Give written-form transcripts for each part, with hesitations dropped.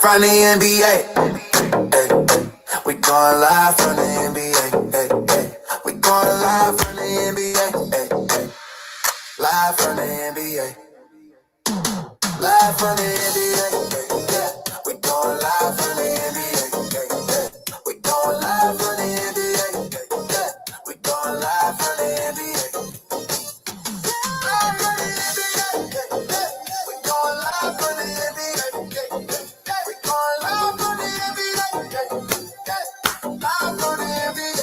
from the NBA. Hey, we going live from the NBA. Hey, we going live from the NBA. Hey, live from the NBA. Live from the NBA. Yeah, we going live from the NBA. We going live from the NBA. Yeah, we going live from the NBA. Live from the NBA. We going live from the NBA. We going live from the NBA. Live from the NBA.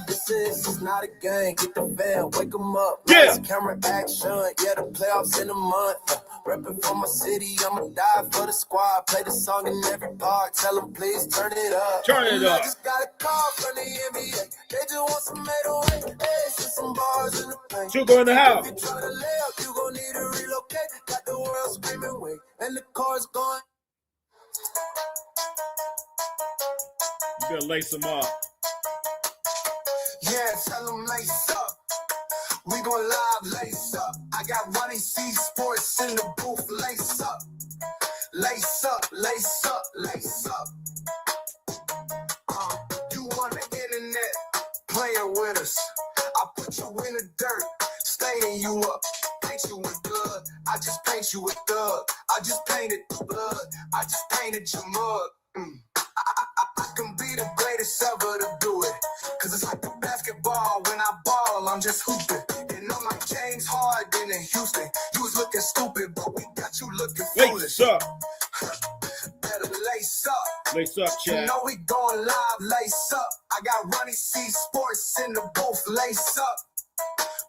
This is not a game. Get the fan, wake them up. Yeah. Camera action. Yeah, the playoffs in a month. Reppin' for my city, I'ma die for the squad. Play the song in every park. Tell them please turn it up. Turn it up. I just got a call from the NBA. They just want some 808. Hey, shoot some bars in the paint. Sugar in the house. If you try to lay up, you gon' need to relocate. Got the world screaming, wait, and the car's going. You better lace them up. Yeah, tell them lace up. We gon' live lace up. I got Ronnie C Sports in the booth. Lace up. Lace up, lace up, lace up. You on the internet playing with us. I put you in the dirt, staining you up. Paint you with blood. I just paint you with thug. I just painted the blood. I just painted your mug. I can be the greatest ever to do it. Cause it's like the basketball. When I ball, I'm just hooping. And I'm like James Harden in Houston. You was looking stupid, but we got you looking foolish. Lace up. Better lace up. Lace up, Chad. You know we going live, lace up. I got Ronnie C Sports in the booth, lace up.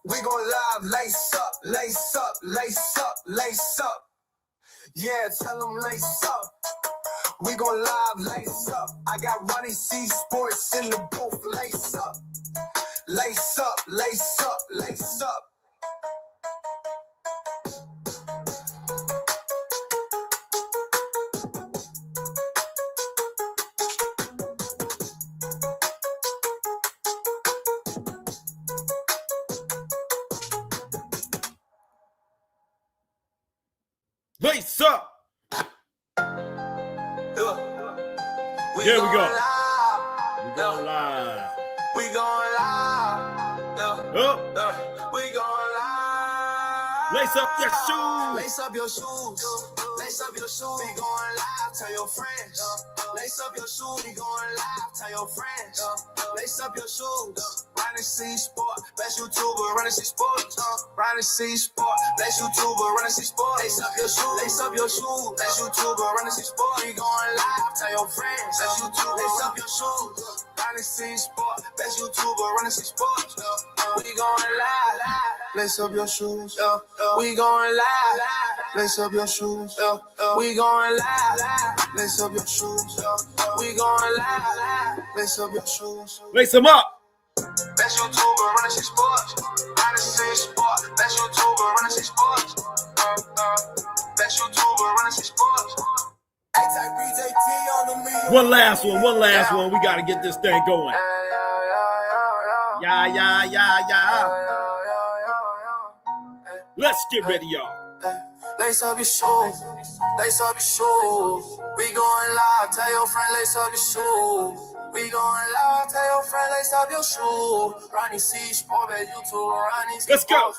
We going live, lace up, lace up, lace up, lace up. Yeah, tell them lace up. We gon' live, lace up. I got Ronnie C Sports in the booth, lace up. Lace up, lace up, lace up. Lace up. Here we go. We going live. We going live. Oh. We going live. Lace up your shoes. Lace up your shoes. Lace up your shoes. We going live. Tell your friends. Lace up your shoes. We going live. Tell your friends. Lace up your shoes. Ronnie C Sports. Best YouTuber. Ronnie C Sports. Ronnie C Sports. Best YouTuber. Ronnie C Sports. Lace up your shoes. Lace up your shoes. Best YouTuber. Ronnie C Sports. We going live. Tell your friends. Best YouTuber. Lace up your shoes. Ronnie C Sports. Best YouTuber. Ronnie C Sports. We going live. Lace up your shoes. We going live. Lace up your shoes. We going live. Lace up your shoes. We going live. Lace up your shoes. Lace them up. Best YouTuber, Ronnie C Sports. Ronnie C Sports. Best YouTuber, Ronnie C Sports. Best YouTuber, Ronnie C Sports. One last one. We got to get this thing going. Yeah. Let's get ready, y'all. Lace up your shoes. Lace up your shoes. We going live. Tell your friend, lace up your shoes. We going live. Tell your friend, lace up your shoes. Ronnie C Sports, best YouTuber. Ronnie C Let's go.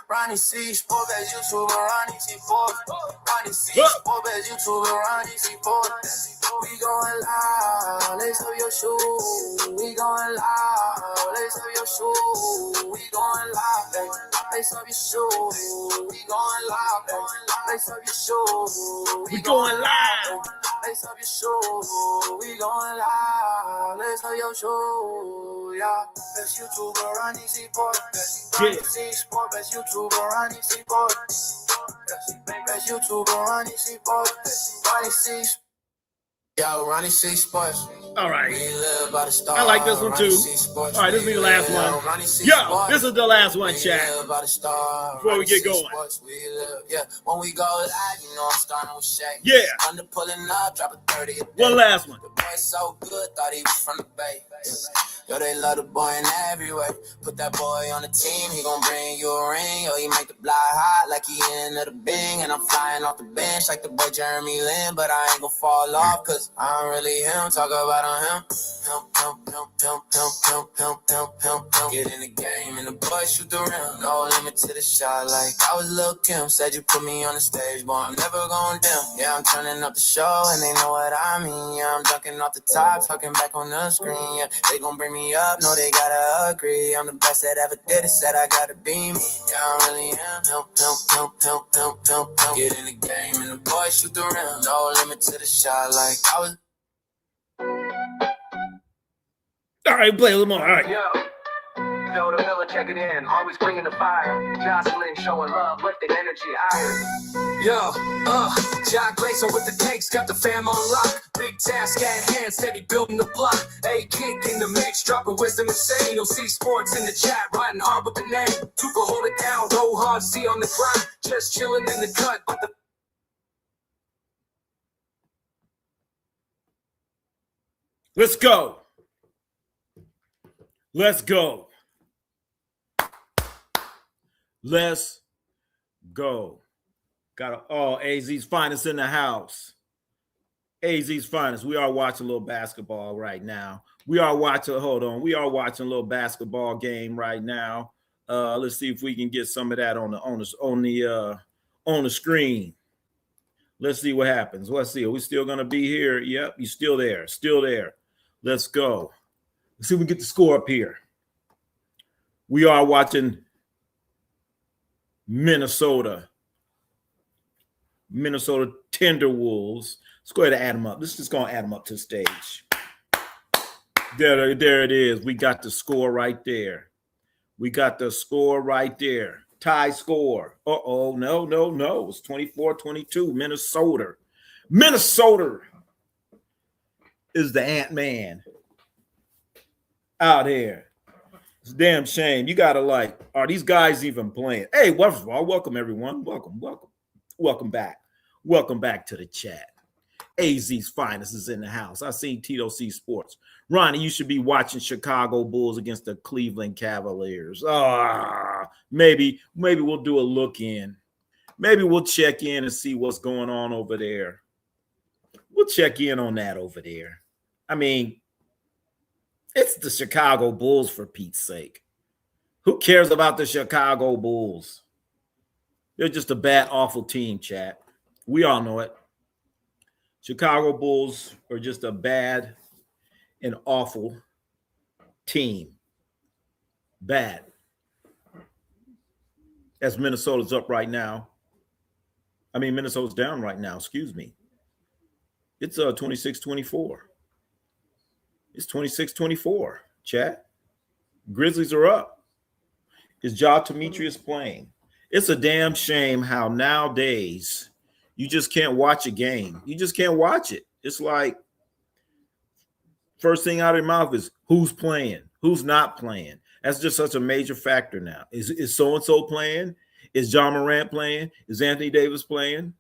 Ronnie C Sports, best YouTuber. Ronnie C Sports. Ronnie C Sports, best YouTuber. Ronnie C Sports. We going live. Lace up your shoes. We going live. Lace up your shoes. We going live. Lace up your shoes. We going live. Lace up your shoes. We going live. Lace up your shoes. We going live. Lace up your shoes. Yeah. Best YouTuber, Ronnie C Sports. Ronnie C Sports. Best YouTuber, Ronnie C Sports. Best YouTuber, Ronnie C Sports. Ronnie C Sports. Yo, Ronnie C Sports. All right. We live by the star. I like this one too. All right, this will be the last one. Yo, this is the last one, chat. Before we get going. Yeah, when we go live, you know I'm starting with Shaq. Yeah. Under pulling up, drop a 30. One last one. The boy so good, thought he was from the Bay. Yo, they love the boy in every way. Put that boy on the team, he gon' bring you a ring. Yo, he make the fly hot like he into the Bing. And I'm flying off the bench like the boy Jeremy Lin. But I ain't gon' fall off, cause I'm really him. Talk about on him. Get in the game and the boy shoot the rim. No limit to the shot like I was Lil' Kim. Said you put me on the stage, boy, I'm never gon' dim. Yeah, I'm turning up the show and they know what I mean. Yeah, I'm dunking off the top, talking back on the screen. Yeah, they gon' bring me up, no, they gotta agree. I'm the best that ever did it, said I gotta be me. Yeah, I really am. Get in the game and the boy shoot the rim. No limit to the shot like I was. All right, play a little more. All right. Yo, Phil the Miller, check it in. Always bringing the fire. Jocelyn showing love, lifting energy iron. Yo, John Glazer with the tanks, got the fam on lock. Big task at hand, steady building the block. A kick in the mix, dropping wisdom insane. You'll see sports in the chat, riding hard with the name. Tuka hold it down, go hard, see on the grind. Just chilling in the cut, but the Let's go. Let's go. Let's go. AZ's finest in the house. AZ's finest. We are watching a little basketball right now. We are watching a little basketball game right now. Let's see if we can get some of that on the screen. Let's see what happens. Let's see. Are we still gonna be here? Yep, you're still there. Still there. Let's go. Let's see if we can get the score up here. We are watching Minnesota Timberwolves. Let's go ahead and add them up. Let's just go and add them up to the stage. There it is. We got the score right there. Tie score. No. It's 24-22. Minnesota is the Ant-Man out here. It's a damn shame. You got to are these guys even playing? Hey, first of all, welcome everyone. Welcome back. Welcome back to the chat. AZ's finest is in the house. I seen Tito C Sports. Ronnie, you should be watching Chicago Bulls against the Cleveland Cavaliers. Maybe we'll do a look in. Maybe we'll check in and see what's going on over there. We'll check in on that over there. I mean, it's the Chicago Bulls, for Pete's sake. Who cares about the Chicago Bulls? They're just a bad, awful team, chat. We all know it. Chicago Bulls are just a bad and awful team. Bad. As Minnesota's up right now. Minnesota's down right now, excuse me. It's 26-24. It's 26-24, chat. Grizzlies are up. Is Ja Demetrius playing? It's a damn shame how nowadays you just can't watch a game. You just can't watch it. It's like first thing out of your mouth is who's playing, who's not playing. That's just such a major factor now. Is so-and-so playing? Is John Morant playing? Is Anthony Davis playing?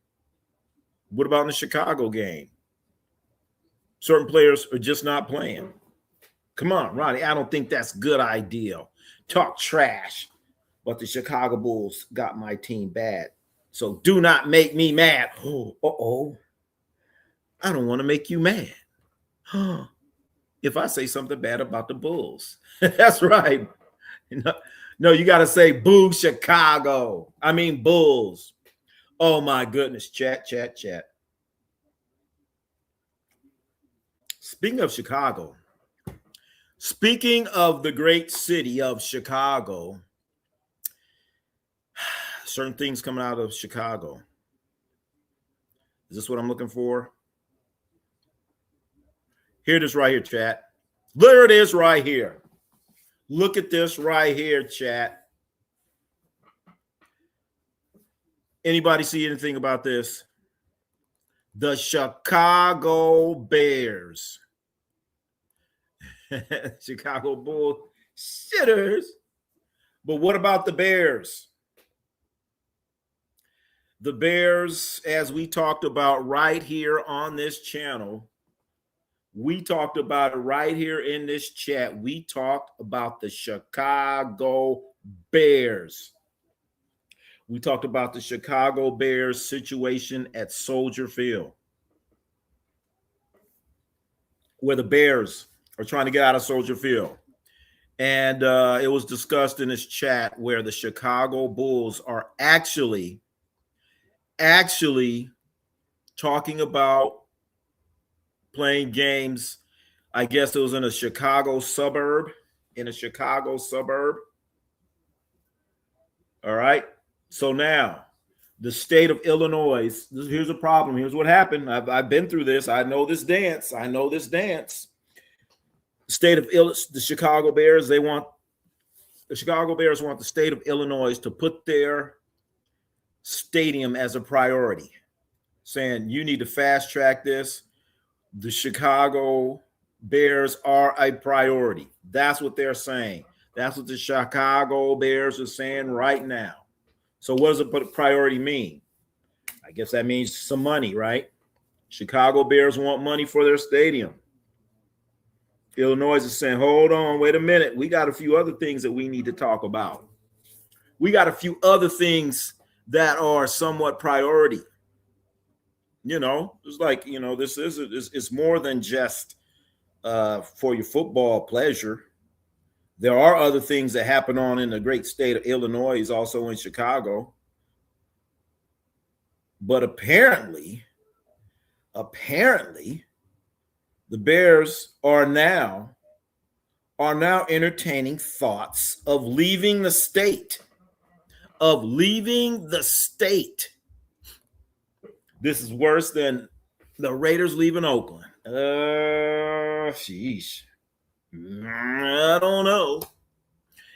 What about in the Chicago game? Certain players are just not playing. Come on, Ronnie. I don't think that's a good idea. Talk trash. But the Chicago Bulls got my team bad. So do not make me mad. I don't want to make you mad. If I say something bad about the Bulls. That's right. No, you got to say boo Chicago. Bulls. Oh, my goodness. Chat. Speaking of Chicago, speaking of the great city of Chicago, certain things coming out of Chicago. Is this what I'm looking for? Here it is right here, chat. There it is right here. Look at this right here, chat. Anybody see anything about this? The Chicago Bears. Chicago Bulls shitters. But what about the Bears? The Bears, as we talked about right here on this channel, We talked about it right here in this chat. We talked about the Chicago Bears. We talked about the Chicago Bears situation at Soldier Field, where the Bears are trying to get out of Soldier Field. And it was discussed in this chat where the Chicago Bulls are actually talking about playing games. I guess it was in a Chicago suburb. All right. So now the state of Illinois, here's a problem. Here's what happened. I've been through this. I know this dance. The Chicago Bears, want the state of Illinois to put their stadium as a priority, saying you need to fast track this. The Chicago Bears are a priority. That's what they're saying. That's what the Chicago Bears are saying right now. So what does a priority mean? I guess that means some money, right? Chicago Bears want money for their stadium. Illinois is saying, hold on, wait a minute. We got a few other things that we need to talk about. We got a few other things that are somewhat priority. It's like, it's more than just for your football pleasure. There are other things that happen on in the great state of Illinois, also in Chicago. But apparently, the Bears are now entertaining thoughts of leaving the state. This is worse than the Raiders leaving Oakland. Sheesh. I don't know.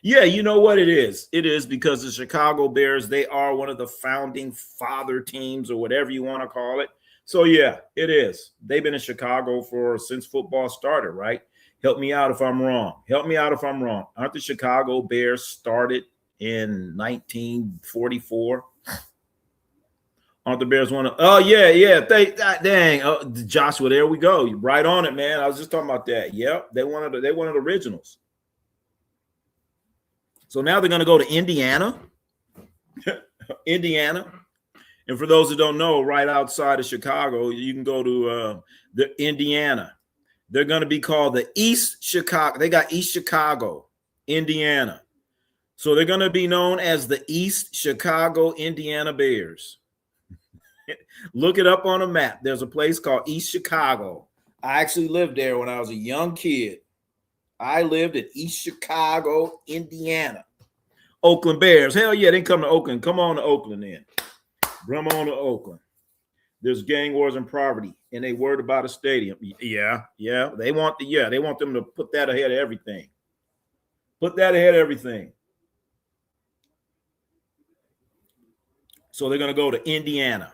Yeah, you know what it is? It is because the Chicago Bears, they are one of the founding father teams or whatever you want to call it. So, yeah, it is. They've been in Chicago since football started, right? Help me out if I'm wrong. Aren't the Chicago Bears started in 1944? Aren't the Bears one of? Oh, yeah. Dang. Oh, Joshua, there we go. You're right on it, man. I was just talking about that. Yep. They wanted the originals. So now they're going to go to Indiana. And for those who don't know, right outside of Chicago, you can go to the Indiana. They're going to be called the East Chicago. They got East Chicago, Indiana. So they're going to be known as the East Chicago, Indiana Bears. Look it up on a map. There's a place called East Chicago. I actually lived there when I was a young kid. I lived in East Chicago, Indiana. Oakland Bears. Hell yeah, they come to Oakland. Come on to Oakland then. Come on to Oakland. There's gang wars and poverty, and they worried about a stadium. Yeah. They want them to put that ahead of everything. So they're going to go to Indiana.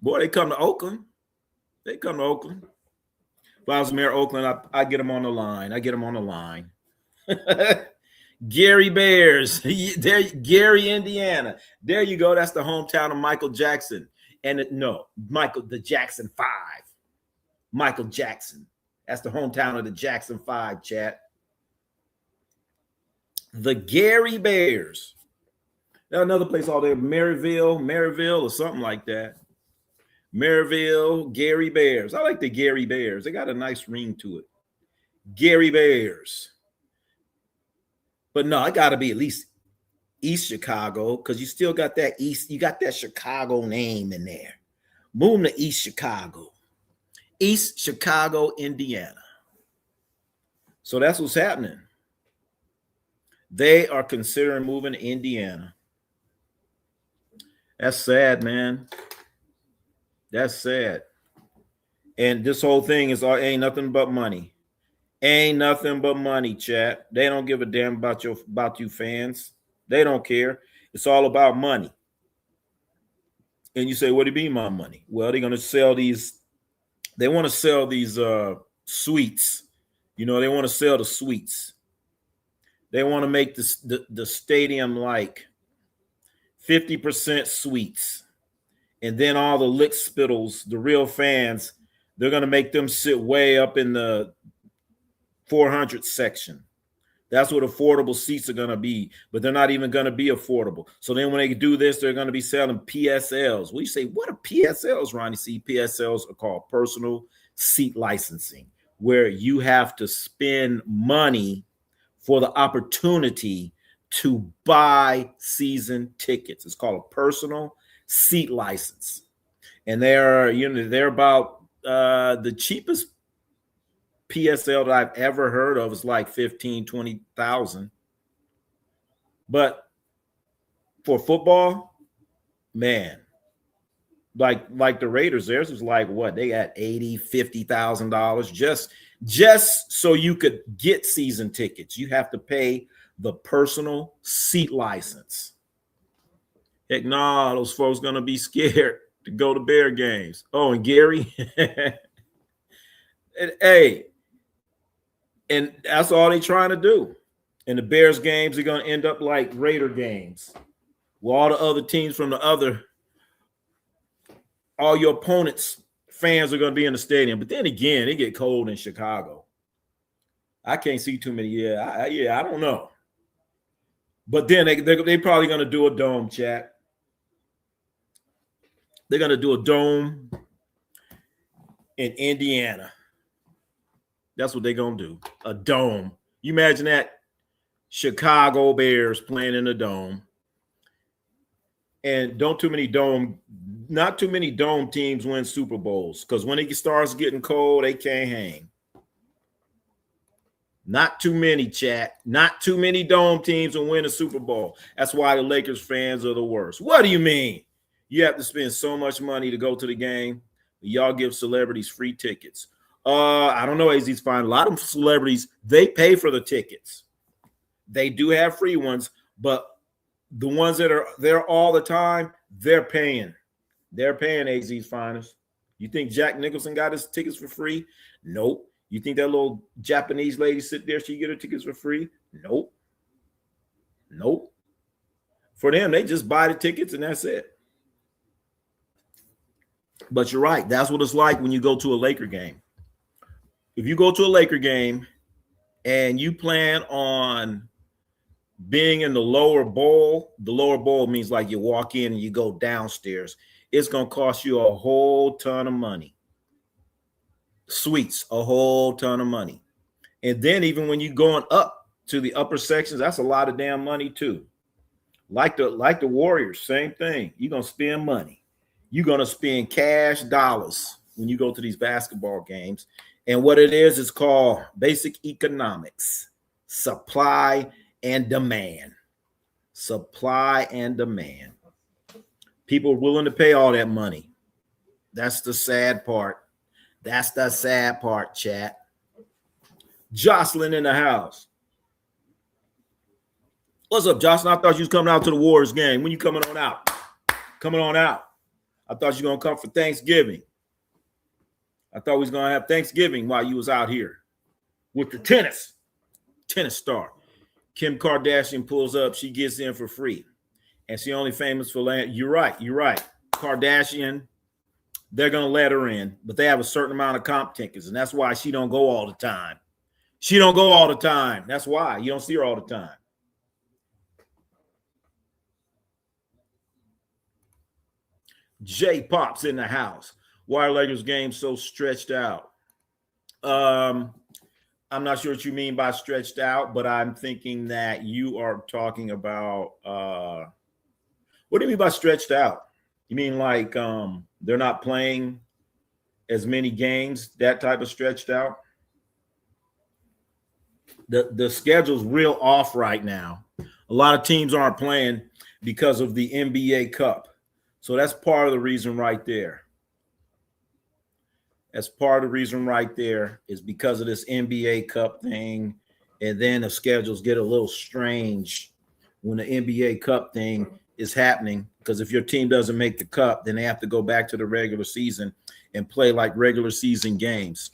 Boy, they come to Oakland. If I was mayor of Oakland, I get them on the line. Gary Bears. Gary, Indiana. There you go. That's the hometown of Michael Jackson. The Jackson 5. Michael Jackson. That's the hometown of the Jackson 5, chat. The Gary Bears. There's another place all there, Maryville, or something like that. Maryville, Gary Bears. I like the Gary Bears. They got a nice ring to it. Gary Bears. But no, it got to be at least East Chicago, because you still got that East. You got that Chicago name in there. Move to East Chicago. East Chicago, Indiana. So that's what's happening. They are considering moving to Indiana. That's sad, man. That's sad. And this whole thing ain't nothing but money. Ain't nothing but money, chat. They don't give a damn about you fans. They don't care. It's all about money. And you say, what do you mean my money? Well, they're going to sell these. They want to sell these suites. They want to sell the suites. They want to make the stadium like 50% suites. And then all the lick spittles, the real fans, They're going to make them sit way up in the 400 section. That's what affordable seats are going to be, but they're not even going to be affordable. So then when they do this, they're going to be selling PSLs. Well, you say, what are PSLs, Ronnie C? PSLs are called personal seat licensing, where you have to spend money for the opportunity to buy season tickets. It's called a personal seat license. And they're about the cheapest PSL that I've ever heard of is like 15, 20,000. But for football, man, like the Raiders, theirs was like what? They got $80,000, $50,000 just so you could get season tickets. You have to pay the personal seat license. Heck, nah, those folks gonna be scared to go to Bear games. Oh, and Gary, hey, and that's all they trying to do. And the Bears games are gonna end up like Raider games, where all the other teams from all your opponents' fans are gonna be in the stadium. But then again, it get cold in Chicago. I can't see too many. I don't know. But then they're probably gonna do a dome, chat. They're going to do a dome in Indiana. That's what they're going to do, a dome. You imagine that? Chicago Bears playing in a dome. And not too many dome teams win Super Bowls, because when it starts getting cold, they can't hang. Not too many, chat. Not too many dome teams will win a Super Bowl. That's why the Lakers fans are the worst. What do you mean? You have to spend so much money to go to the game. Y'all give celebrities free tickets. I don't know, AZ's fine. A lot of celebrities, they pay for the tickets. They do have free ones, but the ones that are there all the time, they're paying. They're paying AZ's finest. You think Jack Nicholson got his tickets for free? Nope. You think that little Japanese lady sit there, she get her tickets for free? Nope. Nope. For them, they just buy the tickets and that's it. But you're right. That's what it's like when you go to a Laker game. If you go to a Laker game and you plan on being in the lower bowl means like you walk in and you go downstairs. It's going to cost you a whole ton of money. Suites, a whole ton of money. And then even when you're going up to the upper sections, that's a lot of damn money too. Like the Warriors, same thing. You're going to spend money. You're going to spend cash dollars when you go to these basketball games. And what it is, it's called basic economics, supply and demand. Supply and demand. People are willing to pay all that money. That's the sad part. That's the sad part, chat. Jocelyn in the house. What's up, Jocelyn? I thought you was coming out to the Warriors game. When you coming on out? Coming on out. I thought you were going to come for Thanksgiving. I thought we was going to have Thanksgiving while you was out here with the tennis star. Kim Kardashian pulls up. She gets in for free. And she only famous for land. You're right. Kardashian, they're going to let her in. But they have a certain amount of comp tickets. And that's why she don't go all the time. That's why. You don't see her all the time. J Pop's in the house. Why are Lakers games so stretched out? I'm not sure what you mean by stretched out, but I'm thinking that you are talking about what do you mean by stretched out? You mean like they're not playing as many games, that type of stretched out? The schedule's real off right now. A lot of teams aren't playing because of the NBA Cup. So that's part of the reason right there. That's part of the reason right there is because of this NBA Cup thing. And then the schedules get a little strange when the NBA Cup thing is happening. Because if your team doesn't make the Cup, then they have to go back to the regular season and play like regular season games.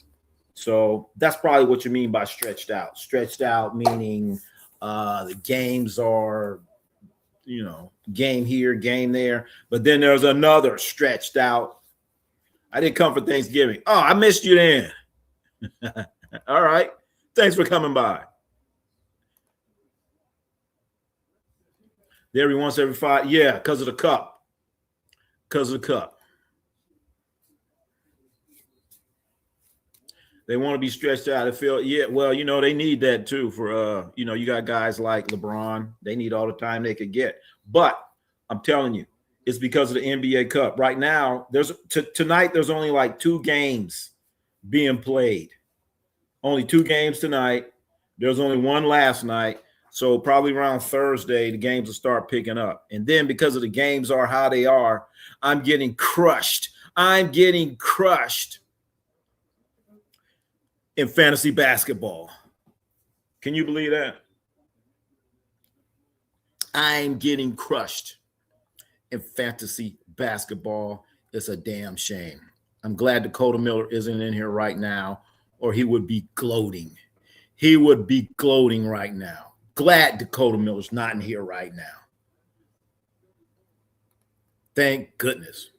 So that's probably what you mean by stretched out. Stretched out meaning the games are, game here, game there. But then there's another stretched out I didn't come for Thanksgiving. Oh, I missed you then. All right. Thanks for coming by. Every once every 5. Yeah, because of the cup. Because of the cup. They want to be stretched out. I feel, yeah, well, you know, they need that too for, you know, you got guys like LeBron. They need all the time they could get. But I'm telling you, it's because of the NBA Cup. Right now, tonight, there's only like 2 games being played. Only 2 games tonight. There's only one last night. So probably around Thursday, the games will start picking up. And then because of the games are how they are, I'm getting crushed. I'm getting crushed in fantasy basketball. Can you believe that? I'm getting crushed in fantasy basketball. It's a damn shame. I'm glad Dakota Miller isn't in here right now, or he would be gloating. He would be gloating right now. Glad Dakota Miller's not in here right now. Thank goodness.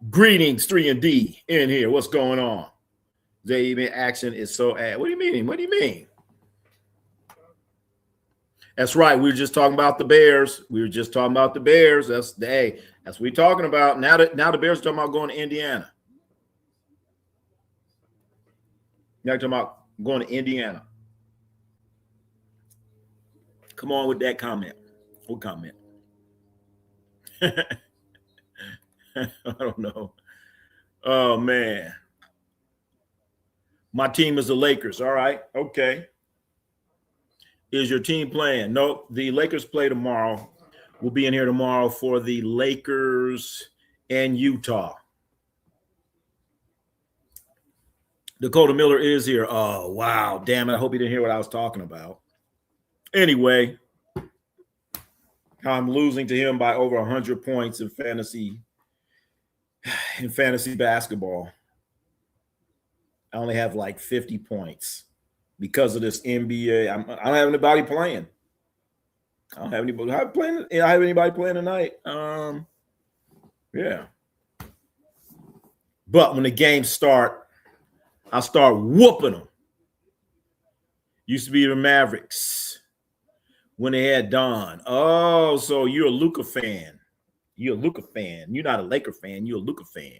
Greetings, 3 and D in here. What's going on? Even action is so ad. What do you mean? What do you mean? That's right. We were just talking about the Bears. That's what we're talking about. Now the Bears are talking about going to Indiana. Now talking about going to Indiana. Come on with that comment. What comment? I don't know. Oh man. My team is the Lakers. All right. Okay. Is your team playing? No, the Lakers play tomorrow. We'll be in here tomorrow for the Lakers and Utah. Dakota Miller is here. Oh, wow. Damn it. I hope you didn't hear what I was talking about. Anyway, I'm losing to him by over 100 points in fantasy basketball. I only have like 50 points because of this NBA. I don't have anybody playing. I don't have anybody playing. I have anybody playing tonight. Yeah. But when the games start, I start whooping them. Used to be the Mavericks when they had Don. Oh, so you're a Luka fan. You're a Luka fan. You're not a Laker fan. You're a Luka fan.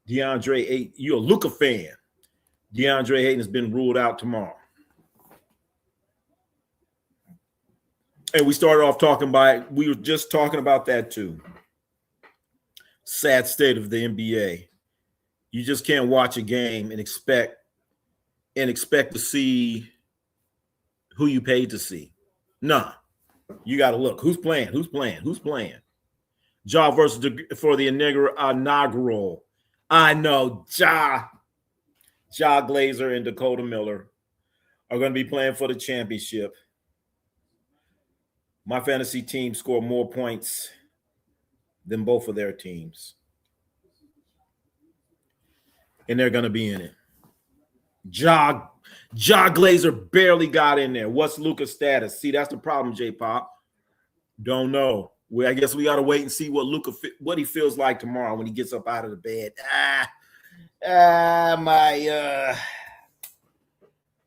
DeAndre Ayton, you're a Luka fan. DeAndre Ayton has been ruled out tomorrow. And we were just talking about that too. Sad state of the NBA. You just can't watch a game and expect to see who you paid to see. Nah. You got to look. Who's playing? Ja versus for the inaugural. I know Ja Glazer and Dakota Miller are going to be playing for the championship. My fantasy team scored more points than both of their teams. And they're going to be in it. Ja Glazer barely got in there. What's Luka's status? See, that's the problem, J-Pop. Don't know. Well, I guess we got to wait and see what he feels like tomorrow when he gets up out of the bed.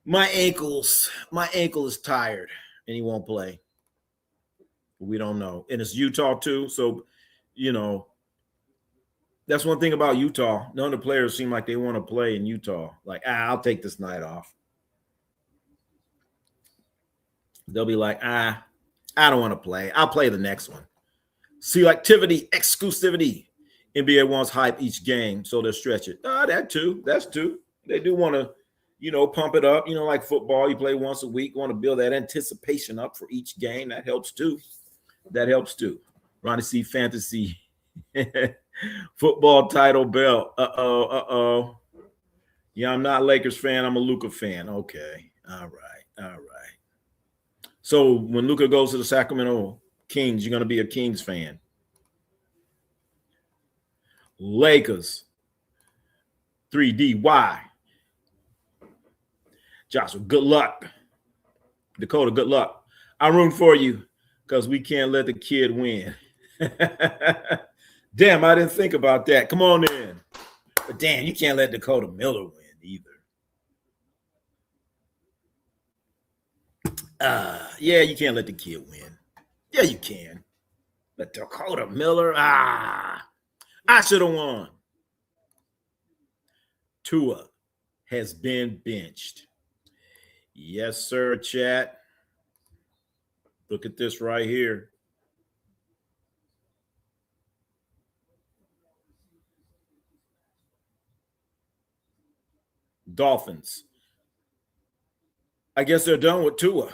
My ankle is tired and he won't play. We don't know. And it's Utah too. So, you know, that's one thing about Utah. None of the players seem like they want to play in Utah. Like, I'll take this night off. They'll be like, I don't want to play. I'll play the next one. Selectivity, exclusivity. NBA wants hype each game, so they'll stretch it. That's too. They do want to, you know, pump it up. You know, like football, you play once a week. Want to build that anticipation up for each game. That helps too. Ronnie C Fantasy football title belt. Uh-oh. Yeah, I'm not a Lakers fan. I'm a Luka fan. Okay. All right. So when Luka goes to the Sacramento Kings, you're going to be a Kings fan. Lakers. 3D. Why? Joshua, good luck. Dakota, good luck. I'm rooting for you because we can't let the kid win. Damn, I didn't think about that. Come on in. But damn, you can't let Dakota Miller win either. Yeah, you can't let the kid win. Yeah, you can. But Dakota Miller, I should have won. Tua has been benched. Yes, sir, chat. Look at this right here. Dolphins. I guess they're done with Tua.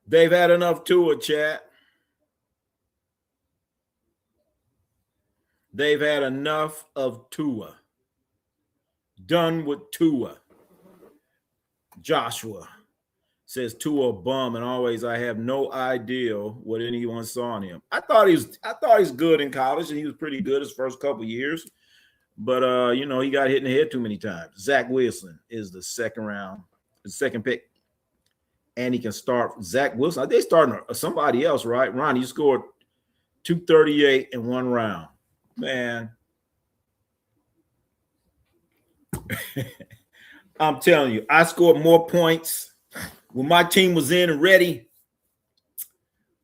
They've had enough Tua, chat. They've had enough of Tua. Done with Tua. Joshua says Tua bum, and always I have no idea what anyone saw in him. I thought he's good in college, and he was pretty good his first couple years. But he got hit in the head too many times. Zach Wilson is the second pick. And he can start Zach Wilson. They starting somebody else, right? Ronnie, you scored 238 in one round. Man. I'm telling you, I scored more points when my team was in and ready.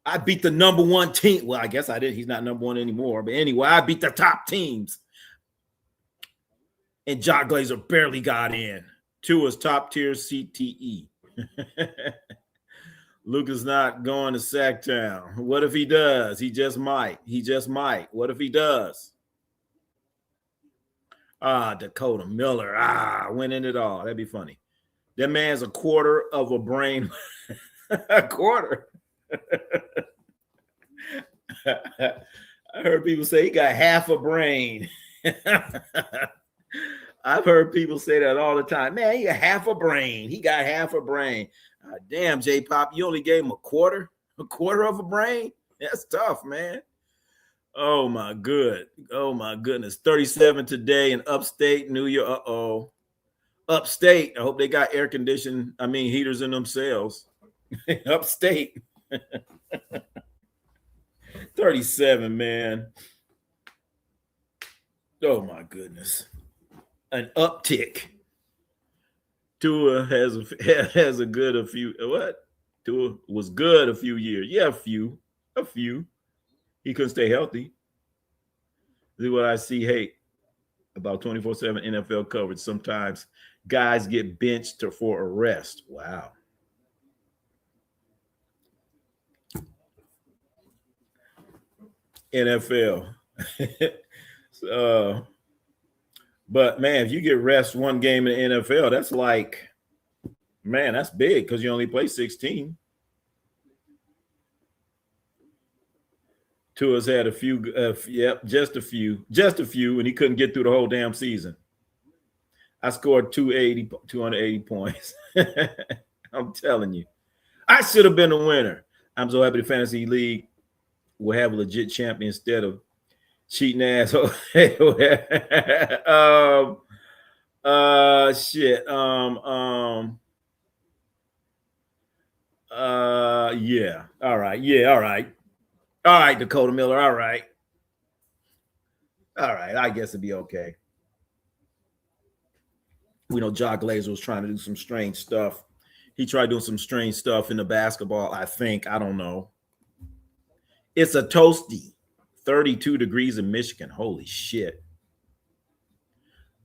I beat the number one team. Well, I guess I did. He's not number one anymore. But anyway, I beat the top teams. And Jock Glazer barely got in. Tua's top tier CTE. Luka's not going to Sacktown. What if he does? He just might. What if he does? Dakota Miller. Winning it all. That'd be funny. That man's a quarter of a brain. A quarter. I heard people say he got half a brain. I've heard people say that all the time. Man, he got half a brain. He got half a brain. Damn, J-Pop, you only gave him a quarter of a brain? That's tough, man. Oh, my goodness. 37 today in upstate New York. Uh-oh. Upstate. I hope they got heaters in themselves. Upstate. 37, man. Oh, my goodness. An uptick. Tua has a good a few. What? Tua was good a few years. Yeah, a few. He couldn't stay healthy. This is what I see hate about 24/7 NFL coverage. Sometimes guys get benched for arrest. Wow. NFL. But, man, if you get rest one game in the NFL, that's like, man, that's big because you only play 16. Tua's had a few, just a few, and he couldn't get through the whole damn season. I scored 280 points. I'm telling you. I should have been a winner. I'm so happy the Fantasy League will have a legit champion instead of cheating asshole. Shit. Yeah. All right. Yeah. All right. All right, Dakota Miller. All right. I guess it'd be okay. We know Jock Glazer was trying to do some strange stuff. He tried doing some strange stuff in the basketball, I think. I don't know. It's a toasty. 32 degrees in Michigan. Holy shit.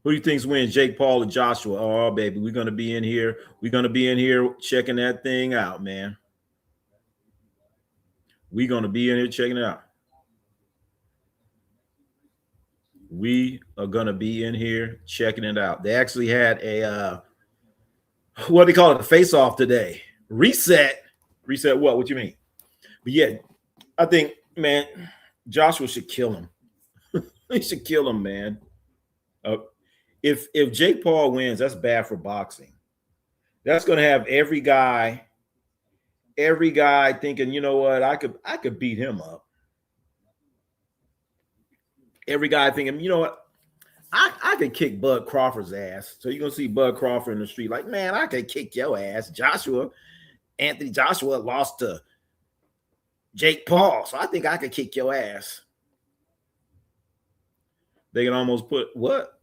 Who do you think's win, Jake Paul or Joshua? Oh, baby, we're going to be in here. We're going to be in here checking that thing out, man. We're going to be in here checking it out. We are going to be in here checking it out. They actually had a, what do they call it, a face-off today. Reset. Reset what? What you mean? But, yeah, I think, man, Joshua should kill him. He should kill him, man. If Jake Paul wins, that's bad for boxing. That's going to have every guy thinking, you know what, I could beat him up. Every guy thinking, you know what, I could kick Bud Crawford's ass. So you're going to see Bud Crawford in the street like, man, I could kick your ass. Anthony Joshua lost to Jake Paul, so I think I could kick your ass. They can almost put what?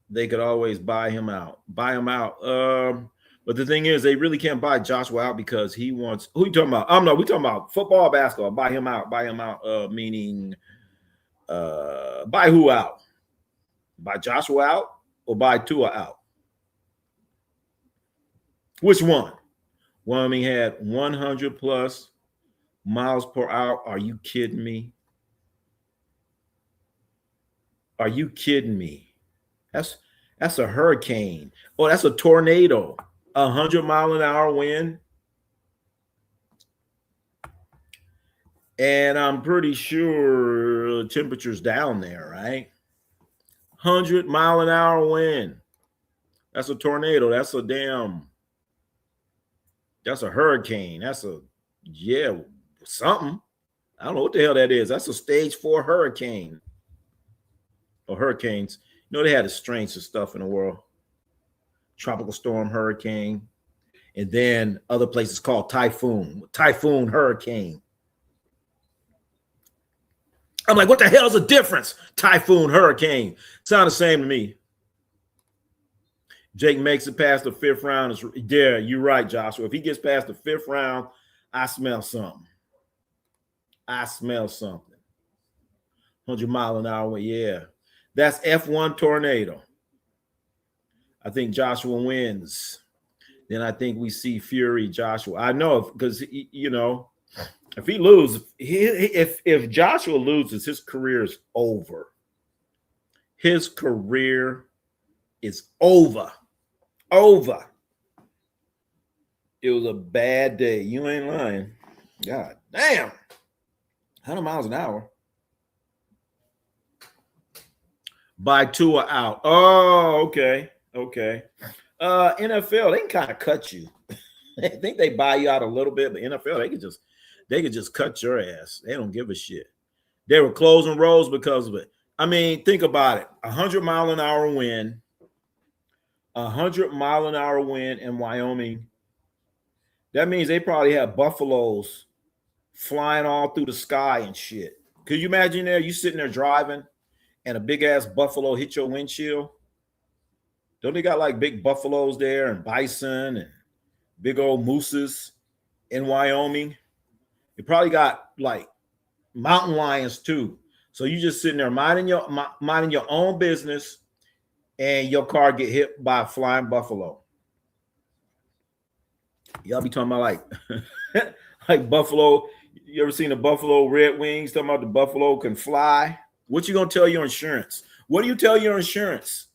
They could always buy him out. Buy him out. But the thing is, they really can't buy Joshua out because he wants. Who you talking about? No, we talking about football, basketball. Buy him out. Buy him out. Meaning, buy who out? Buy Joshua out or buy Tua out? Which one? Wyoming had 100 plus miles per hour. Are you kidding me? Are you kidding me? That's a hurricane. Oh, that's a tornado. 100-mile-an-hour wind. And I'm pretty sure the temperature's down there, right? 100-mile-an-hour wind. That's a tornado. That's a hurricane. That's something. I don't know what the hell that is. That's a stage 4 hurricane. Or hurricanes. You know, they had the strangest stuff in the world. Tropical storm, hurricane. And then other places called typhoon. Typhoon, hurricane. I'm like, what the hell's the difference? Typhoon, hurricane. Sound the same to me. Jake makes it past the 5th round. Yeah, you're right, Joshua. If he gets past the 5th round, I smell something. 100-mile-an-hour, yeah. That's F1 tornado. I think Joshua wins. Then I think we see Fury Joshua. I know because, you know, if he loses, if Joshua loses, his career is over. His career is over. Over. It was a bad day. You ain't lying. God damn. 100 miles an hour. By Tua out. Oh, okay. Okay. NFL, they can kind of cut you. I think they buy you out a little bit, but NFL, they could just cut your ass. They don't give a shit. They were closing roads because of it. I mean, think about it. 100-mile-an-hour wind. 100-mile-an-hour wind in Wyoming. That means they probably have buffaloes flying all through the sky and shit. Could you imagine there? You sitting there driving and a big ass buffalo hit your windshield? Don't they got like big buffaloes there and bison and big old mooses in Wyoming? You probably got like mountain lions too. So you just sitting there minding your own business, and your car get hit by a flying buffalo. Y'all be talking about like like buffalo. You ever seen a buffalo Red Wings? Talking about the buffalo can fly. What you gonna tell your insurance? What do you tell your insurance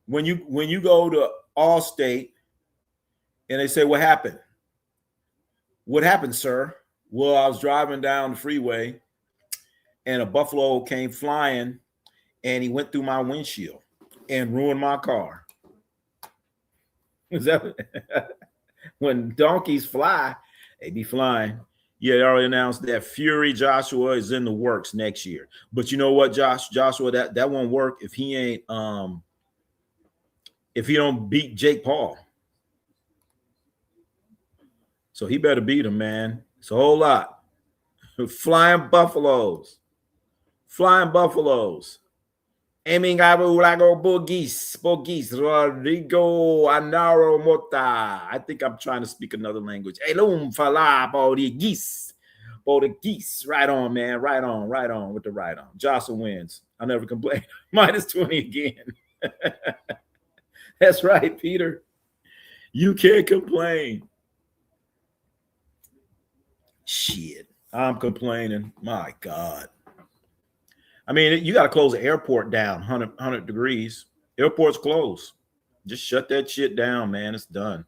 when you go to Allstate and they say, what happened? What happened, sir? Well, I was driving down the freeway and a buffalo came flying and he went through my windshield and ruined my car. Is that when donkeys fly, they be flying. Yeah, they already announced that Fury Joshua is in the works next year. But you know what, Joshua, that won't work if he ain't if he don't beat Jake Paul. So he better beat him, man. It's a whole lot. Flying buffaloes. Flying buffaloes. Aiming Abulago Boogis, Rodrigo Anaro Mota. I think I'm trying to speak another language. Elum Fala Borigis. Borigis. Right on, man. Right on with the right on. Joshua wins. I never complain. Minus 20 again. That's right, Peter. You can't complain. Shit. I'm complaining. My God. I mean, you got to close the airport down 100 degrees. Airport's closed. Just shut that shit down, man. It's done.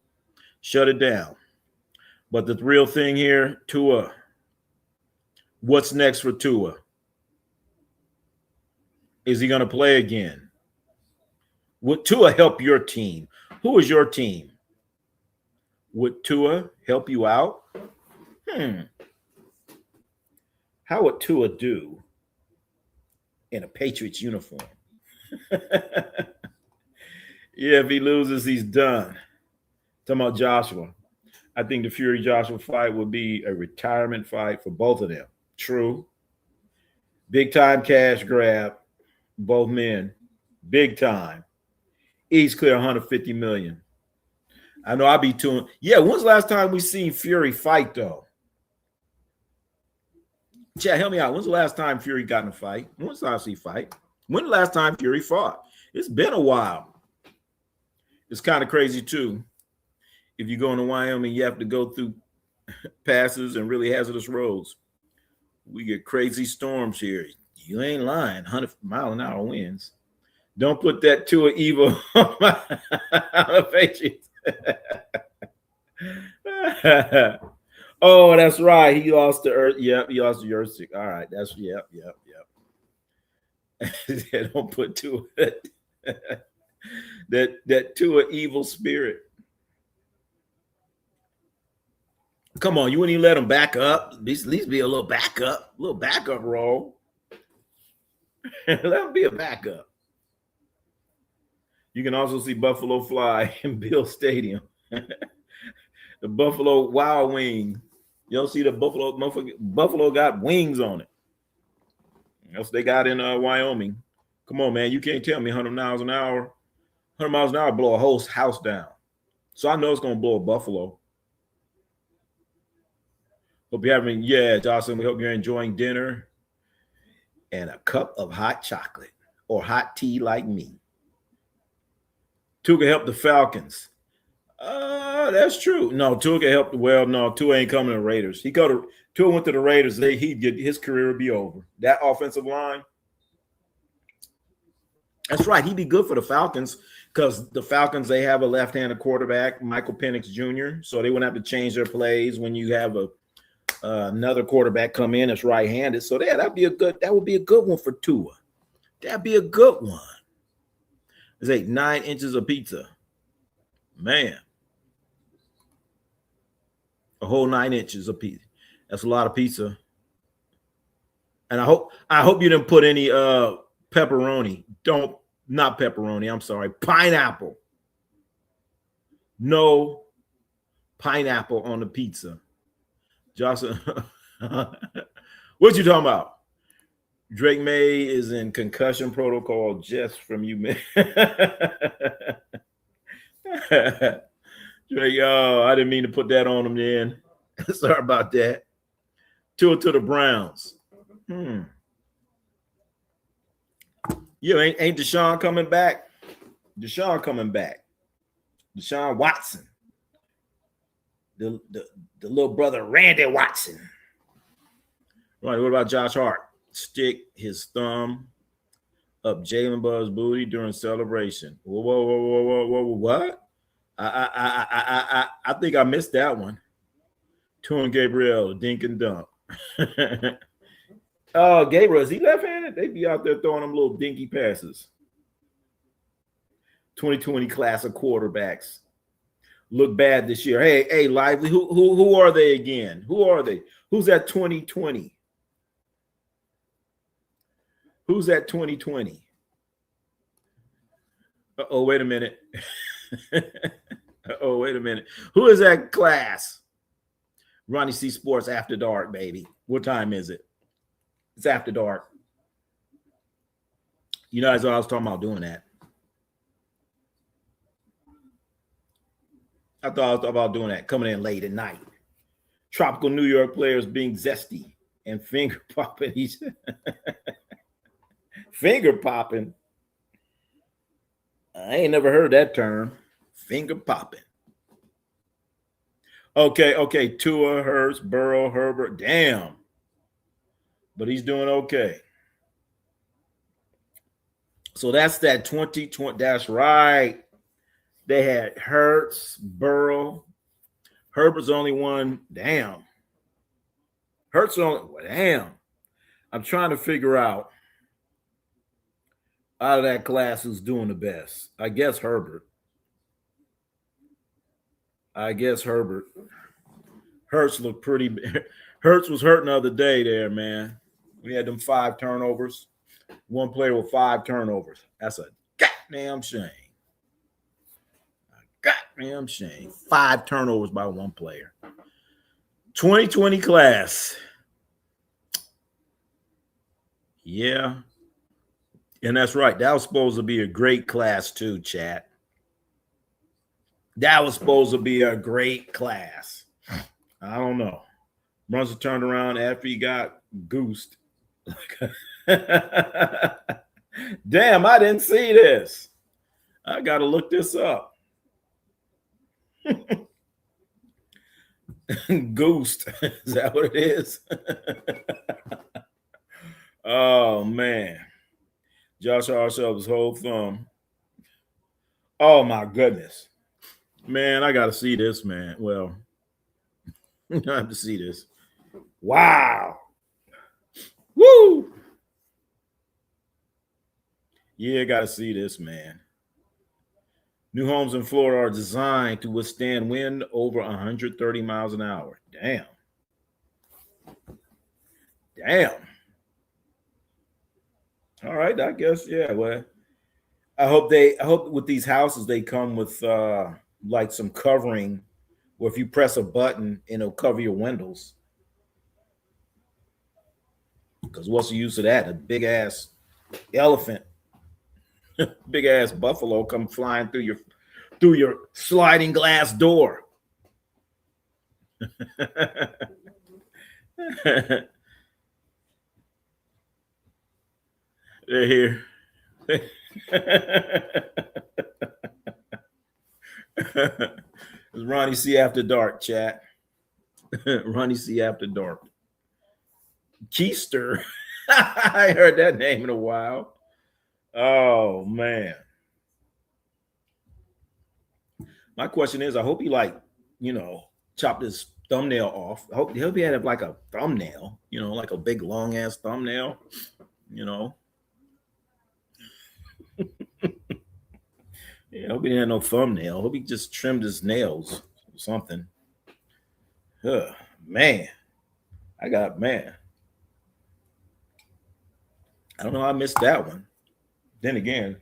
Shut it down. But the real thing here, Tua. What's next for Tua? Is he going to play again? Would Tua help your team? Who is your team? Would Tua help you out? How would Tua do in a Patriots uniform? Yeah, if he loses, he's done. Talking about Joshua. I think the Fury Joshua fight would be a retirement fight for both of them. True. Big time cash grab. Both men, big time. Each clear 150 million. I know I'll be tuned. Yeah, when's the last time we seen Fury fight though? Chad, help me out. When's the last time Fury got in a fight? When's the last he fight? When the last time Fury fought? It's been a while. It's kind of crazy too. If you go into Wyoming, you have to go through passes and really hazardous roads. We get crazy storms here. You ain't lying. 100-mile-an-hour winds. Don't put that Tua evil on the Patriots. Oh, that's right. He lost to Earth. Yep, he lost to Earth. All right, that's yep. Don't put Tua that Tua evil spirit. Come on, you wouldn't even let him back up. At least be a little backup role. Let him be a backup. You can also see Buffalo fly in Bill Stadium. The Buffalo Wild Wing. You don't see the Buffalo got wings on it. That's what they got in Wyoming. Come on, man. You can't tell me 100 miles an hour blow a whole house down. So I know it's going to blow a Buffalo. Hope you're having, Jocelyn, we hope you're enjoying dinner and a cup of hot chocolate or hot tea like me. Tua help the Falcons. That's true. No, Tua helped. Well, no, Tua ain't coming to the Raiders. Tua went to the Raiders. His career would be over. That offensive line. That's right. He'd be good for the Falcons because the Falcons, they have a left-handed quarterback, Michael Penix Jr., so they wouldn't have to change their plays when you have another quarterback come in that's right-handed. So that would be a good one for Tua. That'd be a good one. It's 9 inches of pizza. Man. A whole 9 inches of pizza. That's a lot of pizza. And I hope you didn't put any pepperoni. Not pepperoni, I'm sorry. Pineapple. No pineapple on the pizza. Jocelyn, what you talking about? Drake May is in concussion protocol just from you, man. Drake, I didn't mean to put that on him then. Sorry about that. Tua to the Browns. Yeah, ain't Deshaun coming back? Deshaun coming back. Deshaun Watson. The little brother Randy Watson. Right, what about Josh Hart? Stick his thumb up Jalen Bud's booty during celebration. Whoa, what? I think I missed that one. Tua and Gabriel, dink and dunk. Gabriel, is he left-handed? They be out there throwing them little dinky passes. 2020 class of quarterbacks look bad this year. Hey, Lively, who are they again? Who are they? Who's that 2020? Who's that 2020? Oh, wait a minute. Wait a minute. Who is that class? Ronnie C Sports After Dark, baby. What time is it? It's after dark. You know, that's what I was talking about doing that. I thought I was talking about doing that, coming in late at night. Tropical New York players being zesty and finger popping. Finger popping. I ain't never heard that term. Finger popping. Okay. Tua, Hurts, Burrow, Herbert. Damn. But he's doing okay. So that's that 2020. That's right. They had Hurts, Burrow. Herbert's only one. Damn. Hurts only. Damn. I'm trying to figure out of that class who's doing the best. I guess Herbert. Hurts looked pretty. Hurts was hurting the other day there, man. We had them 5 turnovers. One player with 5 turnovers. That's a goddamn shame. 5 turnovers by one player. 2020 class. Yeah. And that's right. That was supposed to be a great class too, chat. That was supposed to be a great class. I don't know. Brunson turned around after he got goosed. Damn, I didn't see this. I got to look this up. Goosed. Is that what it is? Oh, man. Josh Hart shoved his whole thumb. Oh, my goodness. Man, I got to see this, man. Well, I have to see this. Wow. Woo. Yeah, got to see this, man. New homes in Florida are designed to withstand wind over 130 miles an hour. Damn. Damn. All right, I guess, yeah. Well, I hope with these houses they come with like some covering where if you press a button, it'll cover your windows. Because what's the use of that? A big ass elephant, big ass buffalo come flying through your sliding glass door. They're here. It's Ronnie C After Dark, chat. Ronnie C After Dark. Keister. I heard that name in a while. Oh, man. My question is, I hope he chopped his thumbnail off. I hope he had like a thumbnail, like a big long ass thumbnail, Yeah, I hope he didn't have no thumbnail. I hope he just trimmed his nails or something. Man. I don't know. I missed that one. Then again,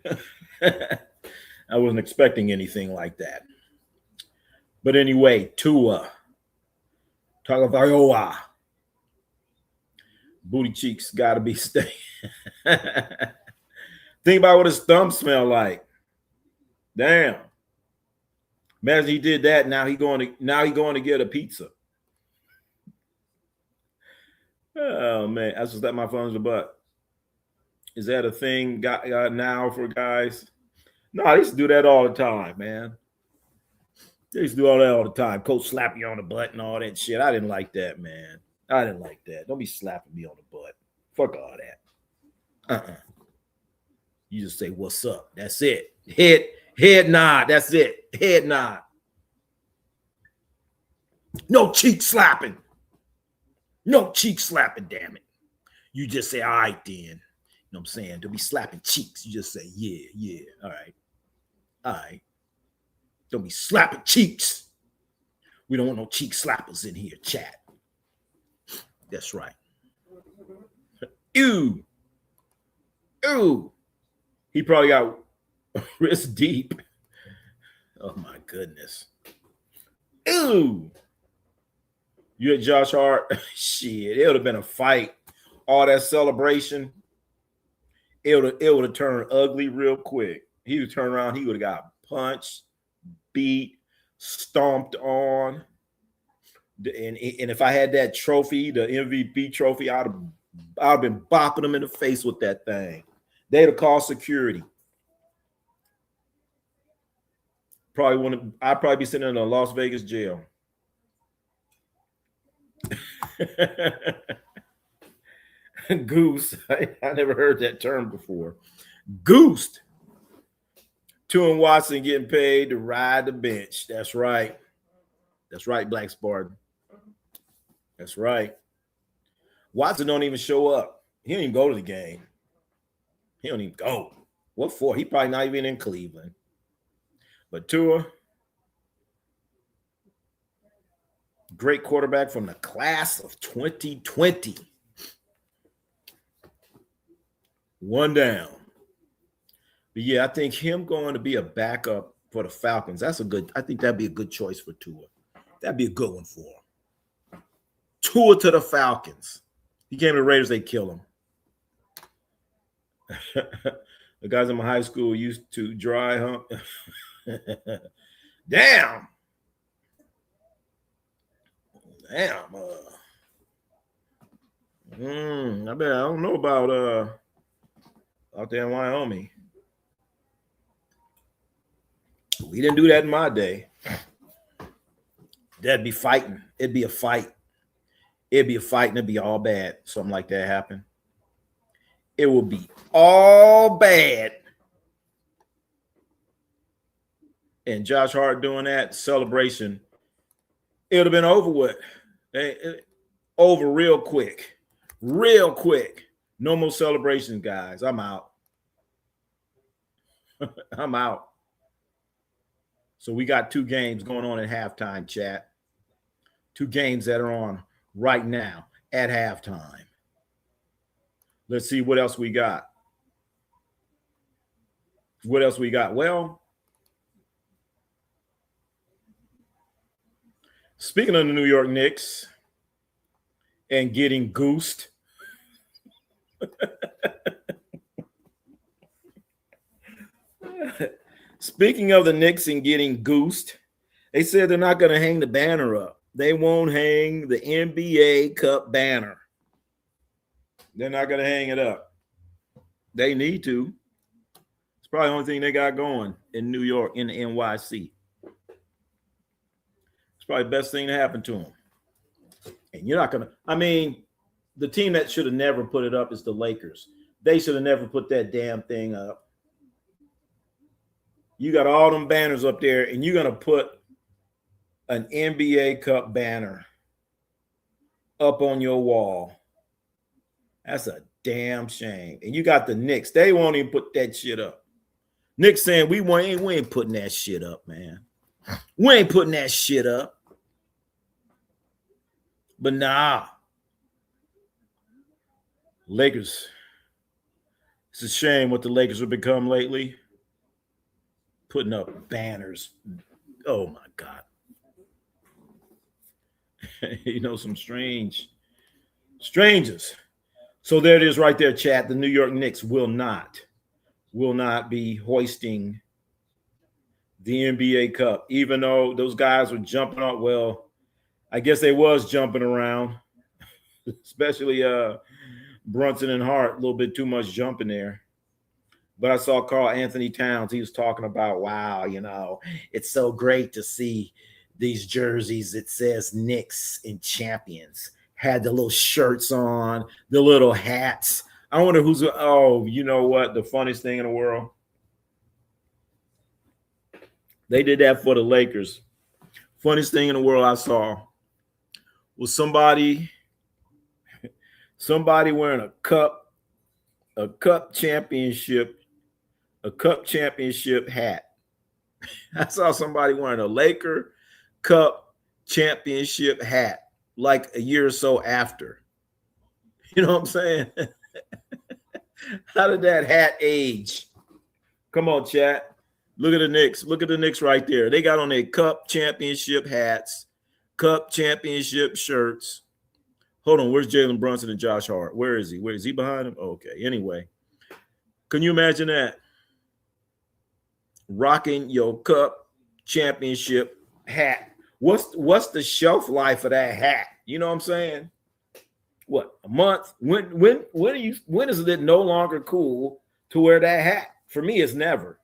I wasn't expecting anything like that. But anyway, Tua Tagovailoa. Booty cheeks got to be staying. Think about what his thumb smell like. Damn. Imagine he did that. Now he going to get a pizza. Oh man, I just let my thumbs in the butt. Is that a thing got now for guys? No, I used to do that all the time, man. They used to do all that all the time. Coach slap you on the butt and all that shit. I didn't like that, man. I didn't like that. Don't be slapping me on the butt. Fuck all that. You just say, what's up? That's it. Head nod. That's it. Head nod. No cheek slapping. No cheek slapping, damn it. You just say, all right, then. You know what I'm saying? Don't be slapping cheeks. You just say, yeah. All right. All right. Don't be slapping cheeks. We don't want no cheek slappers in here, chat. That's right. Ew. He probably got wrist deep. Oh, my goodness. Ew. You had Josh Hart. Shit, it would have been a fight. All that celebration. It would have turned ugly real quick. He would turn around. He would have got punched, beat, stomped on. And if I had that trophy, the MVP trophy, I'd have been bopping him in the face with that thing. They'd have called security. I'd probably be sitting in a Las Vegas jail. Goose. I never heard that term before. Goosed. Tua and Watson getting paid to ride the bench. That's right. That's right, Black Spartan. That's right. Watson don't even show up. He don't even go to the game. He don't even go. What for? He probably not even in Cleveland. But Tua, great quarterback from the class of 2020. One down. But yeah, I think him going to be a backup for the Falcons, I think that'd be a good choice for Tua. That'd be a good one for him. Tua to the Falcons. He came to the Raiders, they kill him. The guys in my high school used to dry hump. Damn. Damn. I bet I don't know about out there in Wyoming. We didn't do that in my day. That'd be fighting. It'd be a fight. It'd be a fight and it'd be all bad. Something like that happen. It would be all bad. And Josh Hart doing that celebration, it would have been over with. Over real quick. Real quick. No more celebrations, guys. I'm out. I'm out. So we got 2 games going on at halftime, chat. 2 games that are on right now at halftime. Let's see what else we got. What else we got? Well, speaking of the New York Knicks and getting goosed, speaking of the Knicks and getting goosed, they said they're not going to hang the banner up. They won't hang the NBA Cup banner. They're not going to hang it up. They need to. It's probably the only thing they got going in New York, in the NYC. It's probably the best thing to happen to them. And you're not going to, I mean, the team that should have never put it up is the Lakers. They should have never put that damn thing up. You got all them banners up there, and you're going to put an NBA Cup banner up on your wall. That's a damn shame. And you got the Knicks. They won't even put that shit up. Knicks saying we ain't putting that shit up, man. We ain't putting that shit up. But nah. Lakers. It's a shame what the Lakers have become lately. Putting up banners. Oh, my God. You know, some strangers. So there it is right there, chat. The New York Knicks will not be hoisting the NBA Cup, even though those guys were jumping up. Well, I guess they was jumping around, especially Brunson and Hart, a little bit too much jumping there. But I saw Karl Anthony Towns. He was talking about, wow, you know, it's so great to see these jerseys. It says Knicks and champions. Had the little shirts on, the little hats. I wonder who's, oh, you know what? The funniest thing in the world. They did that for the Lakers. Funniest thing in the world I saw was somebody wearing a cup championship hat. I saw somebody wearing a Laker Cup championship hat like a year or so after. You know what I'm saying? How did that hat age? Come on, chat. Look at the Knicks. Look at the Knicks right there. They got on their Cup championship hats, Cup championship shirts. Hold on. Where's Jalen Brunson and Josh Hart? Where is he? Where is he behind him? Okay. Anyway, can you imagine that? Rocking your Cup championship hat. What's the shelf life of that hat? You know what I'm saying? What, a month? When is it no longer cool to wear that hat? For me, it's never.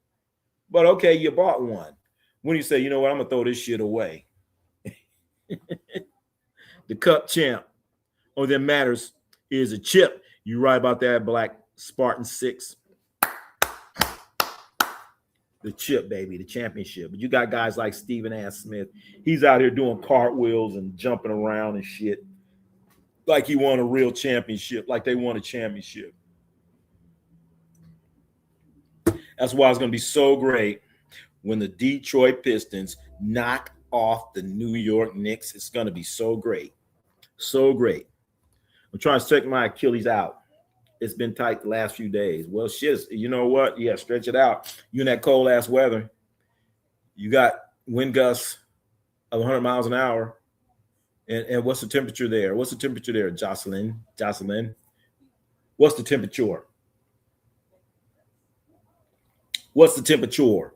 But okay, you bought one. When you say, you know what, I'm gonna throw this shit away. The Cup champ. All that matters is a chip. You right about that, Black Spartan 6. The chip, baby, the championship. But you got guys like Stephen A. Smith. He's out here doing cartwheels and jumping around and shit. Like he won a real championship, like they won a championship. That's why it's going to be so great when the Detroit Pistons knock off the New York Knicks. It's going to be so great. So great. I'm trying to stretch my Achilles out. It's been tight the last few days. Well, shit, you know what? Yeah, stretch it out. You in that cold ass weather. You got wind gusts of 100 miles an hour. And what's the temperature there? What's the temperature there, Jocelyn? What's the temperature? What's the temperature?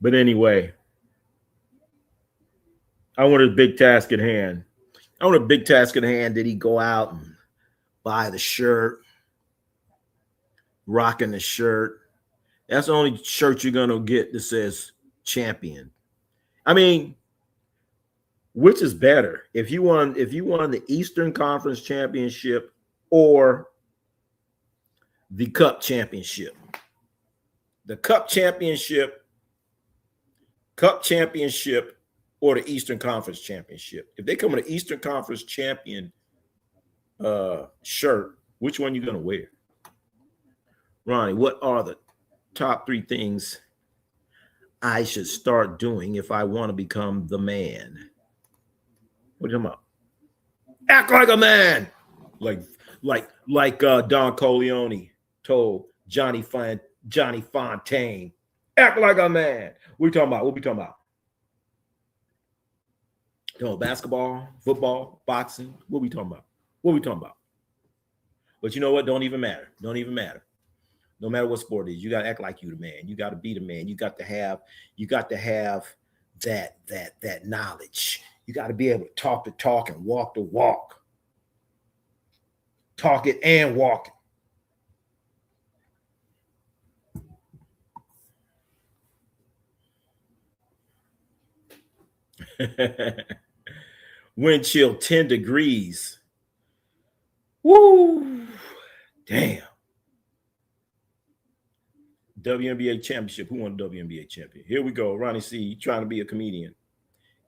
But anyway, I want a big task at hand. Did he go out and buy the shirt, rocking the shirt? That's the only shirt you're going to get that says champion. I mean, which is better? If you won the Eastern Conference Championship or the Cup Championship. The Cup Championship or the Eastern Conference Championship. If they come with an Eastern Conference champion shirt, which one are you going to wear? Ronnie, what are the top 3 things I should start doing if I want to become the man? What are you talking about? Act like a man. Like Don Corleone told Johnny Fontaine. Act like a man. What are we talking about? What are we talking about? Basketball, football, boxing. What are we talking about? But you know what? Don't even matter. No matter what sport it is, you got to act like you the man. You got to be the man. You got to have that knowledge. You got to be able to talk the talk and walk the walk. Talk it and walk it. Wind chill 10 degrees. Woo! Damn. WNBA championship. Who won the WNBA champion? Here we go. Ronnie C, trying to be a comedian.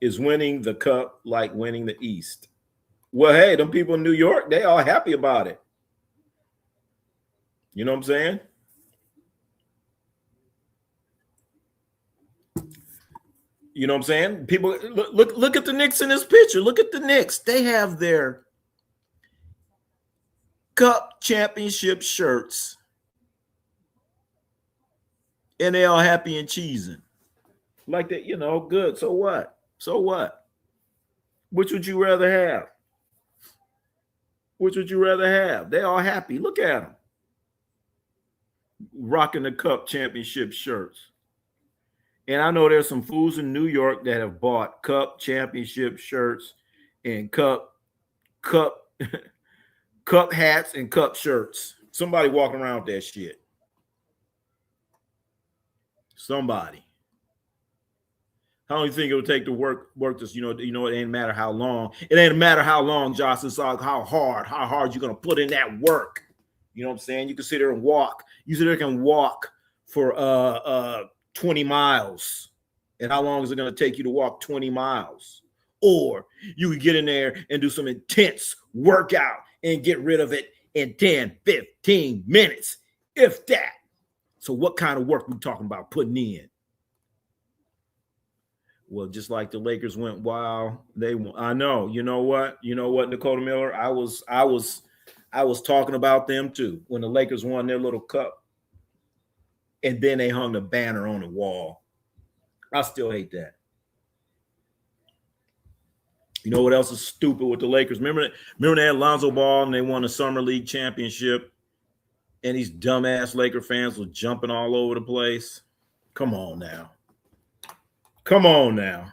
Is winning the cup like winning the East? Well, hey, them people in New York, they all happy about it. You know what I'm saying? You know what I'm saying? People look at the Knicks in this picture. Look at the Knicks. They have their cup championship shirts. And they all happy and cheesing. Like that, good. So what? Which would you rather have? They all happy. Look at them. Rocking the cup championship shirts. And I know there's some fools in New York that have bought cup championship shirts and cup hats and cup shirts. Somebody walking around with that shit. Somebody. How long do you think it would take to work this? It ain't matter how long. It ain't matter how long, Josh. It's like how hard you're gonna put in that work. You know what I'm saying? You can sit there and walk. You sit there and can walk for 20 miles. And how long is it gonna take you to walk 20 miles? Or you could get in there and do some intense workout and get rid of it in 10, 15 minutes, if that. So what kind of work we talking about putting in? Well, just like the Lakers went wild, I know. You know what, Dakota Miller? I was talking about them too when the Lakers won their little cup, and then they hung the banner on the wall. I still hate that. You know what else is stupid with the Lakers? Remember they had Lonzo Ball and they won the Summer League championship, and these dumbass Laker fans were jumping all over the place. Come on now. Caitlin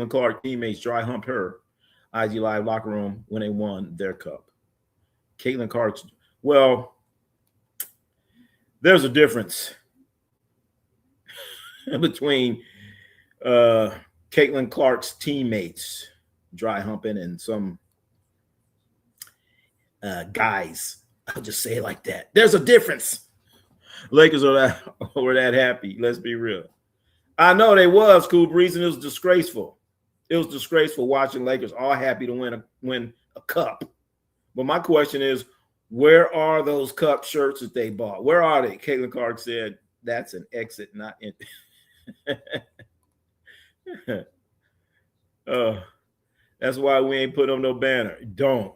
Clark teammates dry humped her IG Live locker room when they won their cup. Caitlin Clark's, well, there's a difference between Caitlin Clark's teammates dry humping and some guys. I'll just say it like that. There's a difference. Lakers were that happy. Let's be real. I know they was, Cool Breeze, and it was disgraceful. It was disgraceful watching Lakers all happy to win a cup. But my question is, where are those cup shirts that they bought? Where are they? Caitlin Clark said, that's an exit, not in. That's why we ain't put on no banner. Don't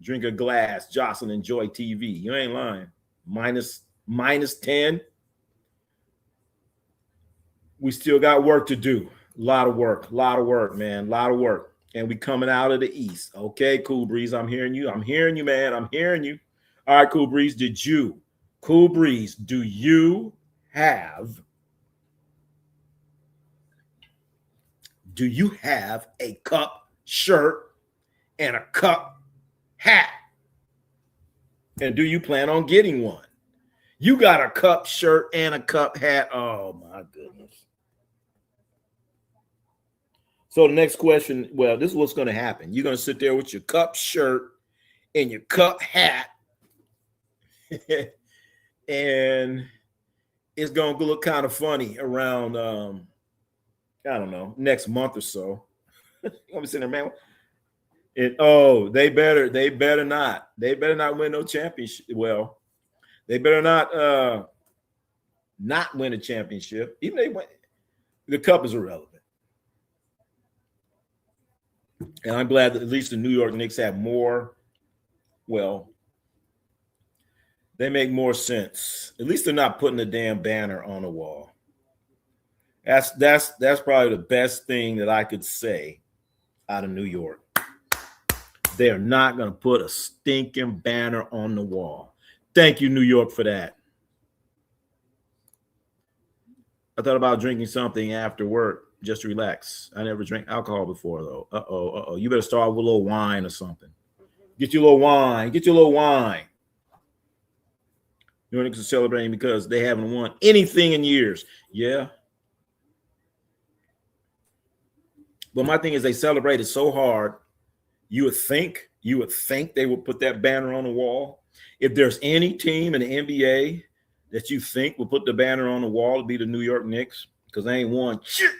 drink a glass, Jocelyn, enjoy TV. You ain't lying. Minus 10. We still got work to do. A lot of work, man. A lot of work. And we coming out of the East. Okay, Cool Breeze, I'm hearing you. I'm hearing you, man. I'm hearing you. All right, Cool Breeze, Cool Breeze, do you have a cup shirt and a cup hat? And do you plan on getting one? You got a cup shirt and a cup hat. Oh, my goodness. So the next question, well, this is what's going to happen. You're going to sit there with your cup shirt and your cup hat, and it's going to look kind of funny around, I don't know, next month or so. I'm sitting there, man. And they better not win no championship. Well, they better not win a championship. Even if they win, the cup is irrelevant. And I'm glad that at least the New York Knicks have more. Well, they make more sense. At least they're not putting a damn banner on the wall. That's probably the best thing that I could say out of New York. They're not going to put a stinking banner on the wall. Thank you, New York, for that. I thought about drinking something after work just to relax. I never drank alcohol before, though. You better start with a little wine or something. Get you a little wine. New York Knicks are celebrating because they haven't won anything in years. Yeah. But my thing is they celebrated so hard. You would think they would put that banner on the wall. If there's any team in the NBA that you think will put the banner on the wall, it'd be the New York Knicks, because they ain't won shit.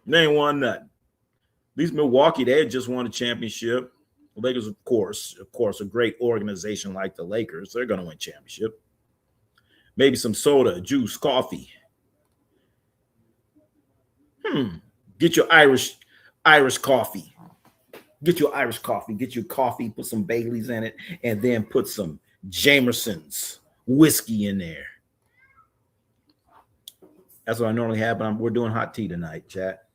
They ain't won nothing. At least Milwaukee, they had just won a championship. The Lakers, of course, a great organization like the Lakers, they're going to win championship. Maybe some soda, juice, coffee. Get your Irish coffee. Get your Irish coffee. Get your coffee, put some Baileys in it, and then put some Jameson's whiskey in there. That's what I normally have, but we're doing hot tea tonight, chat.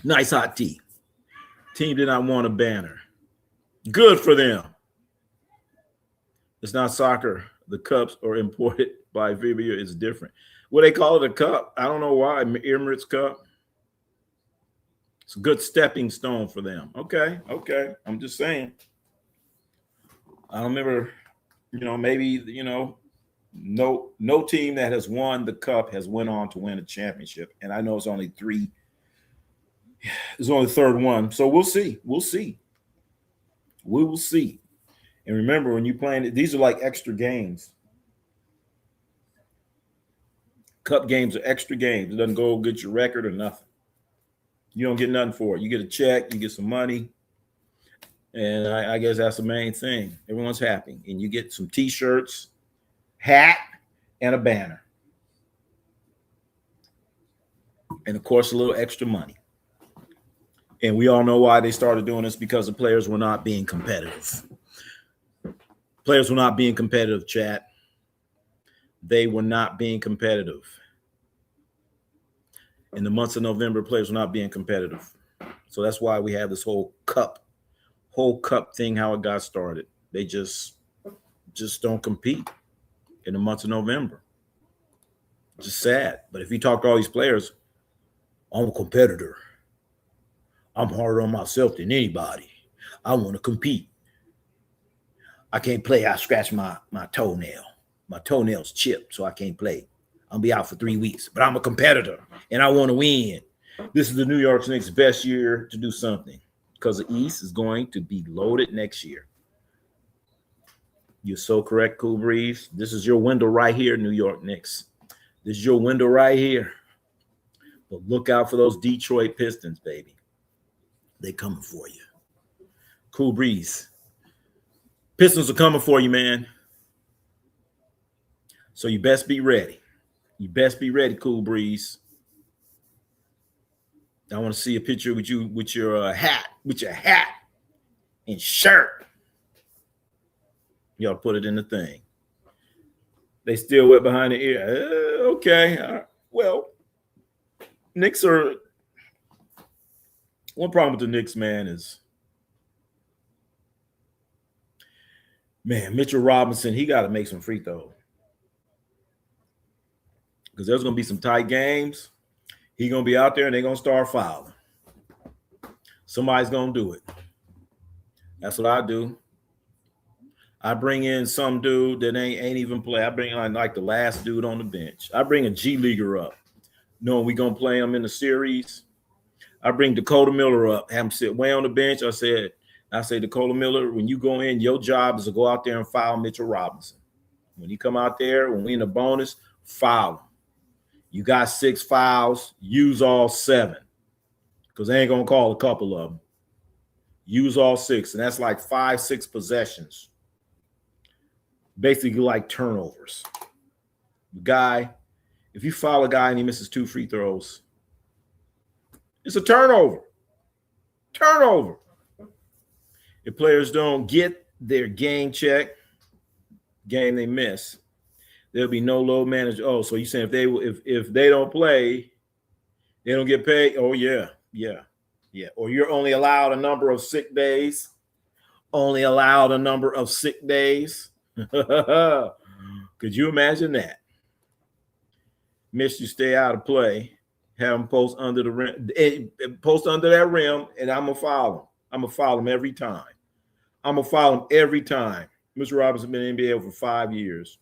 Nice hot tea. Team did not want a banner. Good for them. It's not soccer. The cups are imported by Vibia. It's different. What they call it, a cup? I don't know why. Emirates Cup. It's a good stepping stone for them. Okay. I'm just saying. I don't remember, maybe, no team that has won the cup has went on to win a championship. And I know it's only three. It's only the third one. So we'll see. We will see. And remember, when you're playing, these are like extra games. Cup games are extra games. It doesn't go get your record or nothing. You don't get nothing for it. You get a check, you get some money. And I guess that's the main thing. Everyone's happy. And you get some T-shirts, hat, and a banner. And, of course, a little extra money. And we all know why they started doing this, because the players were not being competitive. Players were not being competitive, chat. They were not being competitive. In the months of November, players were not being competitive. So that's why we have this whole cup thing, how it got started. They just don't compete in the months of November. Just sad. But if you talk to all these players, I'm a competitor. I'm harder on myself than anybody. I want to compete. I can't play. I scratch my toenail. My toenail's chipped, so I can't play. I'll be out for 3 weeks, but I'm a competitor, and I want to win. This is the New York Knicks' best year to do something, because the East is going to be loaded next year. You're so correct, Cool Breeze. This is your window right here, New York Knicks. This is your window right here. But look out for those Detroit Pistons, baby. They coming for you. Cool Breeze. Pistons are coming for you, man. So you best be ready. You best be ready, Cool Breeze. I want to see a picture with you with your hat and shirt. Y'all put it in the thing. They still wet behind the ear. Okay. Well, Knicks are One problem with the Knicks, man, is Mitchell Robinson, he got to make some free throws. Because there's going to be some tight games. He's going to be out there and they're going to start fouling. Somebody's going to do it. That's what I do. I bring in some dude that ain't even play. I bring in like the last dude on the bench. I bring a G leaguer up, knowing we're going to play him in the series. I bring Dakota Miller up, have him sit way on the bench. I say, Dakota Miller, when you go in, your job is to go out there and foul Mitchell Robinson. When you come out there, when we in the bonus, foul him. You got 6 fouls, use all 7. Because they ain't going to call a couple of them. Use all 6. And that's like 5-6 possessions. Basically like turnovers. The guy, if you foul a guy and he misses 2 free throws, it's a turnover. Turnover. If players don't get their game check, game they miss, there'll be no load managed. Oh, so you saying if they don't play, they don't get paid? Oh, yeah. Or you're only allowed a number of sick days. Only allowed a number of sick days. Could you imagine that? Mitch, you stay out of play. Have him post under the rim, post under that rim, and I'm gonna foul him. I'm gonna foul him every time. Mr. Robinson been in the NBA for 5 years.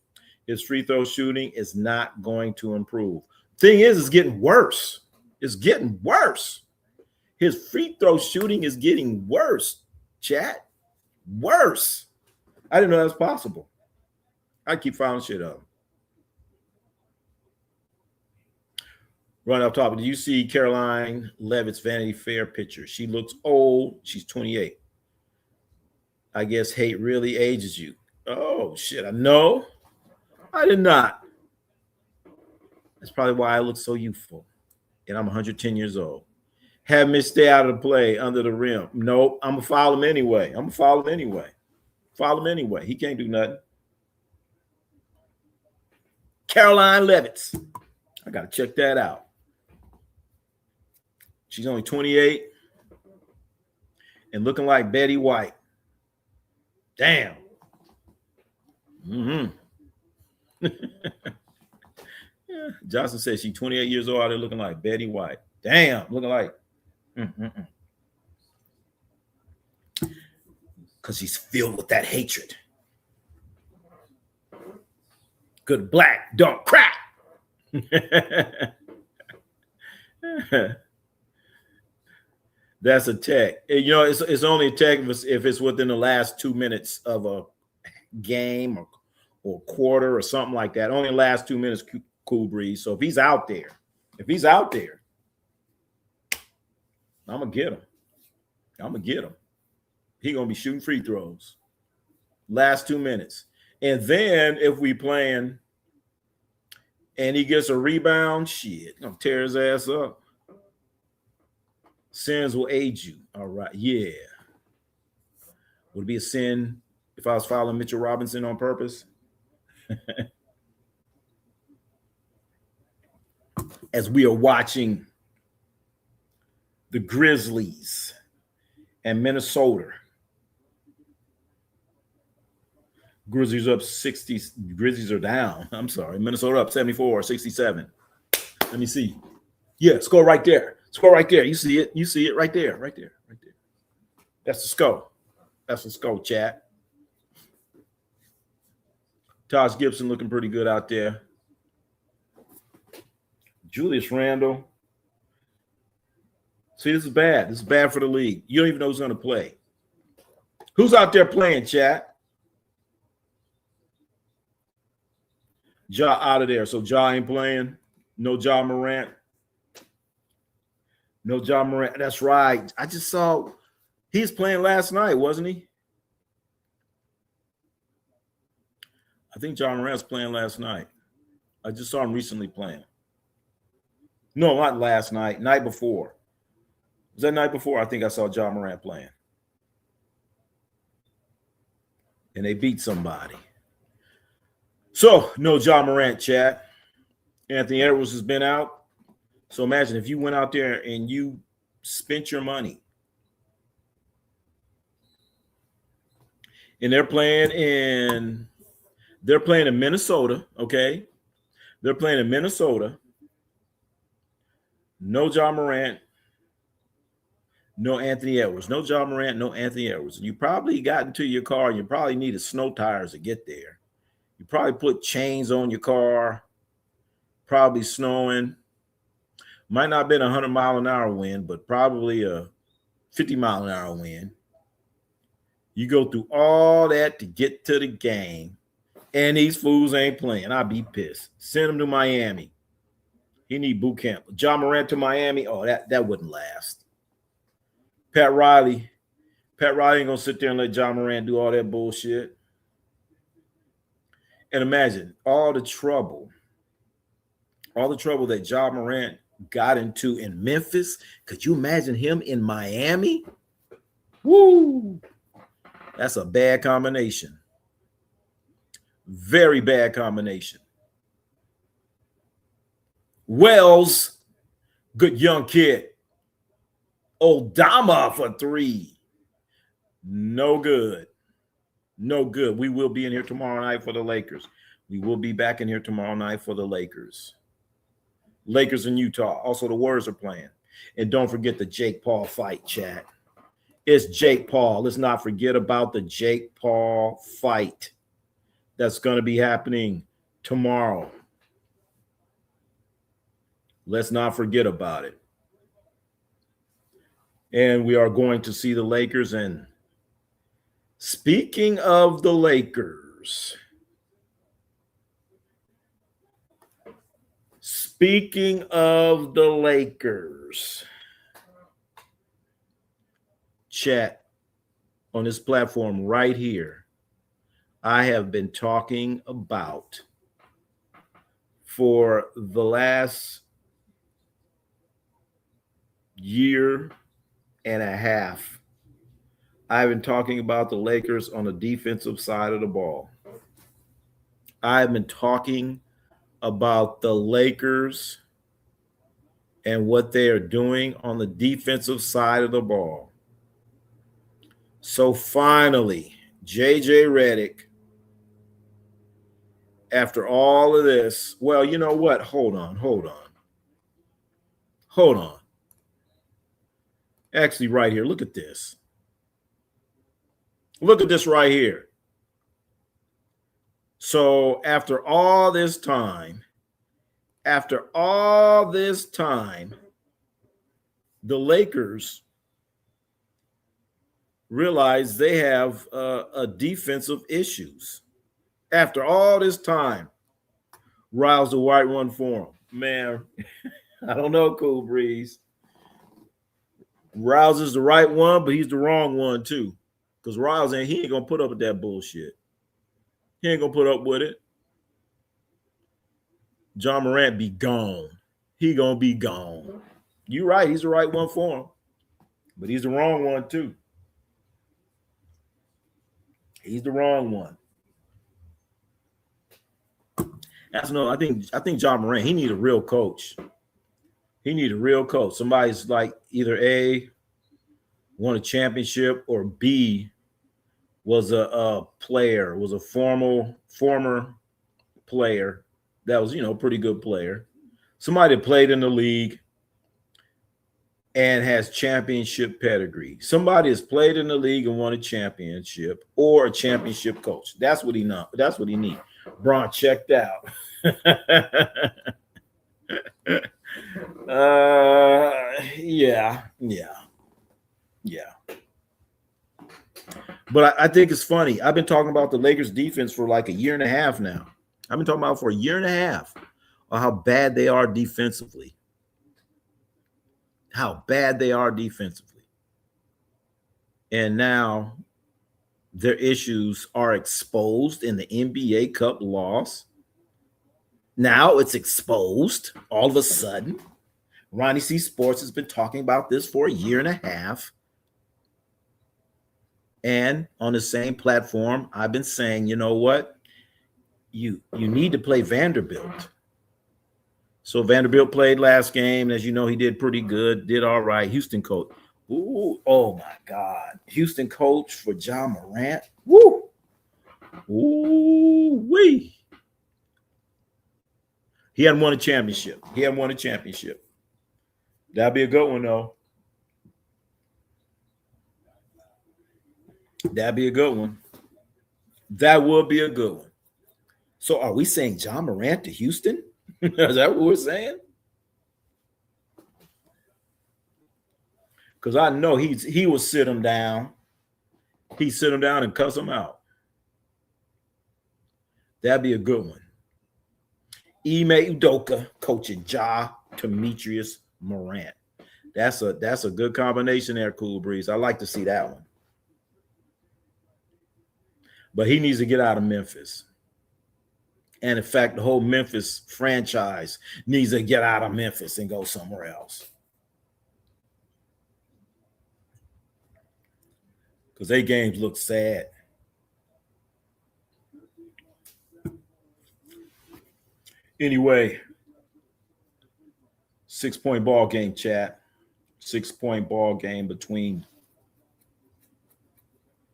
His free throw shooting is not going to improve. Thing is, it's getting worse. It's getting worse. His free throw shooting is getting worse, chat. Worse. I didn't know that was possible. I keep fouling shit up. Run up top. Did you see Caroline Levitt's Vanity Fair picture? She looks old. She's 28. I guess hate really ages you. Oh, shit. No, I did not. That's probably why I look so youthful. And I'm 110 years old. Have Mitch stay out of the play under the rim. Nope. I'm going to foul him anyway. Follow him anyway. He can't do nothing. Caroline Levitt. I got to check that out. She's only 28 and looking like Betty White. Damn. Johnson says she's 28 years old out there looking like Betty White. Damn, looking like. Because she's filled with that hatred. Good black, don't crack. That's a tech. You know, it's only a tech if it's within the last 2 minutes of a game or quarter or something like that. Only the last 2 minutes, cool breeze. So if he's out there, I'm going to get him. He's going to be shooting free throws. Last 2 minutes. And then if we playing and he gets a rebound, shit, I'm going to tear his ass up. Sins will aid you. All right. Yeah. Would it be a sin if I was fouling Mitchell Robinson on purpose? As we are watching the Grizzlies and Minnesota. Grizzlies up 60. Grizzlies are down. I'm sorry. Minnesota up 74-67. Let me see. Yeah, score right there. You see it right there. That's the score. Chat. Taj Gibson looking pretty good out there. Julius Randle. See, this is bad. This is bad for the league. You don't even know who's going to play. Who's out there playing, chat? Ja out of there. So Ja ain't playing. No Ja Morant. That's right. I just saw he's playing last night, wasn't he? I think Ja Morant's playing last night. I just saw him recently playing. No, not last night. Night before. Was that night before? I think I saw Ja Morant playing. And they beat somebody. So, no Ja Morant, chat. Anthony Edwards has been out. So imagine if you went out there and you spent your money And they're playing in Minnesota, okay? They're playing in Minnesota. No Ja Morant, no Anthony Edwards. No Ja Morant, no Anthony Edwards. You probably got into your car. You probably needed snow tires to get there. You probably put chains on your car. Probably snowing. Might not have been 100-mile-an-hour wind, but probably a 50-mile-an-hour wind. You go through all that to get to the game, and these fools ain't playing. I'd be pissed. Send them to Miami. He need boot camp. Ja Morant to Miami. Oh, that wouldn't last. Pat Riley ain't gonna sit there and let Ja Morant do all that bullshit. And imagine all the trouble that Ja Morant got into in Memphis. Could you imagine him in Miami? Woo! That's a bad combination. Very bad combination. Wells, good young kid. Odama for 3. No good. No good. We will be in here tomorrow night for the Lakers. We will be back in here tomorrow night for the Lakers. Lakers in Utah. Also, the Warriors are playing. And don't forget the Jake Paul fight, chat. It's Jake Paul. Let's not forget about the Jake Paul fight that's going to be happening tomorrow. Let's not forget about it. And we are going to see the Lakers. And speaking of the Lakers, chat, on this platform right here, I have been talking about for the last year and a half. I've been talking about the Lakers on the defensive side of the ball. I've been talking about the Lakers and what they are doing on the defensive side of the ball. So finally, JJ Redick, after all of this, well, you know what? Hold on. Actually, right here, look at this. Look at this right here. So after all this time, the Lakers realize they have defensive issues. After all this time, Riles the right one for him. Man, I don't know, Cool Breeze. Riles is the right one, but he's the wrong one too. Because Riles he ain't gonna put up with that bullshit. He ain't gonna put up with it. Ja Morant be gone. He gonna be gone. You're right, he's the right one for him. But he's the wrong one too. He's the wrong one. That's no, I think Ja Morant, he need a real coach. Somebody's like either A, won a championship, or B, was a player, was a former player that was, a pretty good player. Somebody that played in the league and has championship pedigree. Somebody has played in the league and won a championship, or a championship coach. That's what he needs. Bron checked out. Yeah. But I think it's funny. I've been talking about the Lakers defense for like a year and a half now. I've been talking about for a year and a half on how bad they are defensively. And now their issues are exposed in the NBA Cup loss. Now it's exposed all of a sudden. Ronnie C Sports has been talking about this for a year and a half. And on the same platform, I've been saying, you know what? You need to play Vanderbilt. So Vanderbilt played last game. As you know, he did pretty good, did all right. Houston coach. Ooh, oh my God. Houston coach for Ja Morant. Woo! Ooh wee. He hadn't won a championship. That'd be a good one, though. That'd be a good one. That would be a good one. So are we saying John Morant to Houston? Is that what we're saying? Because I know he will sit him down. He'd sit him down and cuss him out. That'd be a good one. Ime Udoka coaching Ja Demetrius Morant. That's a good combination there, Cool Breeze. I like to see that one. But he needs to get out of Memphis. And in fact, the whole Memphis franchise needs to get out of Memphis and go somewhere else. Because their games look sad. Anyway, 6-point ball game, chat. 6-point ball game between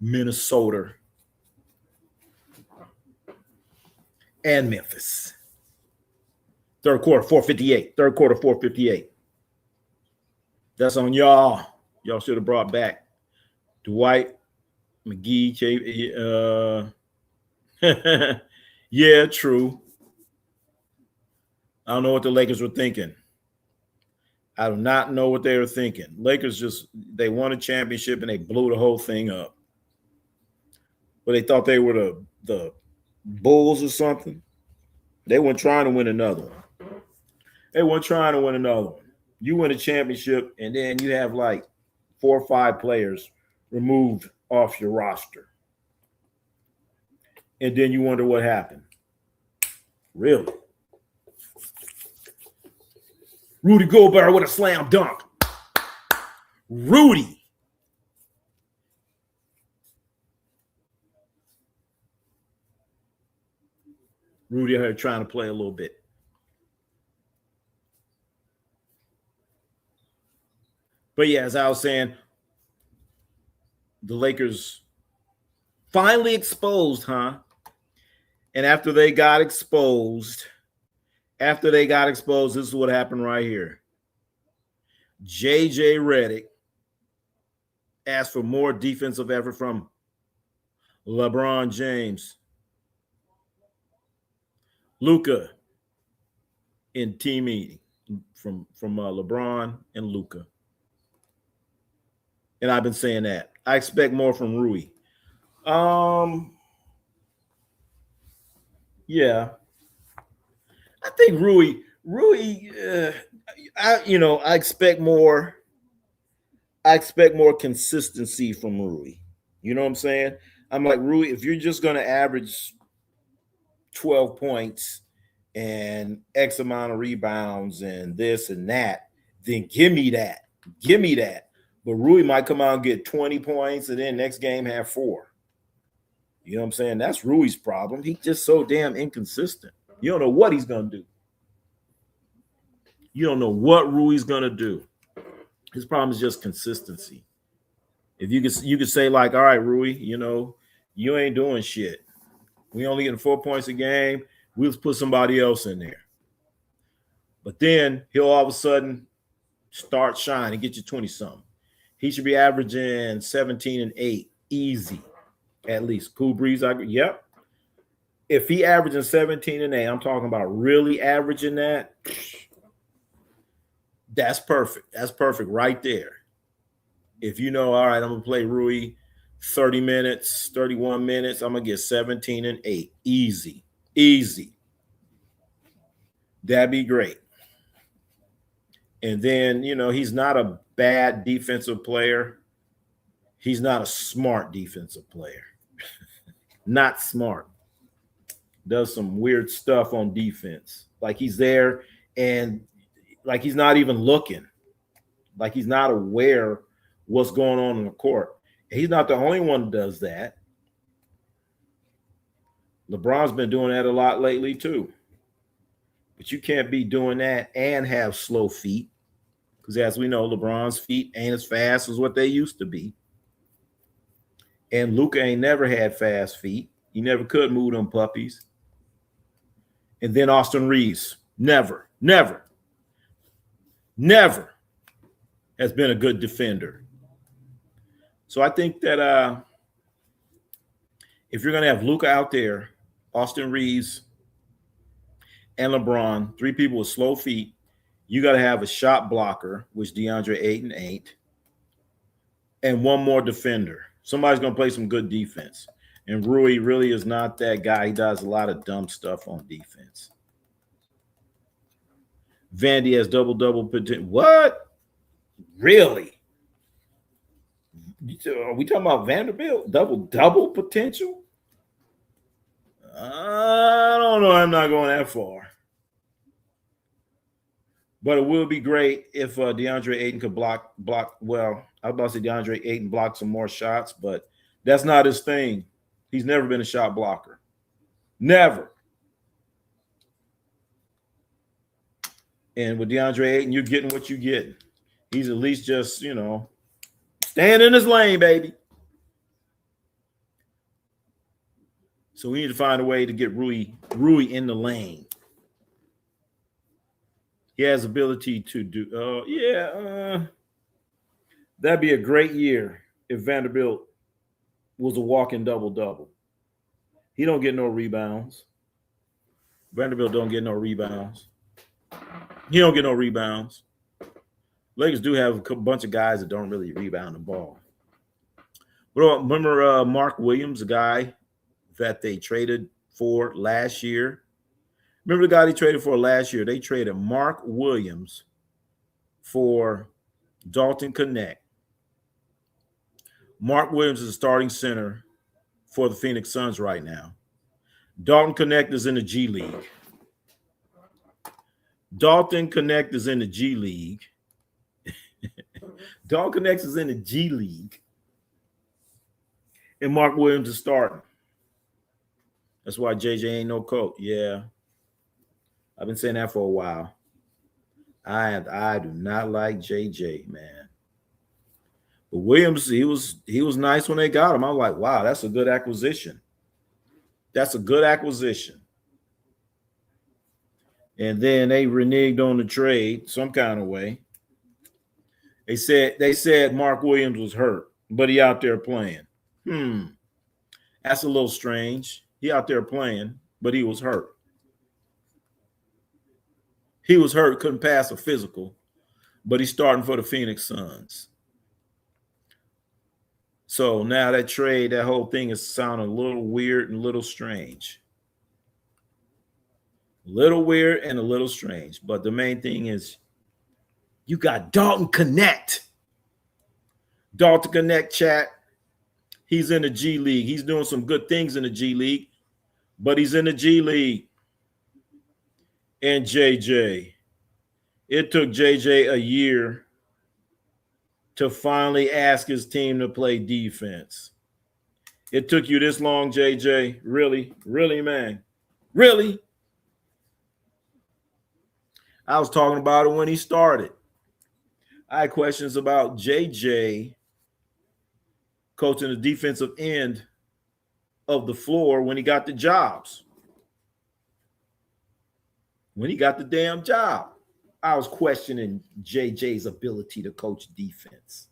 Minnesota and Memphis. Third quarter, 4:58. That's on y'all. Y'all should have brought back Dwight, McGee, yeah, true. I don't know what the Lakers were thinking. I do not know what they were thinking. Lakers they won a championship and they blew the whole thing up. But they thought they were the Bulls or something. They weren't trying to win another one. You win a championship and then you have like 4 or 5 players removed off your roster. And then you wonder what happened. Really? Rudy Gobert with a slam dunk. Rudy. Rudy out here trying to play a little bit. But yeah, as I was saying, the Lakers finally exposed, huh? And after they got exposed, this is what happened right here. JJ Redick asked for more defensive effort from LeBron James. Luka in team meeting from LeBron and Luka. And I've been saying that. I expect more from Rui. Yeah. I think Rui, I expect more. I expect more consistency from Rui. You know what I'm saying? I'm like, Rui, if you're just going to average 12 points and X amount of rebounds and this and that, then give me that. But Rui might come out and get 20 points and then next game have 4. You know what I'm saying? That's Rui's problem. He's just so damn inconsistent. You don't know what he's going to do. You don't know what Rui's going to do. His problem is just consistency. If you could say like, all right, Rui, you ain't doing shit. We only getting 4 points a game. We'll put somebody else in there. But then he'll all of a sudden start shining and get you 20-something. He should be averaging 17 and 8, easy, at least. Cool Breeze, yep. If he averaging 17 and 8, I'm talking about really averaging that. That's perfect. That's perfect right there. If all right, I'm going to play Rui 30 minutes, 31 minutes, I'm going to get 17 and 8. Easy. That'd be great. And then, he's not a bad defensive player. He's not a smart defensive player. Not smart. Does some weird stuff on defense. Like he's there and like he's not even looking. Like he's not aware what's going on in the court. He's not the only one who does that. LeBron's been doing that a lot lately too. But you can't be doing that and have slow feet. Because as we know, LeBron's feet ain't as fast as what they used to be. And Luka ain't never had fast feet. He never could move them puppies. And then Austin Reeves, never has been a good defender. So I think that if you're going to have Luka out there, Austin Reeves, and LeBron, three people with slow feet, you got to have a shot blocker, which DeAndre Ayton ain't, and one more defender. Somebody's going to play some good defense. And Rui really is not that guy. He does a lot of dumb stuff on defense. Vandy has double potential. What? Really? Are we talking about Vanderbilt? Double potential? I don't know. I'm not going that far. But it will be great if DeAndre Ayton could block. Well, I was about to say DeAndre Ayton block some more shots, but that's not his thing. He's never been a shot blocker. Never. And with DeAndre Ayton, you're getting what you get. He's at least just, staying in his lane, baby. So we need to find a way to get Rui in the lane. He has ability to do. That'd be a great year if Vanderbilt was a walking double-double. He don't get no rebounds. Vanderbilt don't get no rebounds. He don't get no rebounds. Lakers do have a bunch of guys that don't really rebound the ball. But remember Mark Williams, a guy that they traded for last year? Remember the guy they traded for last year? They traded Mark Williams for Dalton Knecht. Mark Williams is a starting center for the Phoenix Suns right now. Dalton Knecht is in the G League. Dalton Knecht is in the G League. Dalton Knecht is in the G League. And Mark Williams is starting. That's why JJ ain't no coach. Yeah. I've been saying that for a while. I do not like JJ, man. But Williams, he was nice when they got him. I'm like, wow, that's a good acquisition. That's a good acquisition. And then they reneged on the trade some kind of way. They said Mark Williams was hurt, but he out there playing. That's a little strange. He out there playing, but he was hurt. He was hurt, couldn't pass a physical, but he's starting for the Phoenix Suns. So now that trade, that whole thing is sounding a little weird and a little strange. A little weird and a little strange. But the main thing is you got Dalton Knecht. Dalton Knecht, chat. He's in the G League. He's doing some good things in the G League, but he's in the G League. And JJ. It took JJ a year to finally ask his team to play defense. It took you this long, JJ? Really? Really, man? Really? I was talking about it when he started. I had questions about JJ coaching the defensive end of the floor when he got the jobs. When he got the damn job, I was questioning JJ's ability to coach defense.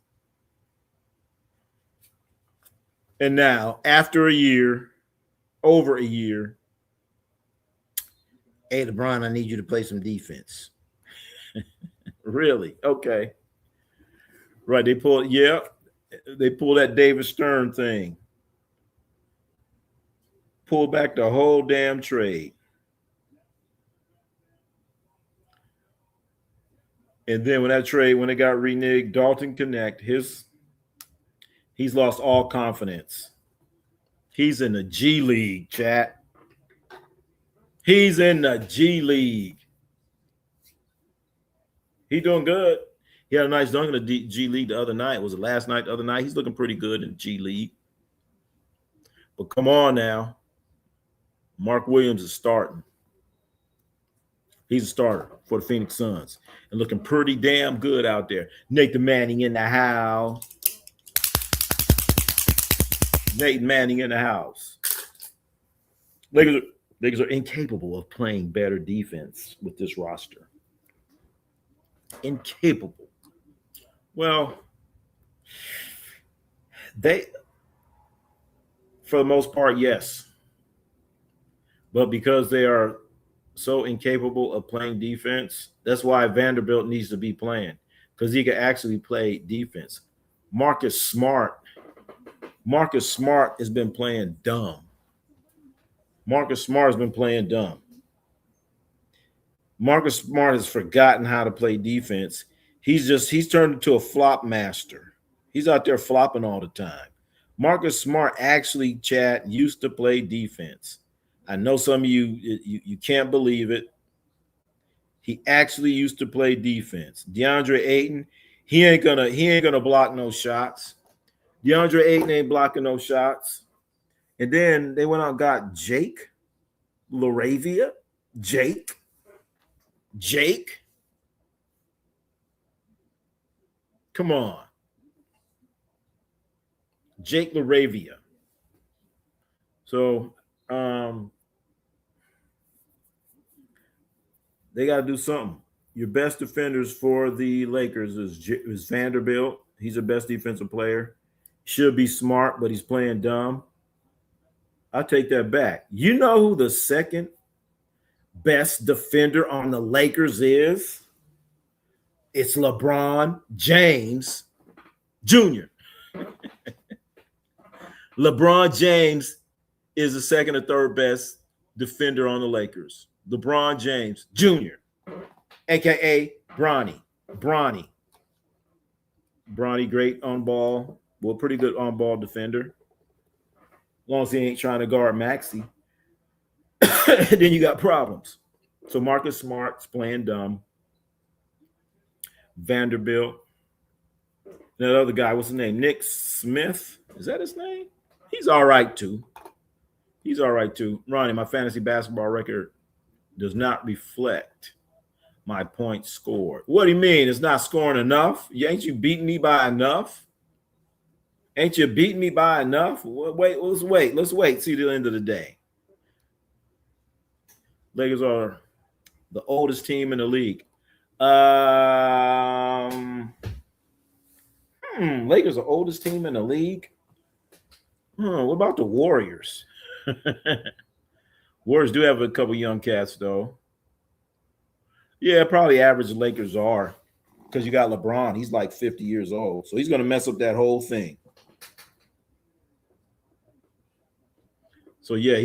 And now, after a year, over a year, hey, LeBron, I need you to play some defense. Really? Okay. Right. They pull that David Stern thing. Pull back the whole damn trade. And then when it got reneged, Dalton Knecht, he's lost all confidence. He's in the G League, chat. He's in the G League. He doing good. He had a nice dunk in the G League the other night. Was it last night, the other night? He's looking pretty good in the G League. But come on now. Mark Williams is starting. He's a starter for the Phoenix Suns and looking pretty damn good out there. Nathan Manning in the house. Nathan Manning in the house. Lakers are incapable of playing better defense with this roster. Incapable. Well, they, for the most part, yes. But because they are so incapable of playing defense, that's why Vanderbilt needs to be playing, because he can actually play defense. Marcus Smart has been playing dumb. Marcus Smart has been playing dumb. Marcus Smart has forgotten how to play defense. He's turned into a flop master. He's out there flopping all the time. Marcus Smart actually, Chad, used to play defense. I know some of you can't believe it. He actually used to play defense. DeAndre Ayton, he ain't gonna block no shots. DeAndre Ayton ain't blocking no shots. And then they went out and got Jake LaRavia. Jake. Come on. Jake LaRavia. So they got to do something. Your best defenders for the Lakers is Vanderbilt. He's the best defensive player. Should be smart, but he's playing dumb. I'll take that back. You know who the second best defender on the Lakers is? It's LeBron James Jr. LeBron James is the second or third best defender on the Lakers. LeBron James Jr., a.k.a. Bronny. Bronny, great on ball. Well, pretty good on ball defender. As long as he ain't trying to guard Maxey. Then you got problems. So Marcus Smart's playing dumb. Vanderbilt. That other guy, what's his name? Nick Smith. Is that his name? He's all right, too. Ronnie, my fantasy basketball record does not reflect my points scored. What do you mean? It's not scoring enough? Ain't you beating me by enough? Let's wait. See the end of the day. Lakers are the oldest team in the league. Lakers are the oldest team in the league. What about the Warriors? Warriors do have a couple young cats, though. Yeah, probably average Lakers are, because you got LeBron. He's like 50 years old, so he's going to mess up that whole thing. So, yeah,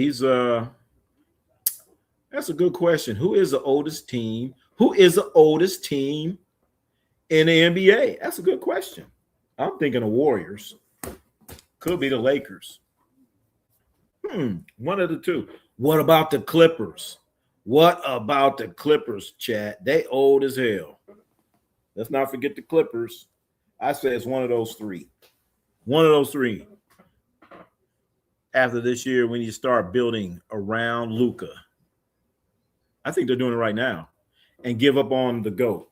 that's a good question. Who is the oldest team? Who is the oldest team in the NBA? That's a good question. I'm thinking the Warriors. Could be the Lakers. One of the two. What about the Clippers? Chad? They old as hell. Let's not forget the Clippers. I say it's one of those three. After this year, when you start building around Luka, I think they're doing it right now, and give up on the GOAT.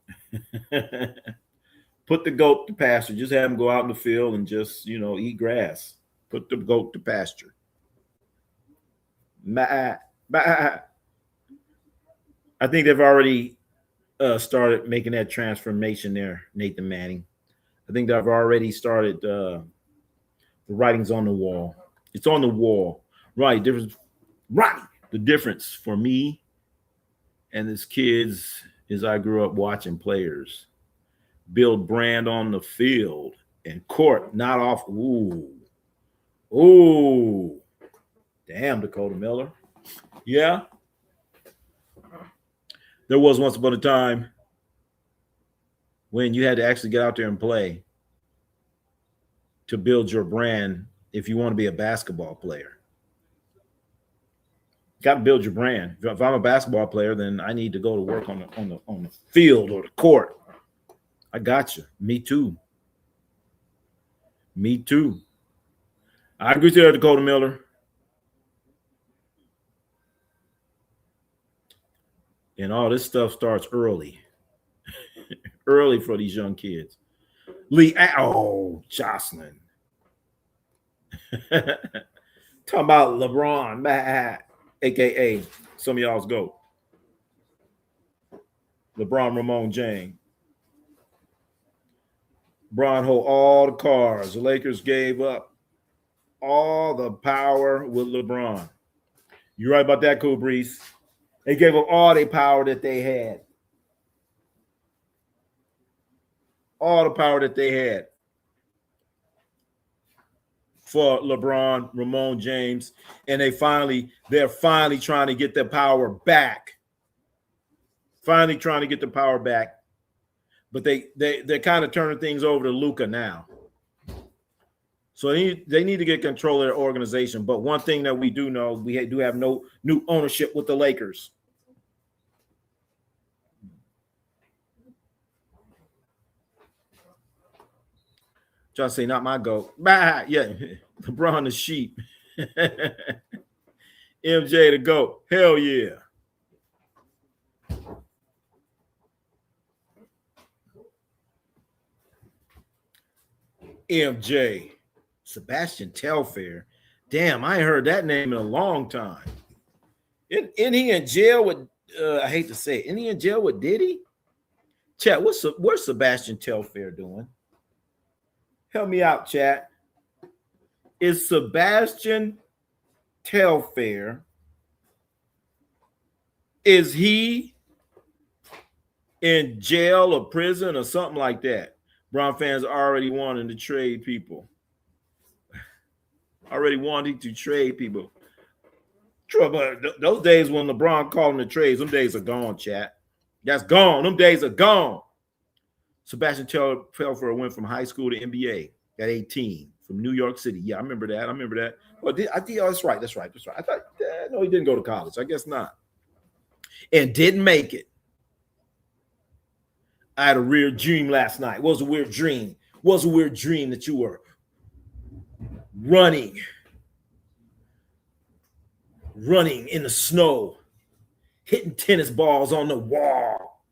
Put the GOAT to pasture. Just have him go out in the field and just, eat grass. Put the GOAT to pasture. I think they've already started making that transformation there, Nathan Manning. I think they've already started the writing's on the wall. It's on the wall. Right. The difference for me and his kids is I grew up watching players build brand on the field and court, not off. Ooh. Damn, Dakota Miller. Yeah. There was once upon a time when you had to actually get out there and play to build your brand if you want to be a basketball player. Got to build your brand. If I'm a basketball player, then I need to go to work on the field or the court. I got you. Me too. I agree with you, Dakota Miller. And all this stuff starts early. Early for these young kids. Jocelyn. Talking about LeBron. aka some of y'all's GOAT. LeBron Ramon James. LeBron hold all the cards. The Lakers gave up all the power with LeBron. You're right about that, Cool Breeze. They gave up all the power that they had. All the power that they had for LeBron, Ramon James, and they're finally trying to get their power back. Finally trying to get the power back. But they're kind of turning things over to Luka now. So they need to get control of their organization. But one thing that we do know, we do have no new ownership with the Lakers. Trying to say, not my GOAT. Bah, yeah, LeBron the sheep. MJ the GOAT. Hell yeah. MJ. Sebastian Telfair. Damn, I ain't heard that name in a long time. Isn't he in jail with, I hate to say it, isn't he in jail with Diddy? Chat, what's Sebastian Telfair doing? Help me out, chat. Is Sebastian Telfair, is he in jail or prison or something like that? Brown fans are already wanting to trade people. Already wanting to trade people. True, but those days when LeBron called the trades, them days are gone, chat. That's gone. Them days are gone. Sebastian Telfair went from high school to NBA at 18 from New York City. Yeah, I remember that. Well, that's right. I thought, no, he didn't go to college. I guess not. And didn't make it. I had a weird dream last night. What was a weird dream? What was a weird dream that you were running in the snow, hitting tennis balls on the wall,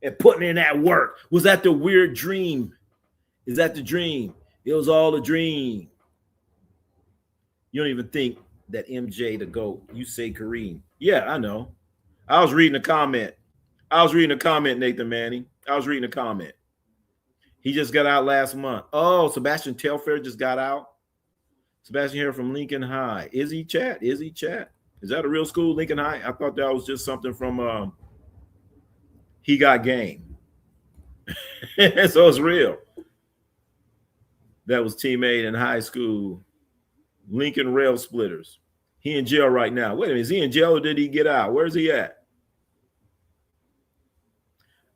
and putting in that work? Was that the weird dream? Is that the dream? It was all a dream. You don't even think that MJ the GOAT. You say Kareem. Yeah, I know. I was reading a comment, Nathan Manning. I was reading a comment. He just got out last month. Oh, Sebastian Telfair just got out. Sebastian here from Lincoln High. Is he chat? Is that a real school, Lincoln High? I thought that was just something from He Got Game. So it's real. That was teammate in high school. Lincoln Rail Splitters. He in jail right now. Wait a minute, is he in jail or did he get out? Where's he at?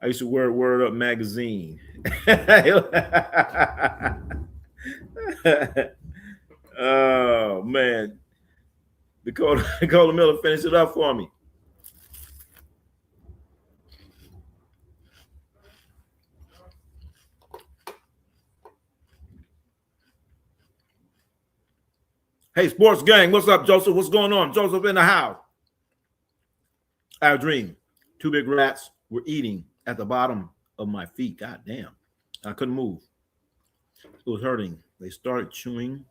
I used to wear Word Up magazine. Oh, man. Dakota Miller finished it up for me. Hey, sports gang, what's up, Joseph? What's going on? Joseph in the house. I have a dream. Two big rats were eating at the bottom of my feet. God damn. I couldn't move. It was hurting. They started chewing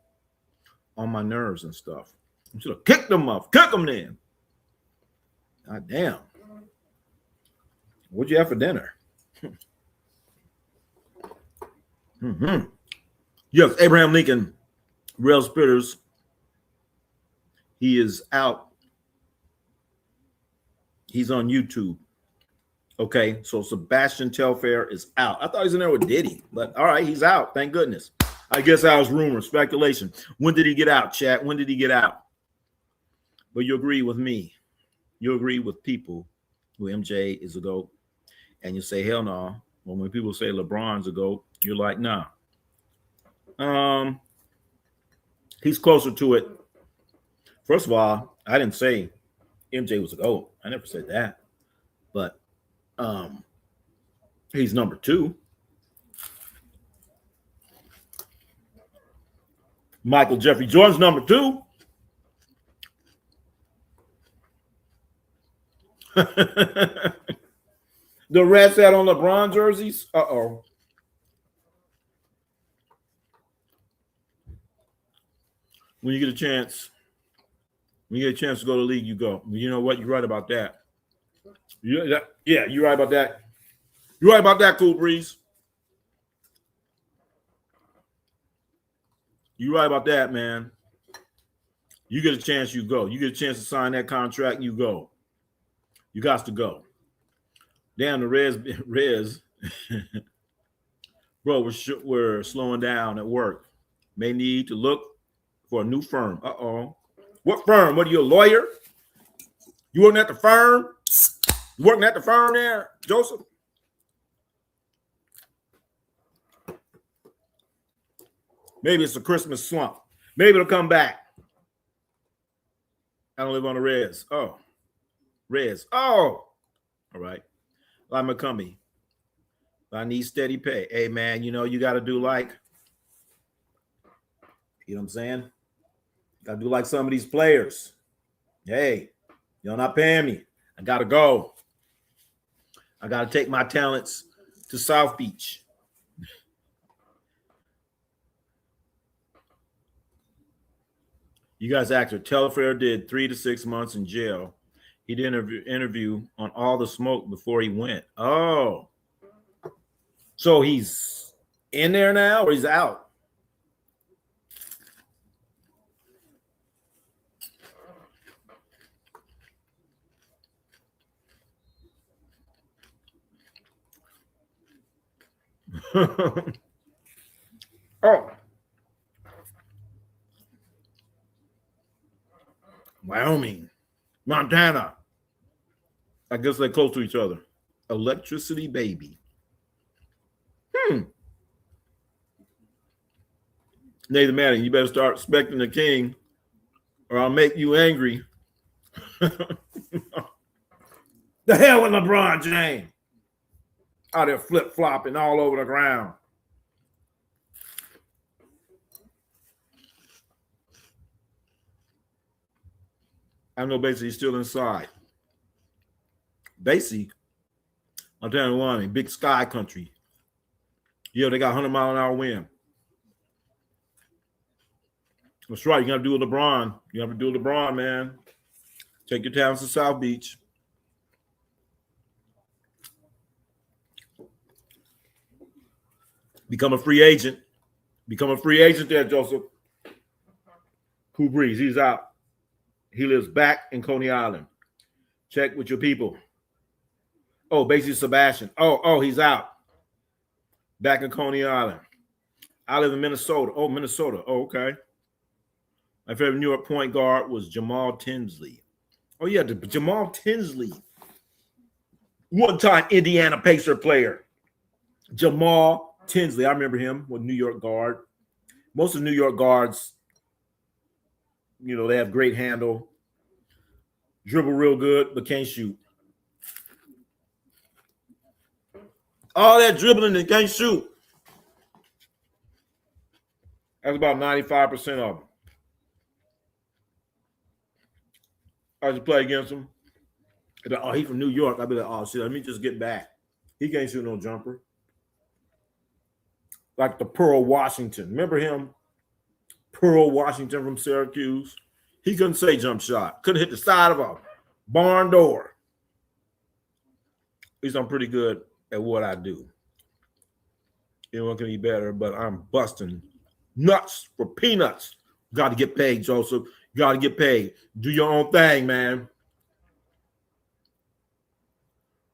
on my nerves and stuff. I should have kicked them off. Kick them then. God damn. What'd you have for dinner? Yes, Abraham Lincoln, Rail Spitters. He is out. He's on YouTube. Okay, so Sebastian Telfair is out. I thought he was in there with Diddy, but all right, he's out. Thank goodness. I guess that was rumor, speculation. When did he get out, chat? When did he get out? But you agree with me. You agree with people who MJ is a GOAT, and you say, hell no. Well, when people say LeBron's a GOAT, you're like, nah. He's closer to it. First of all, I didn't say MJ was a GOAT. I never said that. But he's number two. Michael Jeffrey Jordan's number two. The Reds had on LeBron jerseys. Uh-oh. When you get a chance, When you get a chance to go to the league, you go. You know what? You're right about that. Yeah, you're right about that. You're right about that, Cool Breeze. You're right about that, man. You get a chance, you go. You get a chance to sign that contract, you go. You got to go. Damn, the Reds, bro, we're slowing down at work. May need to look for a new firm. Uh-oh. What firm? What are you, a lawyer? You working at the firm? You working at the firm there, Joseph? Maybe it's a Christmas slump. Maybe it'll come back. I don't live on the Reds. Oh. Reds. Oh. All right. Like McCumbie. I need steady pay. Hey, man, you know, you got to do like, you know what I'm saying? Got to do like some of these players. Hey, y'all not paying me. I got to go. I got to take my talents to South Beach. You guys, actor Telfair did 3 to 6 months in jail. He did an interview on All the Smoke before he went. Oh. So he's in there now or he's out? Oh. Wyoming, Montana. I guess they're close to each other. Electricity baby. Nathan Manning, you better start respecting the king or I'll make you angry. The hell with LeBron James. Out there flip-flopping all over the ground. I know Basie's still inside. Basie, I'm telling you one, big sky country. Yeah, they got 100-mile-an-hour wind. That's right. You got to do with LeBron. You have to do with LeBron, man. Take your talents to South Beach. Become a free agent. Become a free agent there, Joseph. Cool Breeze, he's out. He lives back in Coney Island. Check with your people. Oh, Basie Sebastian. Oh, he's out. Back in Coney Island. I live in Minnesota. Oh, Minnesota. Oh, okay. My favorite New York point guard was Jamal Tinsley. Oh, yeah, Jamal Tinsley. One-time Indiana Pacer player. Jamal Tinsley. I remember him with New York guard. Most of the New York guards, you know, they have great handle. Dribble real good, but can't shoot. All that dribbling and can't shoot. That's about 95% of them. I just play against him. Oh, he's from New York. I'd be like, oh, shit, let me just get back. He can't shoot no jumper. Like the Pearl Washington. Remember him? Pearl Washington from Syracuse. He couldn't say jump shot. Couldn't hit the side of a barn door. At least I'm pretty good at what I do. Anyone can be better, but I'm busting nuts for peanuts. Got to get paid, Joseph. You got to get paid. Do your own thing, man.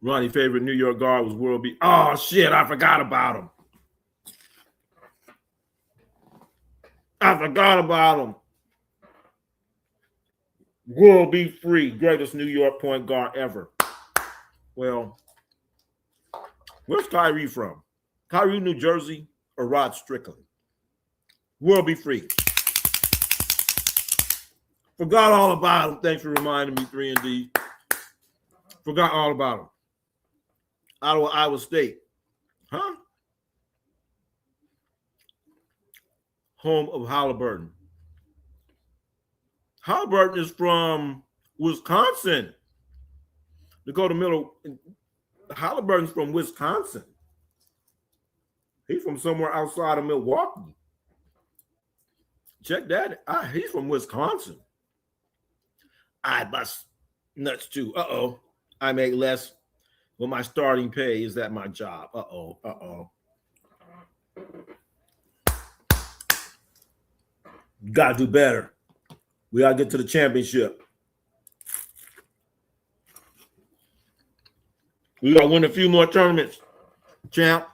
Ronnie's favorite New York guard was World B. Oh, shit, I forgot about him. World be free, greatest New York point guard ever. Well, where's Kyrie from? Kyrie, New Jersey, or Rod Strickland? World be free. Forgot all about him. Thanks for reminding me, 3 and D. Forgot all about him. Iowa State. Huh? Home of Halliburton. Halliburton is from Wisconsin. Dakota Middle. Halliburton's from Wisconsin. He's from somewhere outside of Milwaukee. Check that. He's from Wisconsin. I bust nuts too. I make less. Well, my starting pay is that my job. Gotta do better. We gotta get to the championship. We gotta win a few more tournaments, champ.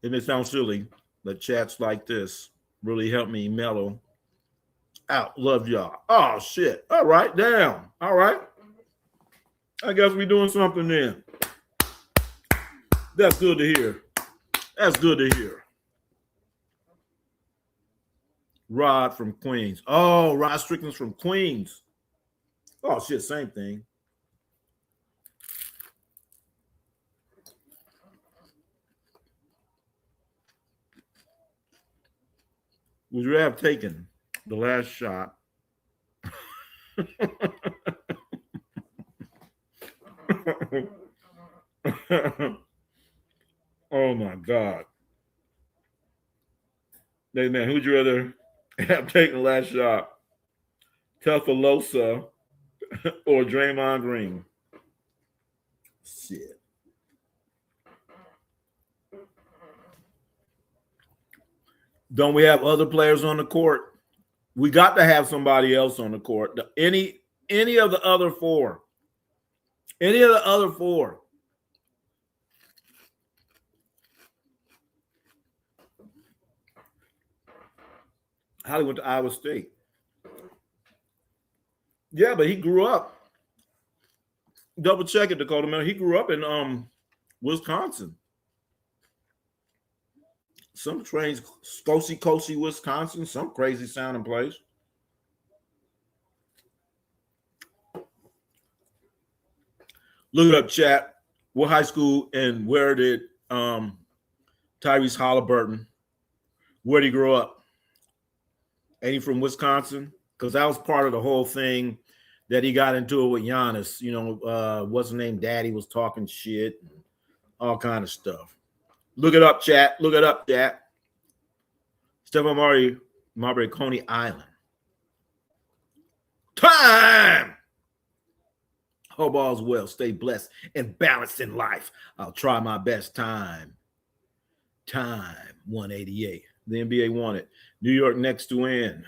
It may sound silly, but chats like this really help me mellow out. Love y'all. Oh shit. All right, damn. All right. I guess we're doing something then. That's good to hear. That's good to hear. Rod from Queens. Oh, Rod Strickland's from Queens. Oh shit, same thing. Would you have taken the last shot? Oh my God. Hey man, who'd you rather have taken the last shot? Tefalosa or Draymond Green? Shit. Don't we have other players on the court? We got to have somebody else on the court. Any of the other four. Any of the other four. Holly went to Iowa State. Yeah, but he grew up. Double check it, Dakota man. He grew up in Wisconsin. Some trains, Skokie, Wisconsin, some crazy sounding place. Look it up, chat. What high school and where did Tyrese Halliburton, where did he grow up? Ain't he from Wisconsin? Because that was part of the whole thing that he got into it with Giannis. You know, what's his name? Daddy was talking shit, and all kind of stuff. Look it up, chat. Look it up, chat. Stephen Marbury, Coney Island. Time! Hope all's well. Stay blessed and balanced in life. I'll try my best. Time 188. The NBA wanted New York next to win.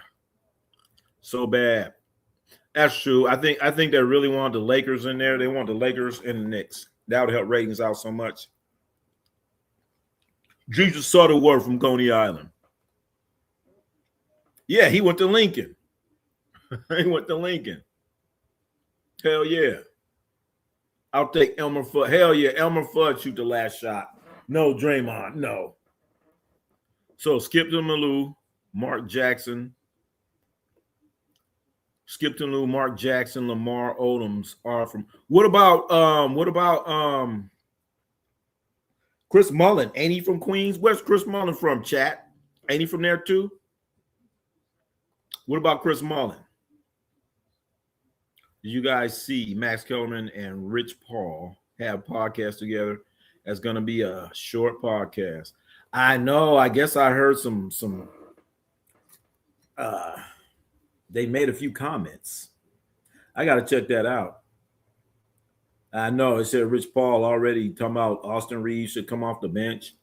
So bad. That's true. I think they really wanted the Lakers in there. They want the Lakers and the Knicks. That would help ratings out so much. Jesus saw the word from Coney Island. Yeah, he went to Lincoln. He went to Lincoln. Hell yeah. I'll take Elmer Fudd. Hell yeah, Elmer Fudd shoot the last shot. No, Draymond, no. So Skipton Malou, Mark Jackson. Skipton Malou, Mark Jackson, Lamar Odoms are from. What about Chris Mullin? Ain't he from Queens? Where's Chris Mullin from, chat? Ain't he from there too? What about Chris Mullin? Did you guys see Max Kellerman and Rich Paul have a podcast together? That's going to be a short podcast. I know. I guess I heard some they made a few comments. I got to check that out. I know. It said Rich Paul already talking about Austin Reeves should come off the bench.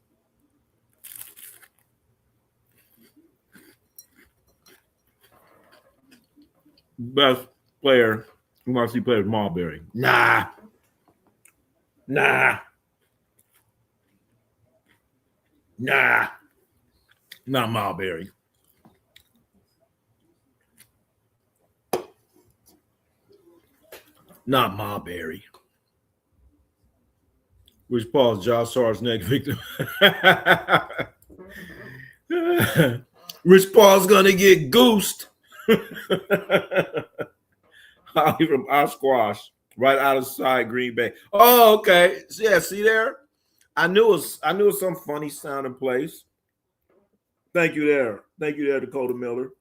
Best player. We want to see players Marbury. Nah. Not Marbury. Not Marbury. Rich Paul's Josh Hart's next victim. Rich Paul's gonna get goosed. Holly from Oshkosh, right out of sight, Green Bay. Oh, okay. Yeah, see there? I knew it was some funny sounding place. Thank you there, Dakota Miller.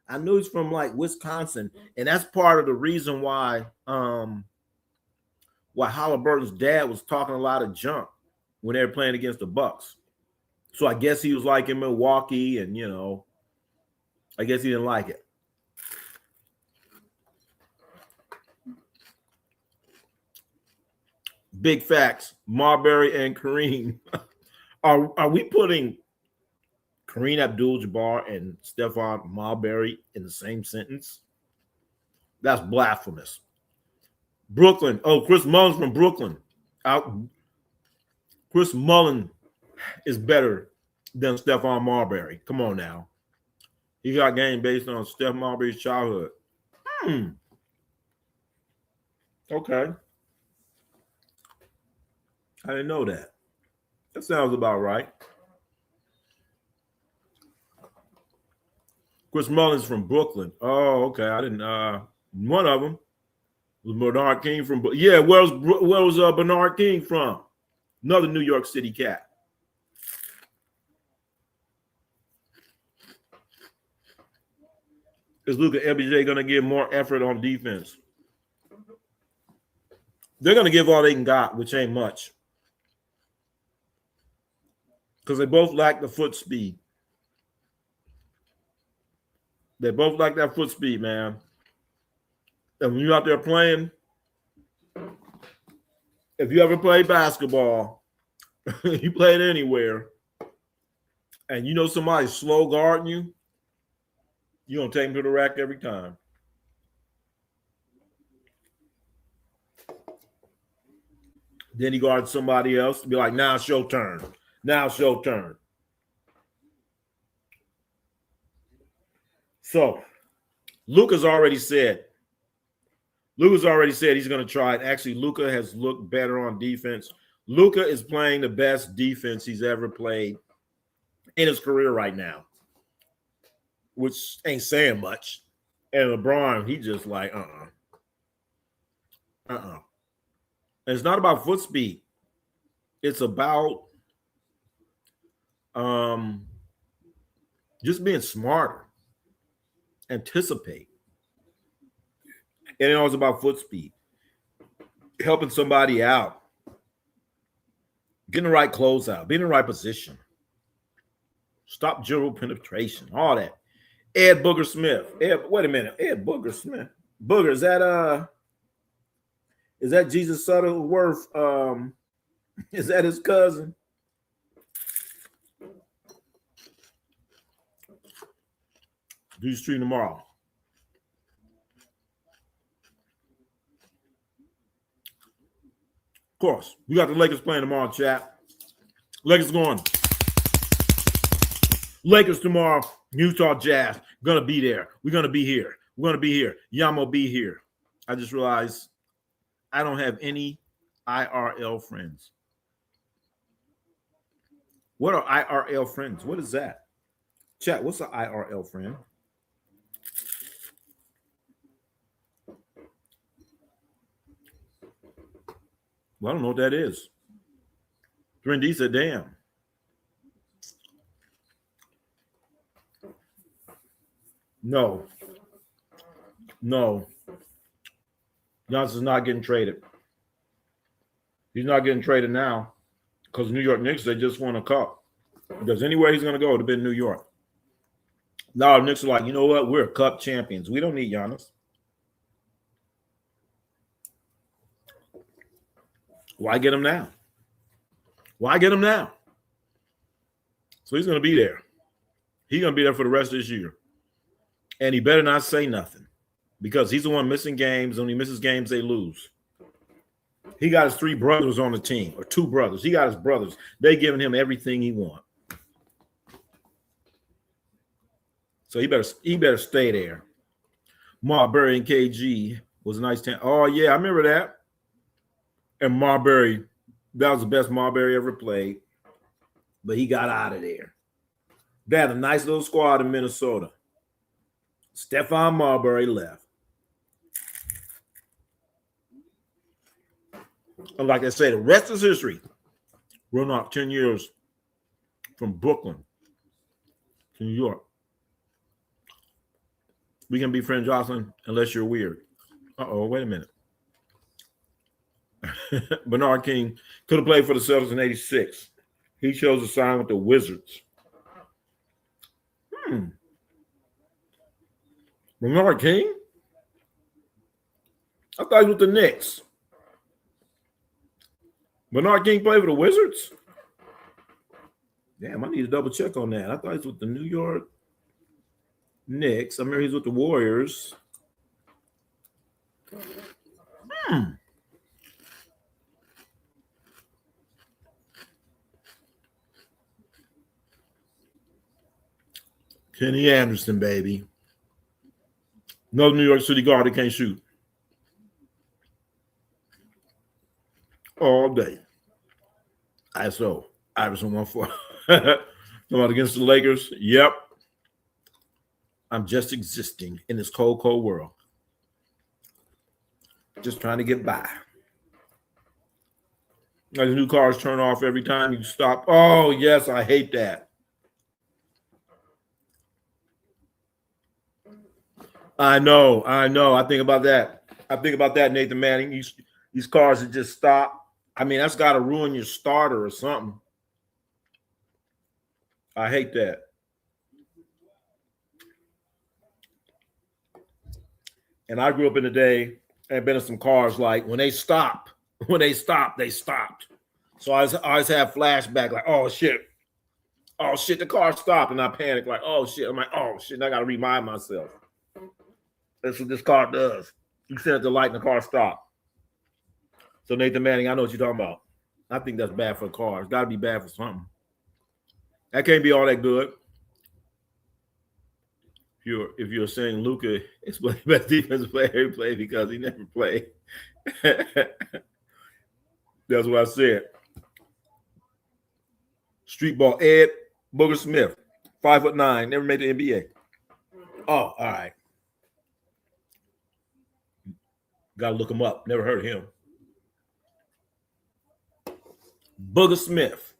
I knew he's from like Wisconsin, and that's part of the reason why Halliburton's dad was talking a lot of junk when they were playing against the Bucks. So I guess he was like in Milwaukee, and I guess he didn't like it. Big facts. Marbury and Kareem. Are we putting Kareem Abdul-Jabbar and Stephon Marbury in the same sentence? That's blasphemous. Brooklyn. Oh, Chris Mullins from Brooklyn. Chris Mullin is better than Stephon Marbury. Come on now. He got game based on Steph Marbury's childhood. Okay. I didn't know that. That sounds about right. Chris Mullins from Brooklyn. Oh, okay. I didn't. One of them was Bernard King from. Yeah, where was Bernard King from? Another New York City cat. Is Luka LBJ going to give more effort on defense? They're going to give all they can got, which ain't much. Because they both lack the foot speed. They both like that foot speed, man. And when you're out there playing, if you ever played basketball, you played anywhere, and you know somebody's slow guarding you, you're going to take them to the rack every time. Then he guards somebody else, be like, now it's your turn. Now it's your turn. So, Luka's already said he's going to try it. Actually, Luka has looked better on defense. Luka is playing the best defense he's ever played in his career right now, which ain't saying much. And LeBron, he just like, And it's not about foot speed. It's about just being smarter. Anticipate. And it's about foot speed. Helping somebody out. Getting the right closeout. Being in the right position. Stop dribble penetration. All that. Ed Booger Smith. Wait a minute. Ed Booger Smith. Booger, is that Jesus Sutterworth? Is that his cousin? Do you stream tomorrow? Of course. We got the Lakers playing tomorrow, chat. Lakers going. Lakers tomorrow. Utah Jazz. Gonna be there. We're gonna be here. We're gonna be here. Yamo be here. I just realized I don't have any IRL friends. What are IRL friends? What is that? Chat, what's an IRL friend? Well, I don't know what that is. Trendy said, damn. No. Johnson's not getting traded. He's not getting traded now because New York Knicks, they just won a cup. Because anywhere he's going to go, it would have been New York. Now the Knicks are like, you know what? We're cup champions. We don't need Giannis. Why get him now? Why get him now? So he's going to be there. He's going to be there for the rest of this year. And he better not say nothing because he's the one missing games. When he misses games, they lose. He got his 3 brothers on the team, or 2 brothers. He got his brothers. They giving him everything he wants. So he better stay there. Marbury and KG was a nice time. Oh, yeah, I remember that. And Marbury, that was the best Marbury ever played. But he got out of there. They had a nice little squad in Minnesota. Stephon Marbury left. And like I say, the rest is history. We're not 10 years from Brooklyn to New York. We can be friend Jocelyn unless you're weird. Uh-oh, wait a minute. Bernard King could have played for the Celtics in 86. He chose to sign with the Wizards. Bernard King? I thought he was with the Knicks. Bernard King play for the Wizards? Damn, I need to double check on that. I thought he was with the New York Knicks. I remember he's with the Warriors. Kenny Anderson, baby. No New York City guard that can't shoot. All day. ISO. Iverson 1-4. About against the Lakers. Yep. I'm just existing in this cold, cold world. Just trying to get by. Like the new cars turn off every time you stop. Oh, yes, I hate that. I know. I think about that. Nathan Manning. These cars that just stop. I mean, that's got to ruin your starter or something. I hate that. And I grew up in the day and been in some cars like when they stopped, they stopped. So I always have flashback like, oh shit, the car stopped, and I panic like, oh shit. I'm like, oh shit, I got to remind myself. That's what this car does. You set the light and the car stopped. So Nathan Manning, I know what you're talking about. I think that's bad for a car. It's got to be bad for something. That can't be all that good. If you're saying Luka is the best defensive player he played because he never played. That's what I said. Street ball. Ed Booger Smith, 5'9", never made the NBA. Oh, all right. Got to look him up. Never heard of him. Booger Smith.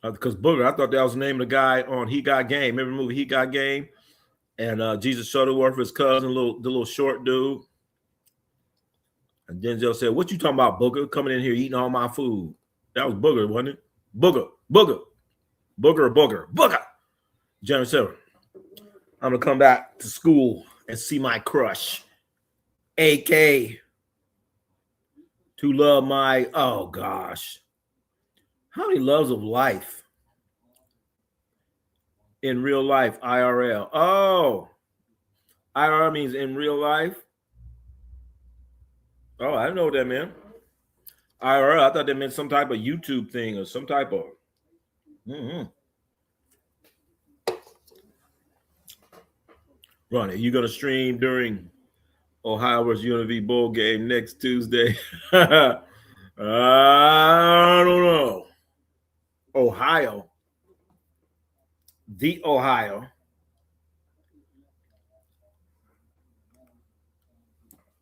Because Booger, I thought that was the name of the guy on He Got Game. Remember the movie He Got Game? And Jesus Shuttleworth, his cousin, the little short dude. And Denzel said, what you talking about, Booger? Coming in here eating all my food. That was Booger, wasn't it? Booger. Jeremy said, I'm going to come back to school and see my crush. AK. To love my, oh gosh. How many loves of life? In real life, IRL. Oh, IRL means in real life. Oh, I didn't know what that meant. IRL, I thought that meant some type of YouTube thing or some type of. Ronnie, you going to stream during Ohio versus UNLV bowl game next Tuesday? I don't know. Ohio. The Ohio.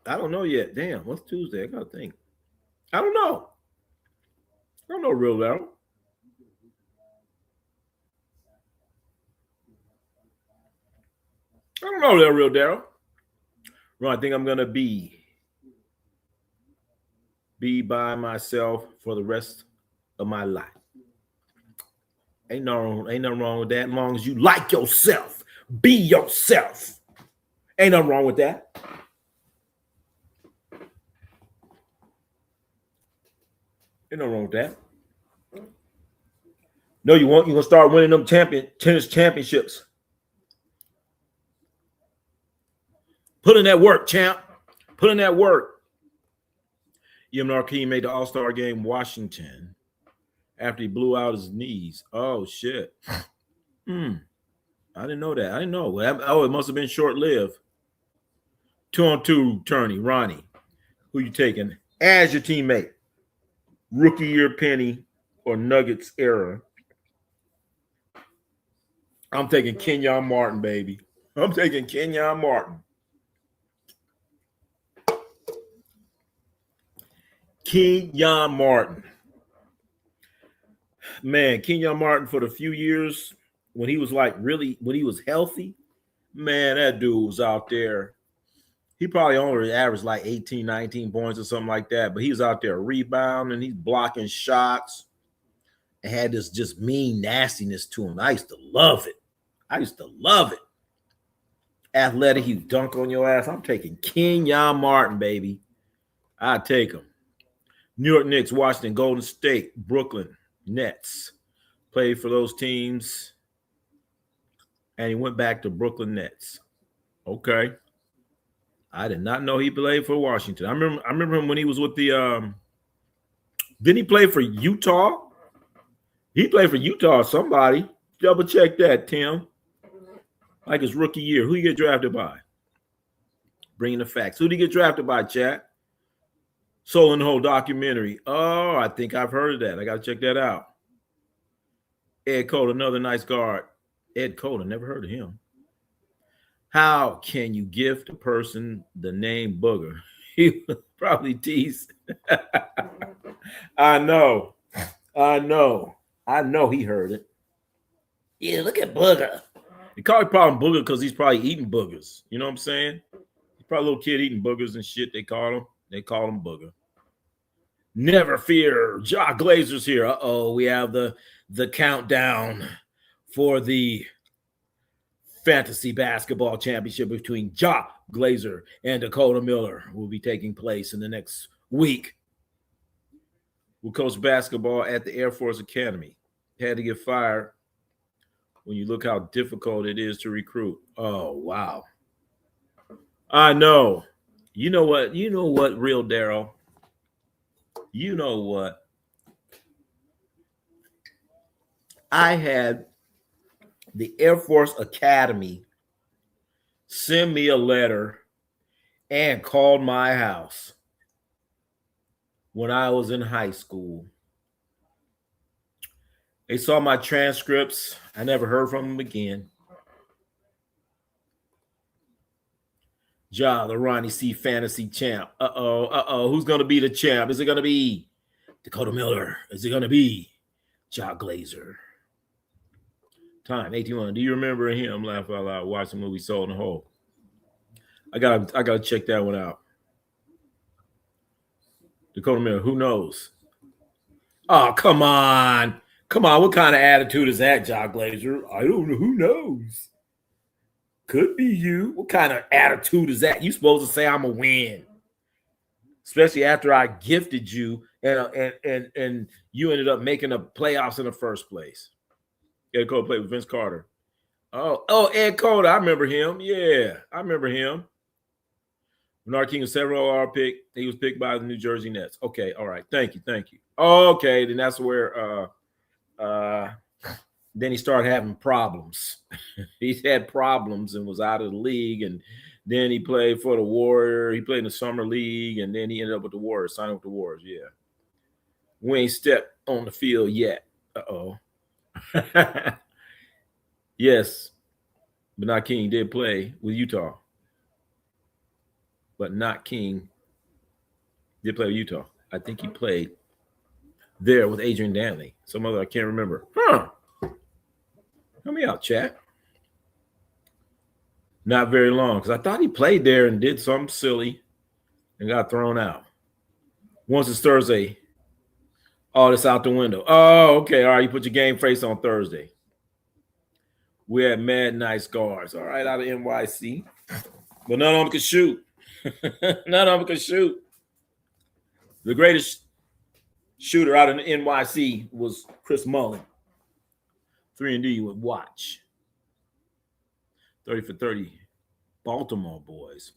I don't know yet. Damn, what's Tuesday? I got to think. I don't know. Real Daryl. I don't know that real Daryl. Right, I think I'm going to be by myself for the rest of my life. Ain't nothing wrong with that. As long as you like yourself, be yourself. Ain't nothing wrong with that. Ain't nothing wrong with that. No, you're going to start winning them tennis championships. Put in that work, champ. Put in that work. Yamar Key made the All-Star game in Washington after he blew out his knees. Oh, shit. I didn't know that. I didn't know. Oh, it must have been short-lived. 2-on-2 tourney, Ronnie. Who you taking as your teammate? Rookie year Penny or Nuggets era? I'm taking Kenyon Martin, baby. I'm taking Kenyon Martin. Kenyon Martin. Man, Kenyon Martin for the few years when he was when he was healthy, man, that dude was out there. He probably only averaged like 18, 19 points or something like that, but he was out there rebounding, he's blocking shots, and had this just mean nastiness to him. I used to love it. Athletic, he dunk on your ass. I'm taking Kenyon Martin, baby. I take him. New York Knicks, Washington, Golden State, Brooklyn Nets. Played for those teams, and he went back to Brooklyn Nets. Okay. I did not know he played for Washington. I remember him when he was with the didn't he play for Utah? He played for Utah. Somebody double check that, Tim. Like his rookie year. Who he get drafted by? Bringing the facts. Who did he get drafted by, chat? Soul and the Whole documentary. Oh, I think I've heard of that. I got to check that out. Ed Cole, another nice guard. Ed Cole, I never heard of him. How can you gift a person the name Booger? He probably teased. I know he heard it. Yeah, look at Booger. They call him probably Booger because he's probably eating boogers. You know what I'm saying? He's probably a little kid eating boogers and shit. They call him Booger. Never fear. Ja Glazer's here. Uh-oh, we have the countdown for the Fantasy Basketball Championship between Ja Glazer and Dakota Miller will be taking place in the next week. Who coached basketball at the Air Force Academy. Had to get fired when you look how difficult it is to recruit. Oh, wow. I know. You know what, real Daryl? You know what? I had the Air Force Academy send me a letter and called my house when I was in high school. They saw my transcripts. I never heard from them again. Ja, the Ronnie C fantasy champ. Who's going to be the champ? Is it going to be Dakota Miller? Is it going to be Ja Glazer? Time 81. Do you remember him? Laugh out loud. Watch the movie Soul in the Hole. I gotta check that one out. Dakota Miller. Who knows? Oh, come on. What kind of attitude is that, Ja Glazer? I don't know. Who knows? Could be you. What kind of attitude is that? You supposed to say I'm a win, especially after I gifted you and you ended up making the playoffs in the first place. Ed Cole played with Vince Carter. Oh, Ed Cole. I remember him. Yeah, I remember him. Bernard King, a several-hour pick. He was picked by the New Jersey Nets. Okay, all right. Thank you. Okay, then that's where then he started having problems. He had problems and was out of the league, and then he played for the Warriors. He played in the summer league, and then he ended up with the Warriors, signing with the Warriors. Yeah, we ain't stepped on the field yet. Uh-oh. Yes, Bernard King did play with Utah, but not King did play with Utah. I think he played there with Adrian Dantley. Some other I can't remember. Help me out, chat. Not very long, because I thought he played there and did something silly and got thrown out. Once it's Thursday, all this out the window. Oh, okay. All right, you put your game face on Thursday. We had mad nice guards, all right, out of NYC. But none of them could shoot. None of them could shoot. The greatest shooter out of the NYC was Chris Mullin. 3-and-D with watch. 30 for 30. Baltimore boys.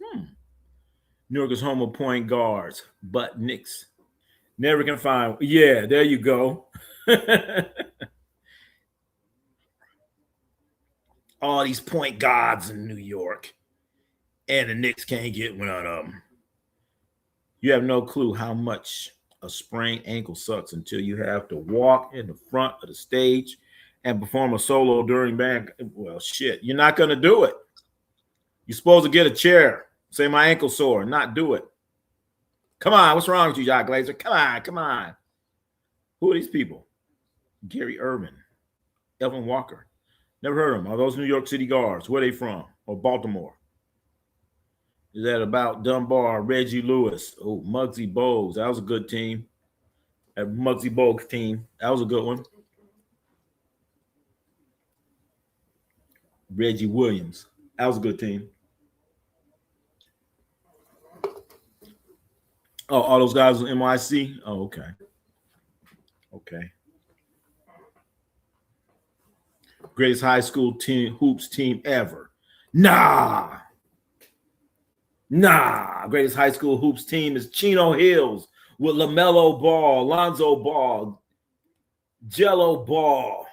New York is home of point guards, but Knicks never can find. Yeah, there you go. All these point guards in New York, and the Knicks can't get one of them. You have no clue how much a sprained ankle sucks until you have to walk in the front of the stage and perform a solo during band. Well, shit, you're not going to do it. You're supposed to get a chair, say my ankle sore, not do it. Come on, what's wrong with you, Ja Glazer? Come on. Who are these people? Gary Irvin, Evan Walker. Never heard of them. Are those New York City guards? Where are they from? Or Baltimore? Is that about Dunbar, Reggie Lewis? Oh, Muggsy Bogues. That was a good team. That Muggsy Bogues team. That was a good one. Reggie Williams. That was a good team. Oh, all those guys on NYC? Oh, okay. Okay. Greatest high school team hoops team ever. Nah. Greatest high school hoops team is Chino Hills with LaMelo Ball, Lonzo Ball, Jello Ball,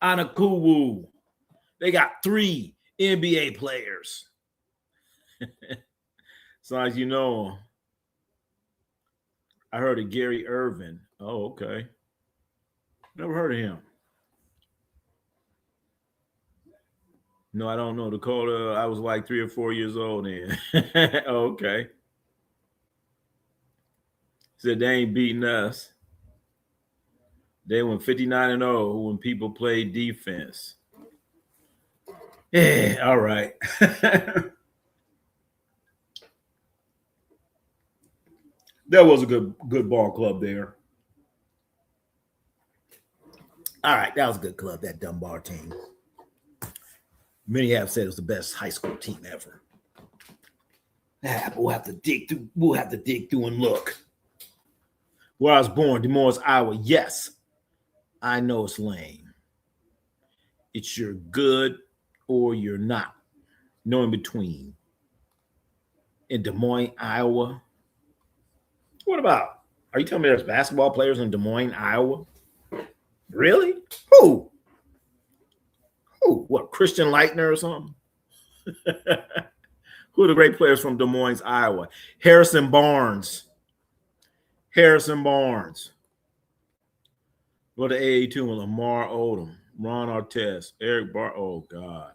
Anakuwu. They got 3 NBA players. So as you know, I heard of Gary Irvin. Oh, okay. Never heard of him. No, I don't know. Dakota, I was like 3 or 4 years old then. Okay. Said they ain't beating us. They went 59-0 when people played defense. Yeah, all right. That was a good ball club there. All right, that was a good club, that Dunbar team. Many have said it was the best high school team ever. But we'll have to dig through. We'll have to dig through and look. Where I was born, Des Moines, Iowa. Yes, I know it's lame. It's you're good or you're not. No in between. In Des Moines, Iowa. What about? Are you telling me there's basketball players in Des Moines, Iowa? Really? Who? What, Christian Leitner or something? Who are the great players from Des Moines, Iowa? Harrison Barnes. What the AA2 and Lamar Odom, Ron Artest, Eric Bar. Oh, God.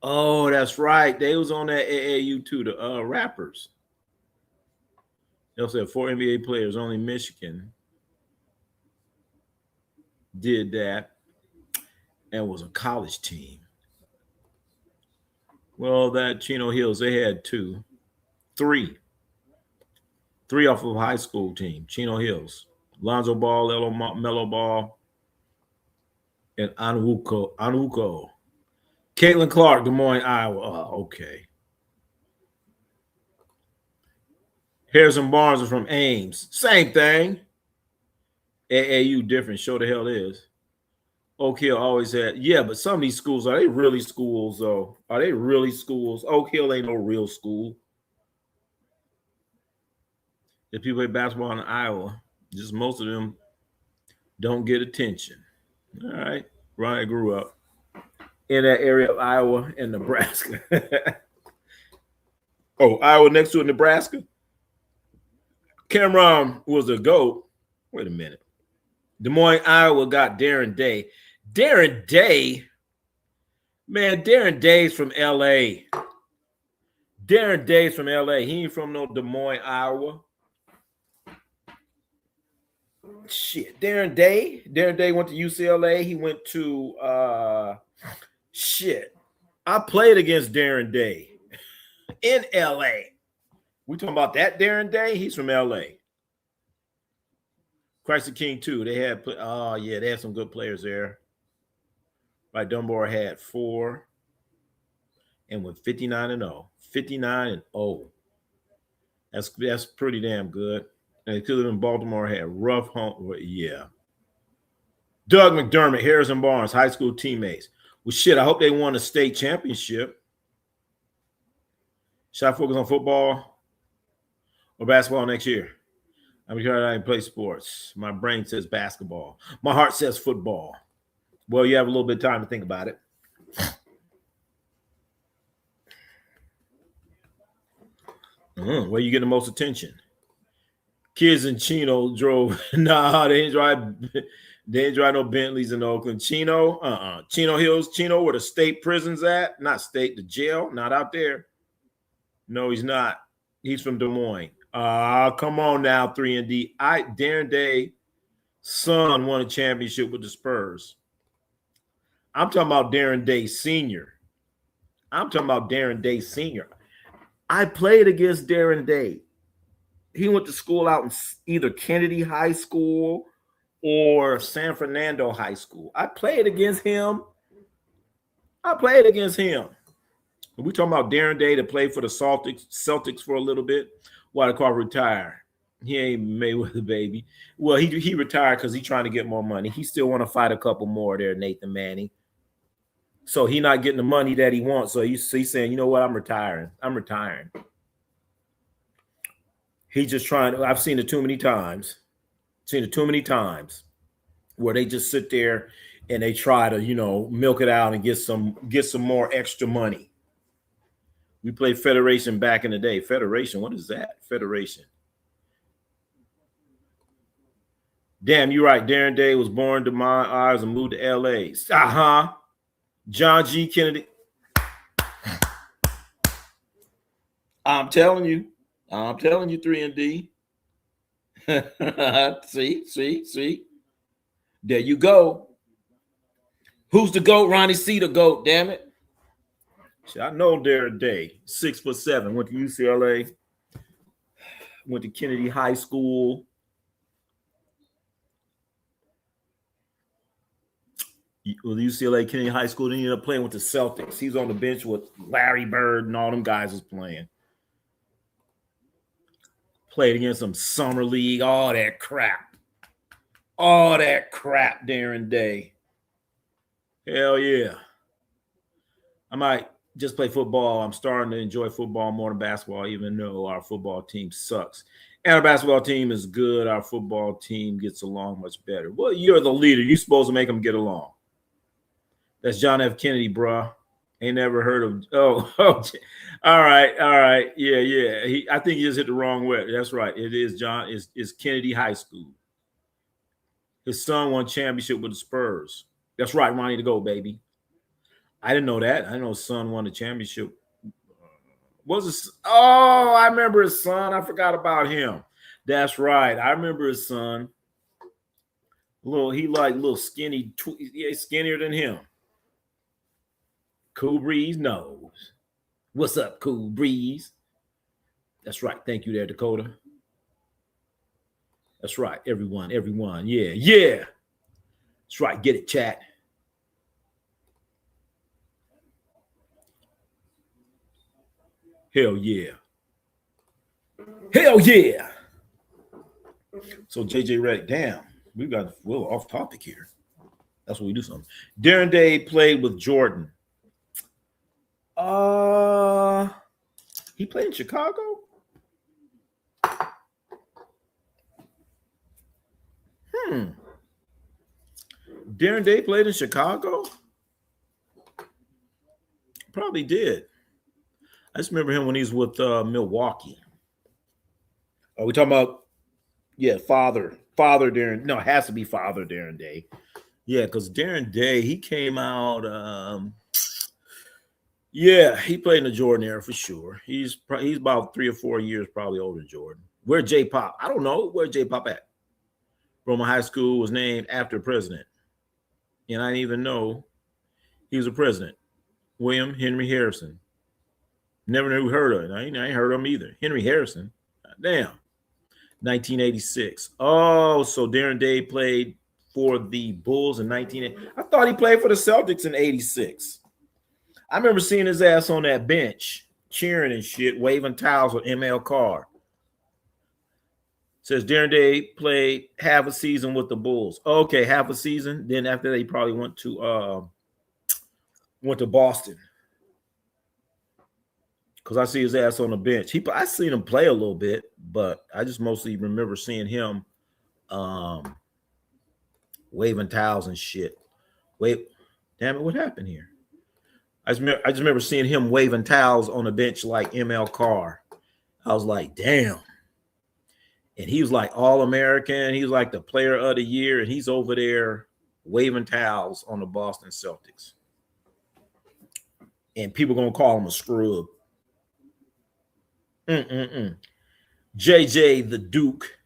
Oh, that's right. They was on that AAU too, the rappers. They also had 4 NBA players. Only Michigan did that and was a college team. Well, that Chino Hills, they had 2. 3 off of a high school team. Chino Hills, Lonzo Ball, Melo Ball, and Anuko. Caitlin Clark, Des Moines, Iowa. Oh, okay. Harrison Barnes is from Ames. Same thing. AAU different. Show the hell is. Oak Hill always had. Yeah, but some of these schools, are they really schools, though? Are they really schools? Oak Hill ain't no real school. If people play basketball in Iowa, just most of them don't get attention. All right. Ronnie grew up in that area of Iowa and Nebraska. Oh, Iowa next to Nebraska? Cameron was a GOAT. Wait a minute. Des Moines, Iowa got Darren Day. Darren Day? Man, Darren Day's from L.A. He ain't from no Des Moines, Iowa. Shit. Darren Day went to UCLA. He went to I played against Darren Day in LA. We talking about that Darren Day? He's from LA. Christ the King too. They had they had some good players there. Right, Dunbar had 4 and went 59-0. 59-0. That's pretty damn good. And could have been Baltimore had rough home. Yeah. Doug McDermott, Harrison Barnes, high school teammates. Well, shit, I hope they won a state championship. Should I focus on football or basketball next year? I'm sure I didn't play sports. My brain says basketball. My heart says football. Well, you have a little bit of time to think about it. Where you get the most attention? Kids in Chino drove. Nah, they didn't drive no Bentleys in Oakland. Chino Hills, Chino, where the state prison's at. Not state, the jail. Not out there. No, he's not. He's from Des Moines. Come on now, 3-and-D. Darren Day's son won a championship with the Spurs. I'm talking about Darren Day Sr. I played against Darren Day. He went to school out in either Kennedy High School or San Fernando High School. I played against him. We talking about Darren Day that played for the Celtics for a little bit. Why the Crawford retire? He ain't Mayweather, baby. Well, he retired because he's trying to get more money. He still want to fight a couple more there, Nathan Manning. So he not getting the money that he wants. So he's saying, you know what, I'm retiring. He's just trying to, I've seen it too many times. Where they just sit there and they try to, milk it out and get some more extra money. We played Federation back in the day. Federation, what is that? Federation. Damn, you're right. Darren Day was born to my eyes and moved to L.A. John G. Kennedy. I'm telling you, 3 and D. See. There you go. Who's the GOAT? Ronnie C the GOAT, damn it. I know Darren Day, 6'7", went to UCLA, went to Kennedy High School. With UCLA, Kennedy High School, then he ended up playing with the Celtics. He's on the bench with Larry Bird and all them guys was playing. Played against some summer league, all that crap, Darren Day. Hell yeah. I might just play football. I'm starting to enjoy football more than basketball, even though our football team sucks. And our basketball team is good. Our football team gets along much better. Well, you're the leader. You're supposed to make them get along. That's John F. Kennedy, bro. Ain't never heard of. Oh. All right. Yeah. I think he just hit the wrong way. That's right. It is John. It's Kennedy High School. His son won championship with the Spurs. That's right, Ronnie to go, baby. I didn't know that. I know his son won the championship. I remember his son. I forgot about him. That's right. I remember his son. He like little skinny, skinnier than him. Cool Breeze knows. What's up, Cool Breeze? That's right. Thank you there, Dakota. That's right. Everyone. Yeah. That's right. Get it, chat. Hell yeah. So JJ Redick, damn, we're off topic here. That's what we do something. Darren Day played with Jordan. He played in Chicago? Darren Day played in Chicago? Probably did. I just remember him when he was with Milwaukee. Are we talking about, father Darren? No, it has to be father Darren Day. Yeah, because Darren Day, he came out, he played in the Jordan era for sure. He's about 3 or 4 years probably older than Jordan. Where J Pop? I don't know. Where J Pop at? Roma High School was named after a president. And I didn't even know he was a president. William Henry Harrison. Never knew heard of it. I ain't heard of him either. Henry Harrison. Damn. 1986. Oh, so Darren Day played for the Bulls in 1980. I thought he played for the Celtics in 86. I remember seeing his ass on that bench, cheering and shit, waving towels with ML Carr. Says Darren Day played half a season with the Bulls. Okay, half a season. Then after that, he probably went to Boston. Because I see his ass on the bench. I seen him play a little bit, but I just mostly remember seeing him waving towels and shit. Wait, damn it, what happened here? I just remember seeing him waving towels on the bench like ML Carr. I was like, damn. And he was like All-American. He was like the player of the year, and he's over there waving towels on the Boston Celtics. And people going to call him a scrub. JJ the Duke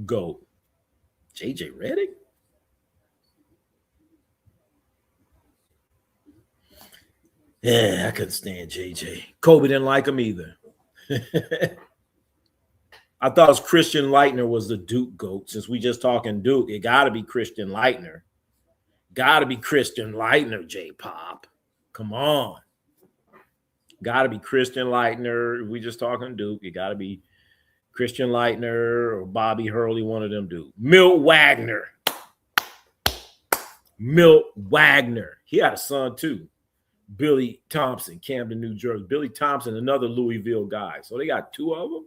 GOAT. JJ Redick? Yeah, I couldn't stand JJ. Kobe didn't like him either. I thought it was Christian Leitner was the Duke GOAT. Since we just talking Duke, it got to be Christian Leitner. Got to be Christian Leitner, J-Pop. Come on. Got to be Christian Leitner. If we just talking Duke, it got to be Christian Leitner or Bobby Hurley, one of them Duke. Milt Wagner. Milt Wagner. He had a son too. Billy Thompson, Camden, New Jersey. Billy Thompson, another Louisville guy. So they got two of them.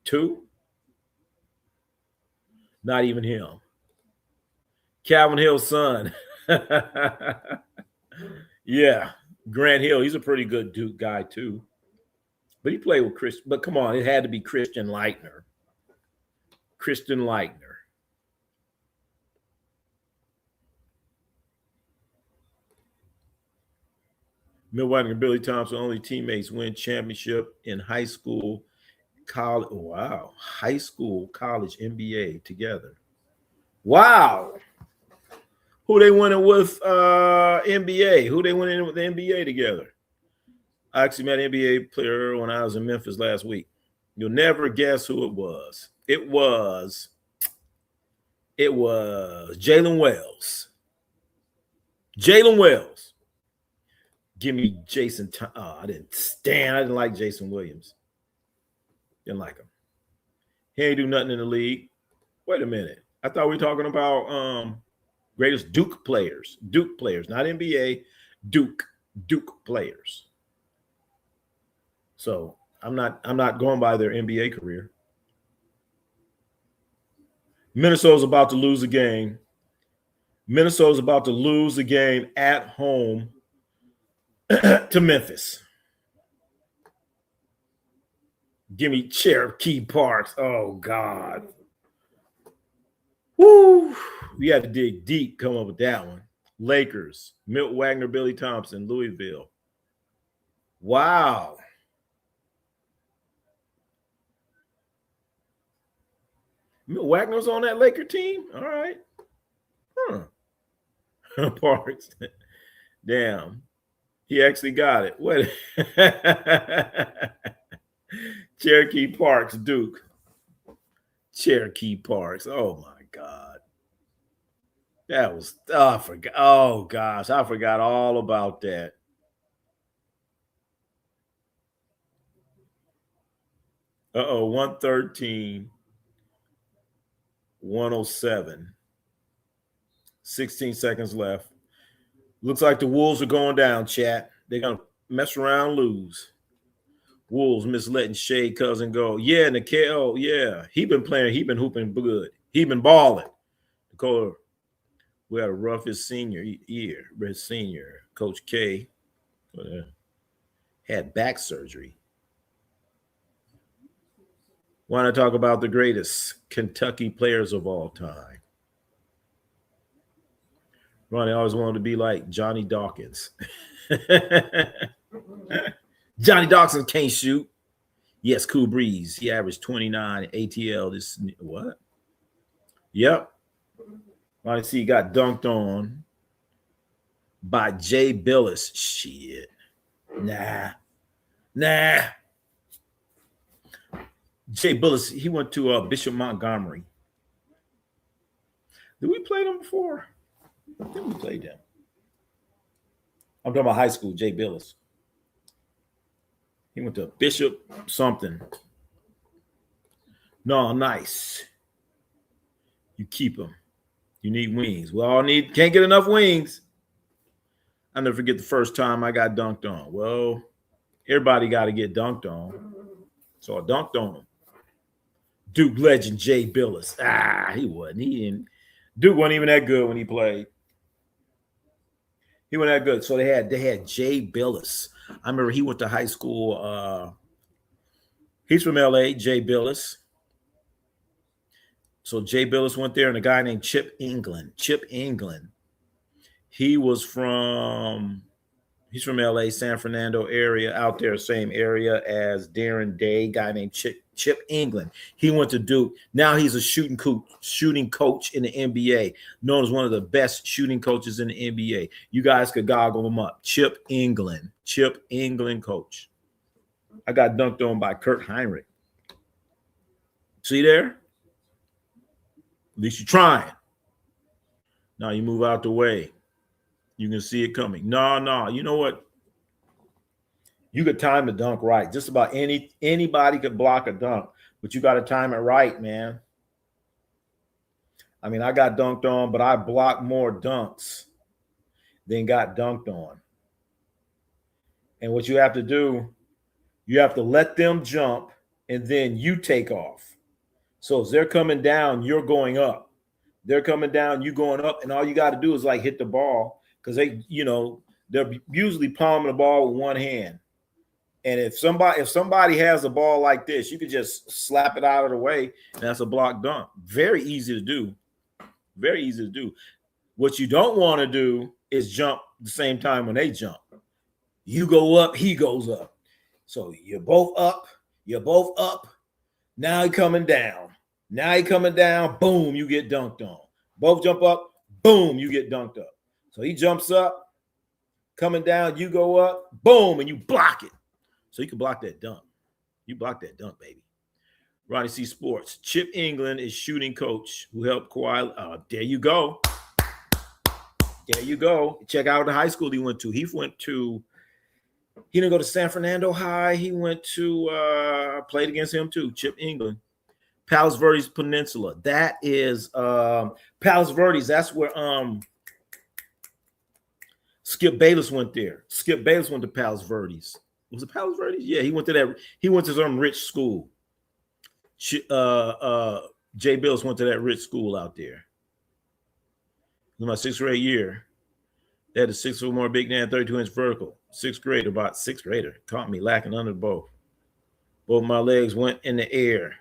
Two? Not even him. Calvin Hill's son. Yeah. Grant Hill. He's a pretty good Duke guy too. But he played with Chris. But come on, it had to be Christian Leitner. Christian Leitner. Milt Wagner and Billy Thompson, only teammates win championship in high school, college. Wow. High school, college, NBA together. Wow. Who they winning with NBA? Who they winning with the NBA together? I actually met an NBA player when I was in Memphis last week. You'll never guess who it was. It was Jalen Wells. Jalen Wells. Give me Jason. I didn't like Jason Williams. Didn't like him. He ain't do nothing in the league. Wait a minute. I thought we were talking about greatest Duke players. Duke players, not NBA. Duke players. So I'm not going by their NBA career. Minnesota's about to lose a game. Minnesota's about to lose a game at home to Memphis. Give me Cherokee Parks. Oh, God. Woo. We had to dig deep, come up with that one. Lakers, Milt Wagner, Billy Thompson, Louisville. Wow. Milt Wagner's on that Laker team? All right. Huh. Parks. Damn. He actually got it. What? Cherokee Parks, Duke. Cherokee Parks. Oh, my God. That was, I forgot. Oh, gosh. I forgot all about that. Uh-oh, 113, 107. 16 seconds left. Looks like the Wolves are going down, chat. They're going to mess around, lose. Wolves misletting Shea Cousin go. Yeah, Nikhil, yeah. He been playing. He been hooping good. He been balling. Nicole, we had a rough his senior year. His senior, Coach K, had back surgery. Want to talk about the greatest Kentucky players of all time? Ronnie always wanted to be like Johnny Dawkins. Johnny Dawkins can't shoot. Yes, Cool Breeze. He averaged 29 ATL. This what? Yep. Ronnie C got dunked on by Jay Billis. Shit. Nah. Jay Billis, he went to Bishop Montgomery. Did we play them before? I think we played them. I'm talking about high school, Jay Billis. He went to Bishop something. No, nice. You keep him. You need wings. We all can't get enough wings. I'll never forget the first time I got dunked on. Well, everybody got to get dunked on. So I dunked on him. Duke legend Jay Billis. He wasn't. Duke wasn't even that good when he played. He wasn't that good. So they had Jay Billis. I remember he went to high school. He's from LA, Jay Billis. So Jay Billis went there, and a guy named Chip England. He's from LA, San Fernando area, out there, same area as Darren Day, guy named Chip England. He went to Duke. Now he's a shooting coach in the NBA, known as one of the best shooting coaches in the NBA. You guys could goggle him up. Chip England coach. I got dunked on by Kurt Heinrich. See there? At least you're trying. Now you move out the way. You can see it coming. No. You know what? You could time the dunk right. Just about anybody could block a dunk, but you got to time it right, man. I mean, I got dunked on, but I blocked more dunks than got dunked on. And what you have to do, you have to let them jump, and then you take off. So as they're coming down, you're going up. They're coming down, you going up, and all you got to do is like hit the ball because they're usually palming the ball with one hand. And if somebody has a ball like this, you could just slap it out of the way, and that's a block dunk. Very easy to do. Very easy to do. What you don't want to do is jump the same time when they jump. You go up, he goes up. So you're both up. Now you're coming down. Boom, you get dunked on. Both jump up. Boom, you get dunked up. So he jumps up, coming down, you go up, boom, and you block it. So you can block that dunk. You block that dunk, baby. Ronnie C Sports. Chip England is shooting coach who helped Kawhi. There you go. Check out the high school he went to. He didn't go to San Fernando High. He went to played against him too. Chip England. Palos Verdes Peninsula. That is Palos Verdes. That's where Skip Bayless went there. Skip Bayless went to Palos Verdes. Was it Palos Verdes? Yeah, he went to that. He went to some rich school. Jay Bills went to that rich school out there. In my 6th grade year, they had a 6 foot more big than 32-inch vertical. 6th grade, about 6th grader, caught me lacking under both. Both my legs went in the air.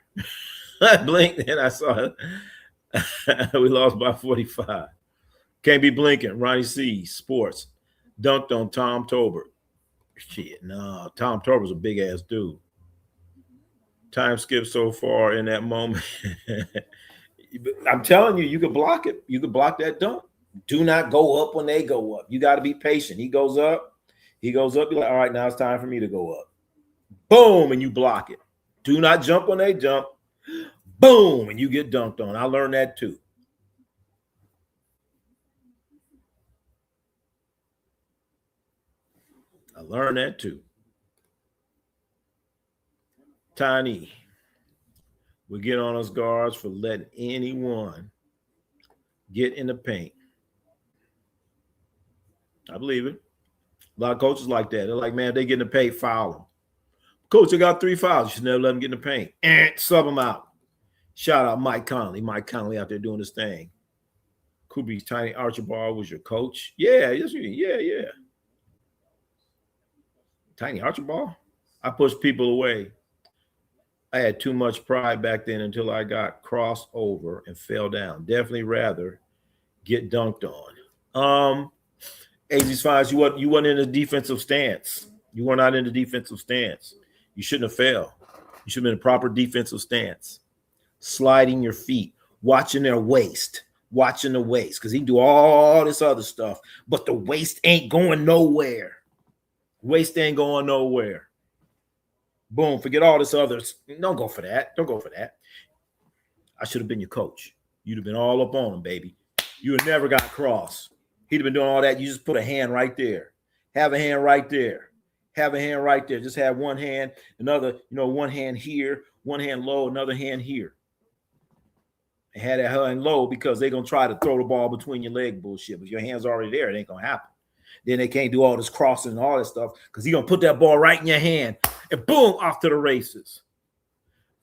I blinked and I saw it. We lost by 45. Can't be blinking. Ronnie C Sports dunked on Tom Tolbert. Shit, no. Tom Tolbert's a big ass dude. Time skip so far in that moment. I'm telling you, you could block it. You could block that dunk. Do not go up when they go up. You got to be patient. He goes up. You're like, all right, now it's time for me to go up. Boom, and you block it. Do not jump when they jump. Boom, and you get dunked on. I learned that too. Tiny will get on us guards for letting anyone get in the paint. I believe it. A lot of coaches like that. They're like, man, if they get in the paint, foul them. Coach, I got 3 fouls. You should never let them get in the paint. Sub them out. Shout out Mike Conley. Mike Conley out there doing his thing. Kubri's Tiny Archibald was your coach. Yeah. Tiny Archibald? I pushed people away. I had too much pride back then until I got crossed over and fell down. Definitely rather get dunked on. AZ's Files, you weren't in a defensive stance. You were not in the defensive stance. You shouldn't have failed. You should have been in a proper defensive stance. Sliding your feet, watching their waist, watching the waist, because he can do all this other stuff, but the waist ain't going nowhere. Waist ain't going nowhere. Boom, forget all this others. Don't go for that. I should have been your coach. You'd have been all up on him, baby. You would never got crossed. He'd have been doing all that. You just put a hand right there. Have a hand right there. Just have one hand, another, one hand here, one hand low, another hand here. And had that hand low because they're going to try to throw the ball between your leg bullshit. But if your hand's already there, it ain't going to happen. Then they can't do all this crossing and all this stuff because he's going to put that ball right in your hand and boom, off to the races.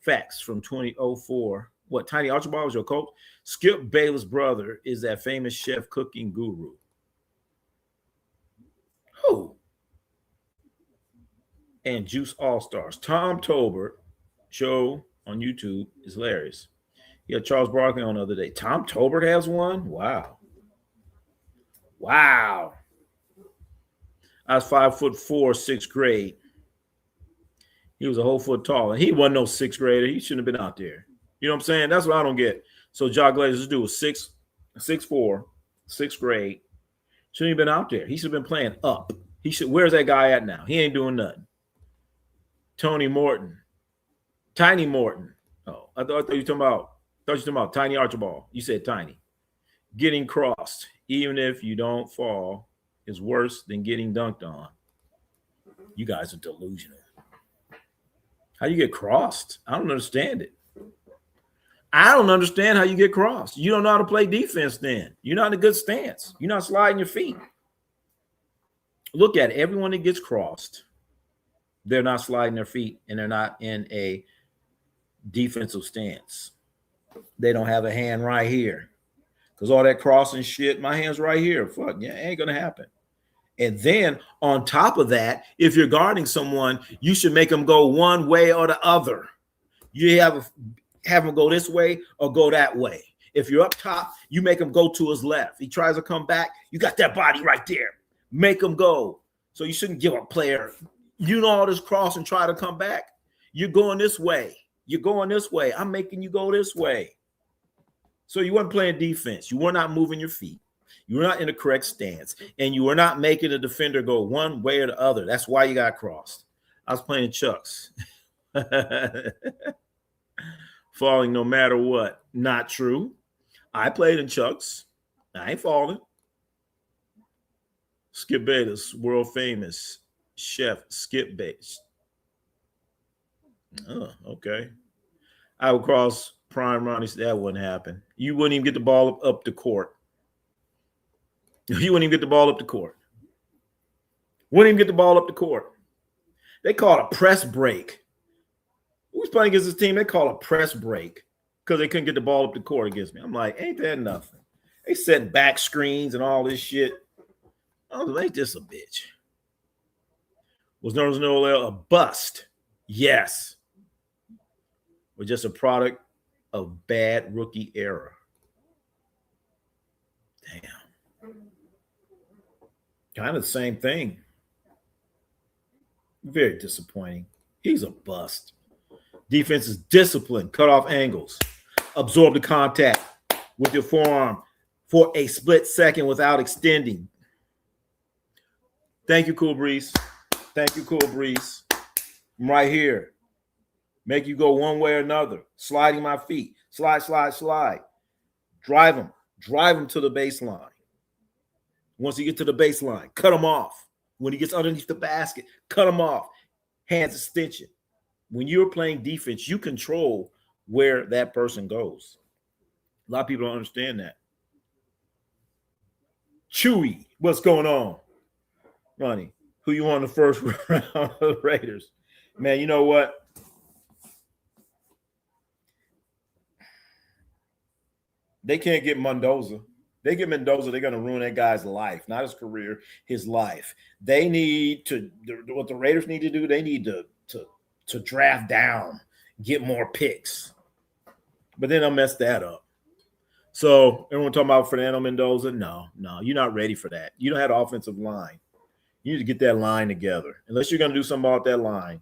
Facts from 2004. What, Tiny Archibald was your coach? Skip Bayless' brother is that famous chef cooking guru. Who? And Juice All-Stars. Tom Tolbert show on YouTube is hilarious. He had Charles Barkley on the other day. Tom Tolbert has one? Wow. I was 5'4", 6th grade. He was a whole foot tall, and he wasn't no 6th grader. He shouldn't have been out there. You know what I'm saying? That's what I don't get. So Jock Glazer's dude was 6'4", 6th grade. Shouldn't have been out there. He should have been playing up. Where's that guy at now? He ain't doing nothing. Tiny Morton. Oh, I thought you were talking about Tiny Archibald. You said Tiny. Getting crossed, even if you don't fall, is worse than getting dunked on. You guys are delusional. How you get crossed? I don't understand it. I don't understand how you get crossed. You don't know how to play defense then. You're not in a good stance. You're not sliding your feet. Look at it. Everyone that gets crossed, they're not sliding their feet and they're not in a defensive stance. They don't have a hand right here. Because all that crossing shit, my hand's right here. Fuck, yeah, it ain't going to happen. And then on top of that, if you're guarding someone, you should make them go one way or the other. You have him go this way or go that way. If you're up top, you make him go to his left. He tries to come back. You got that body right there. Make him go. So you shouldn't give a player, you know, all this cross and try to come back. You're going this way. You're going this way. I'm making you go this way. So you weren't playing defense. You were not moving your feet. You were not in the correct stance. And you were not making the defender go one way or the other. That's why you got crossed. I was playing Chucks. Falling no matter what. Not true. I played in Chucks. I ain't falling. Skip Bayless, world famous chef Skip Bayless. Oh, okay. I would cross prime Ronnie. That wouldn't happen. You wouldn't even get the ball up the court. You wouldn't even get the ball up the court. Wouldn't even get the ball up the court. They call it a press break. Who was playing against this team? They call it a press break because they couldn't get the ball up the court against me. I'm like, ain't that nothing? They set back screens and all this shit. Oh, ain't this a bitch? Was Nerlens Noel a bust? Yes. Or just a product of bad rookie era? Damn. Kind of the same thing. Very disappointing. He's a bust. Defense is disciplined, cut off angles, absorb the contact with your forearm for a split second without extending. Thank you, Cool Breeze. Thank you, Cool Breeze. I'm right here. Make you go one way or another. Sliding my feet. Slide, slide, slide. Drive him. Drive him to the baseline. Once you get to the baseline, cut him off. When he gets underneath the basket, cut him off. Hands extension. When you're playing defense, you control where that person goes. A lot of people don't understand that. Chewy, what's going on? Ronnie, who you on the first round of the Raiders? Man, you know what? They can't get Mendoza. They get Mendoza, they're going to ruin that guy's life, not his career, his life. They need to, what the Raiders need to do, they need to draft down, get more picks. But then they'll mess that up. So everyone talking about Fernando Mendoza? No, you're not ready for that. You don't have the offensive line. You need to get that line together. Unless you're going to do something about that line,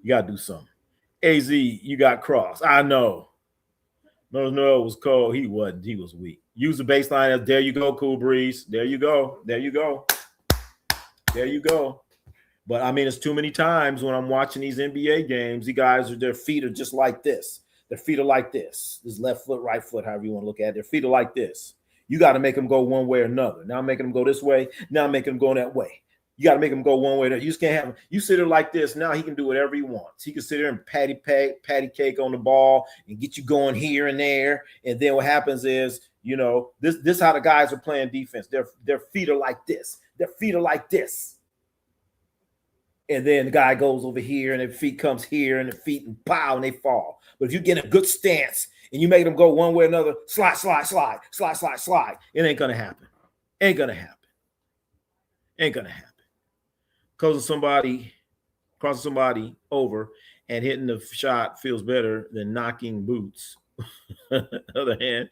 you got to do something. AZ, you got cross. I know. Noel was cold. He wasn't. He was weak. Use the baseline. There you go, Cool Breeze. There you go. There you go. There you go. But, I mean, it's too many times when I'm watching these NBA games, the guys, their feet are just like this. Their feet are like this. This left foot, right foot, however you want to look at it. Their feet are like this. You got to make them go one way or another. Now I'm making them go this way. Now I'm making them go that way. You got to make them go one way. You just can't have him. You sit there like this. Now he can do whatever he wants. He can sit there and patty cake on the ball and get you going here and there. And then what happens is, you know, this is how the guys are playing defense. Their feet are like this. Their feet are like this. And then the guy goes over here and their feet comes here and the feet and pow, and they fall. But if you get a good stance and you make them go one way or another, slide, slide, slide, slide, slide, slide, it ain't going to happen. Ain't going to happen. Ain't going to happen. Crossing somebody over and hitting the shot feels better than knocking boots. On the other hand,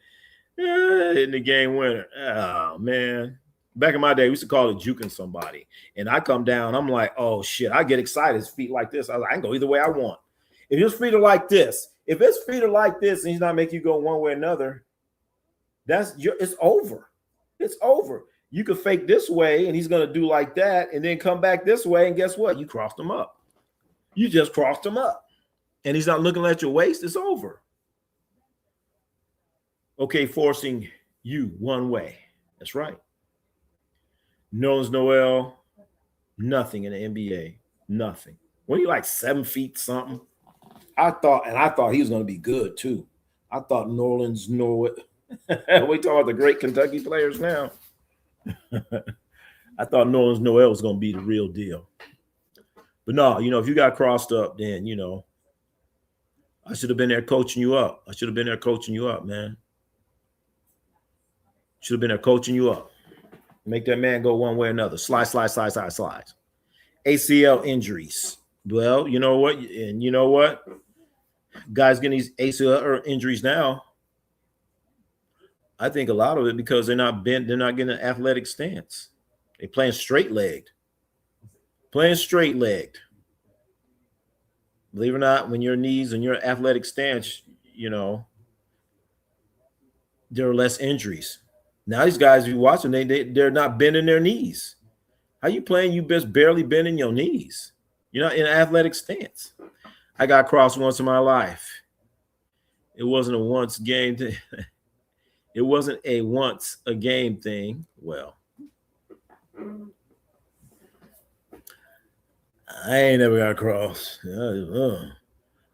hitting the game winner. Oh, man. Back in my day, we used to call it juking somebody. And I come down, I'm like, oh, shit. I get excited. His feet like this. I can go either way I want. If his feet are like this, and he's not making you go one way or another, it's over. It's over. You could fake this way, and he's going to do like that, and then come back this way, and guess what? You crossed him up. You just crossed him up. And he's not looking at your waist. It's over. Okay, forcing you one way. That's right. Nerlens Noel, nothing in the NBA. Nothing. What are you like 7 feet something? I thought he was going to be good too. I thought Norland's Norwood. We talk about the great Kentucky players now. I thought Norland's Noel was going to be the real deal. But no, if you got crossed up, then, I should have been there coaching you up. I should have been there coaching you up, man. Should have been there coaching you up. Make that man go one way or another. Slide. ACL injuries. Well, you know what? And you know what? Guys getting these ACL injuries now. I think a lot of it because they're not getting an athletic stance. They're playing straight-legged. Believe it or not, when your knees and your athletic stance, there are less injuries. Now these guys you watch them, they're not bending their knees. How you playing? You just barely bending your knees. You're not in an athletic stance. I got crossed once in my life. It wasn't a once game thing. It wasn't a once a game thing. Well, I ain't never got crossed.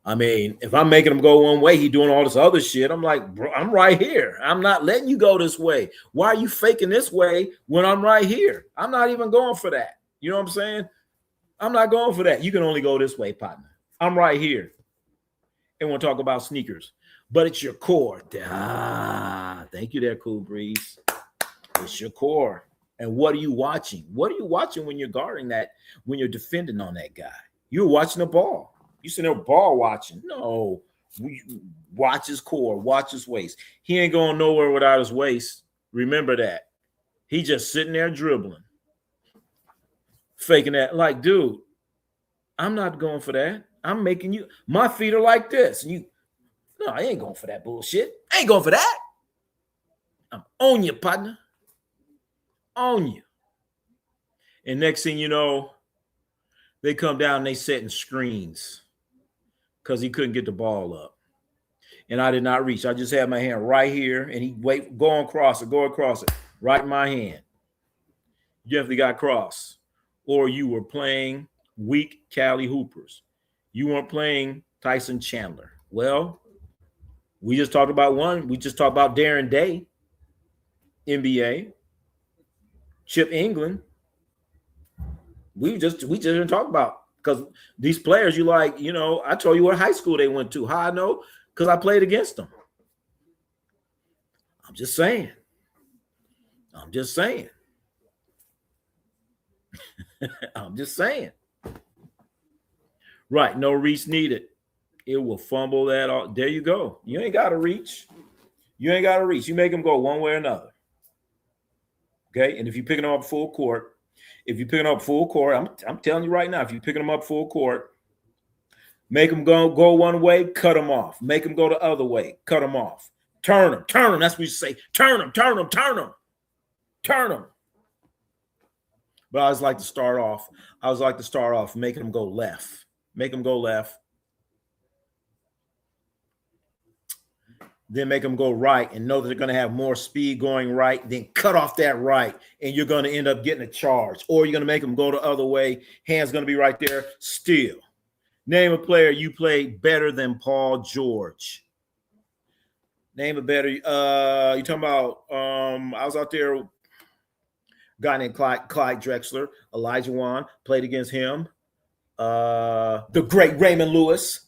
I mean, if I'm making him go one way, he doing all this other shit. I'm like, bro, I'm right here. I'm not letting you go this way. Why are you faking this way when I'm right here? I'm not even going for that. You know what I'm saying? I'm not going for that. You can only go this way, partner. I'm right here. And we'll talk about sneakers. But it's your core. Thank you there, Cool Breeze. It's your core. And what are you watching? What are you watching when you're guarding that, when you're defending on that guy? You're watching the ball. You sitting there ball watching. No. Watch his core. Watch his waist. He ain't going nowhere without his waist. Remember that. He just sitting there dribbling. Faking that. Like, dude, I'm not going for that. I'm making you. My feet are like this. And no, I ain't going for that bullshit. I ain't going for that. I'm on you, partner. On you. And next thing you know, they come down and they setting screens because he couldn't get the ball up. And I did not reach. I just had my hand right here, and he go across it, right in my hand. You definitely got crossed. Or you were playing weak Cali Hoopers. You weren't playing Tyson Chandler. Well, we just talked about one. We just talked about Darren Day, NBA. Chip England. We just didn't talk about because these players I told you what high school they went to. How I know? Because I played against them. I'm just saying. I'm just saying. Right. No reach needed. It will fumble that all. There you go. You ain't got to reach. You make them go one way or another. Okay. And if you're picking them up full court, I'm telling you right now, if you're picking them up full court, make them go one way, cut them off. Make them go the other way, cut them off. Turn them. That's what you say. Turn them. But I always like to start off making them go left. Then make them go right and know that they're going to have more speed going right. Then cut off that right, and you're going to end up getting a charge. Or you're going to make them go the other way. Hands going to be right there. Still. Name a player you played better than Paul George. Name a better. You talking about? I was out there. A guy named Clyde Drexler, Elijah Wan, played against him. The great Raymond Lewis.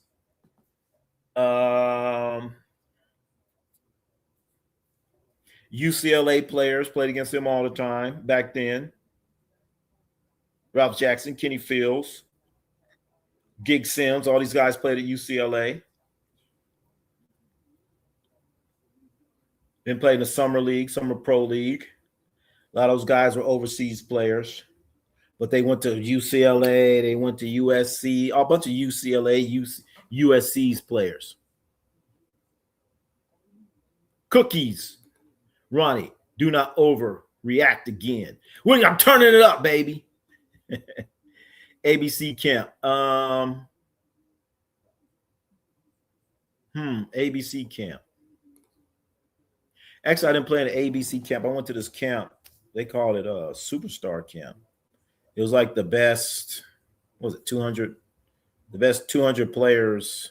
UCLA players played against him all the time back then. Ralph Jackson, Kenny Fields, Gig Sims, all these guys played at UCLA. Then played in the summer league, summer pro league. A lot of those guys were overseas players, but they went to UCLA, they went to USC, a bunch of UCLA, USC's players. Cookies. Ronnie, do not overreact again. I'm turning it up, baby. ABC camp. ABC camp. Actually, I didn't play in an ABC camp. I went to this camp. They called it a superstar camp. It was like the best. what was it 200? The best 200 players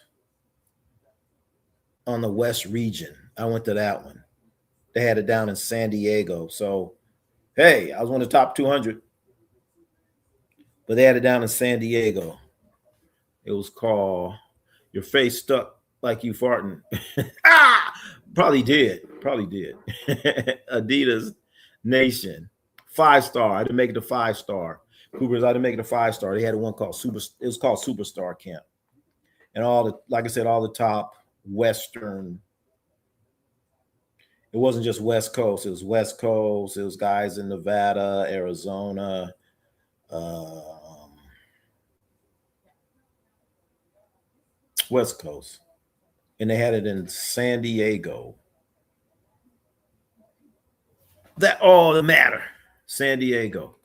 on the West region. I went to that one. They had it down in San Diego. So, hey, I was one of the top 200. But they had it down in San Diego. It was called Your Face Stuck Like You Farting. Probably did. Adidas Nation. 5-star. I didn't make it to 5-star. Cougars, I didn't make it a 5-star. They had one called it was called Superstar Camp. And like I said, all the top Western. It wasn't just West Coast. It was West Coast. It was guys in Nevada, Arizona, West Coast. And they had it in San Diego. That all that matter. San Diego.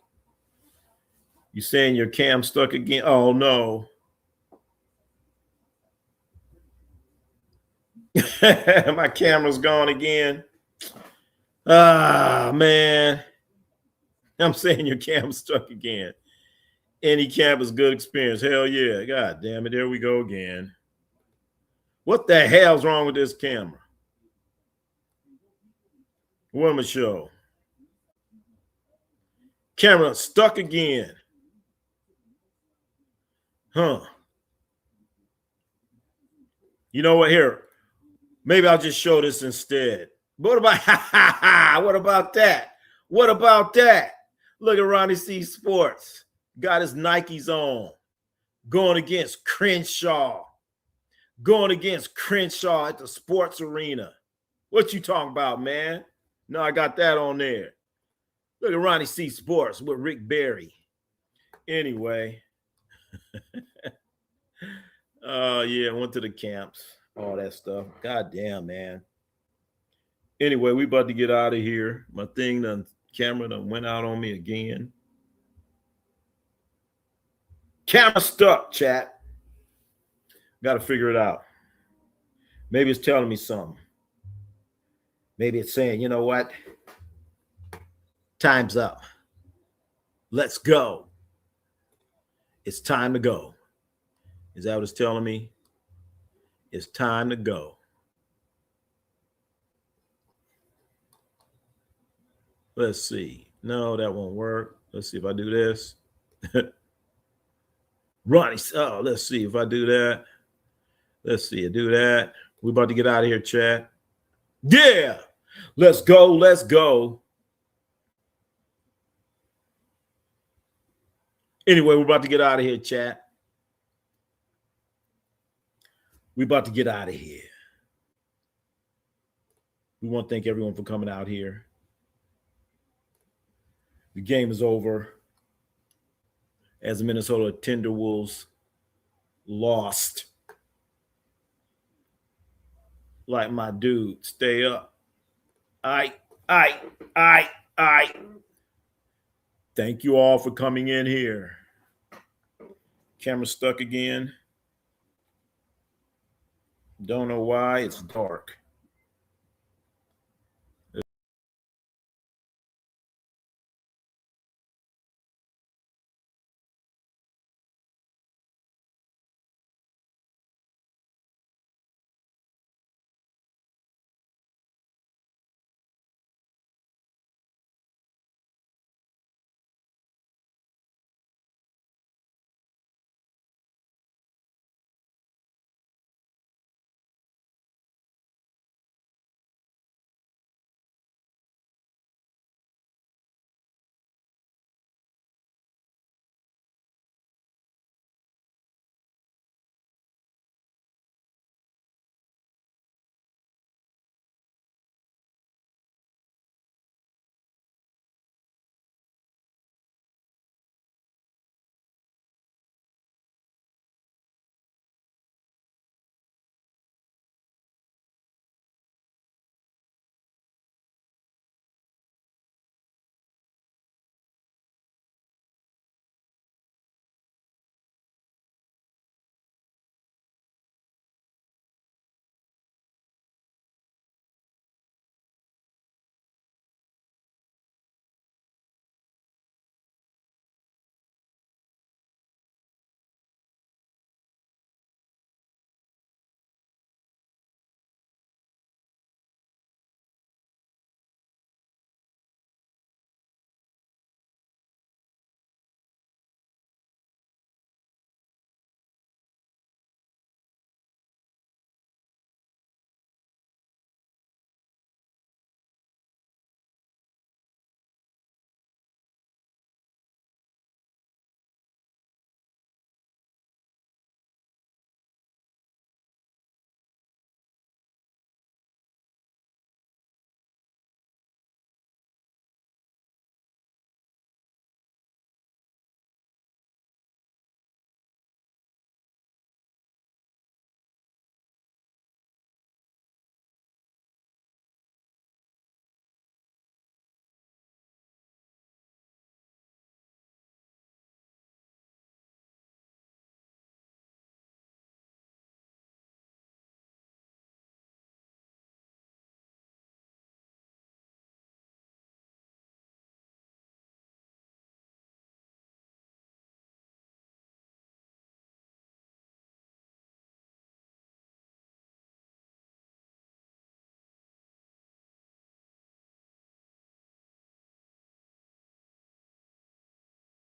You saying your cam stuck again? Oh no. My camera's gone again. Ah, man. I'm saying your cam's stuck again. Any camp is good experience. Hell yeah. God damn it. There we go again. What the hell's wrong with this camera? What am I show? Camera stuck again. Huh. You know what? Here. Maybe I'll just show this instead. What about what about that? What about that? Look at Ronnie C Sports. Got his Nikes on. Going against Crenshaw. Going against Crenshaw at the sports arena. What you talking about, man? No, I got that on there. Look at Ronnie C Sports with Rick Barry. Anyway. Yeah, went to the camps. All that stuff. God damn, man. Anyway, we about to get out of here. My camera done went out on me again. Camera stuck, chat. Got to figure it out. Maybe it's telling me something. Maybe it's saying, you know what? Time's up. Let's go. It's time to go. Is that what it's telling me? It's time to go. Let's see. No, that won't work. Let's see if I do this. Ronnie, let's see if I do that. Let's see, I do that. We're about to get out of here, chat. Yeah, let's go. Let's go. Anyway, we're about to get out of here, chat. We're about to get out of here. We want to thank everyone for coming out here. The game is over as the Minnesota Timberwolves lost. Like my dude, stay up. I. Thank you all for coming in here. Camera stuck again. Don't know why. It's dark.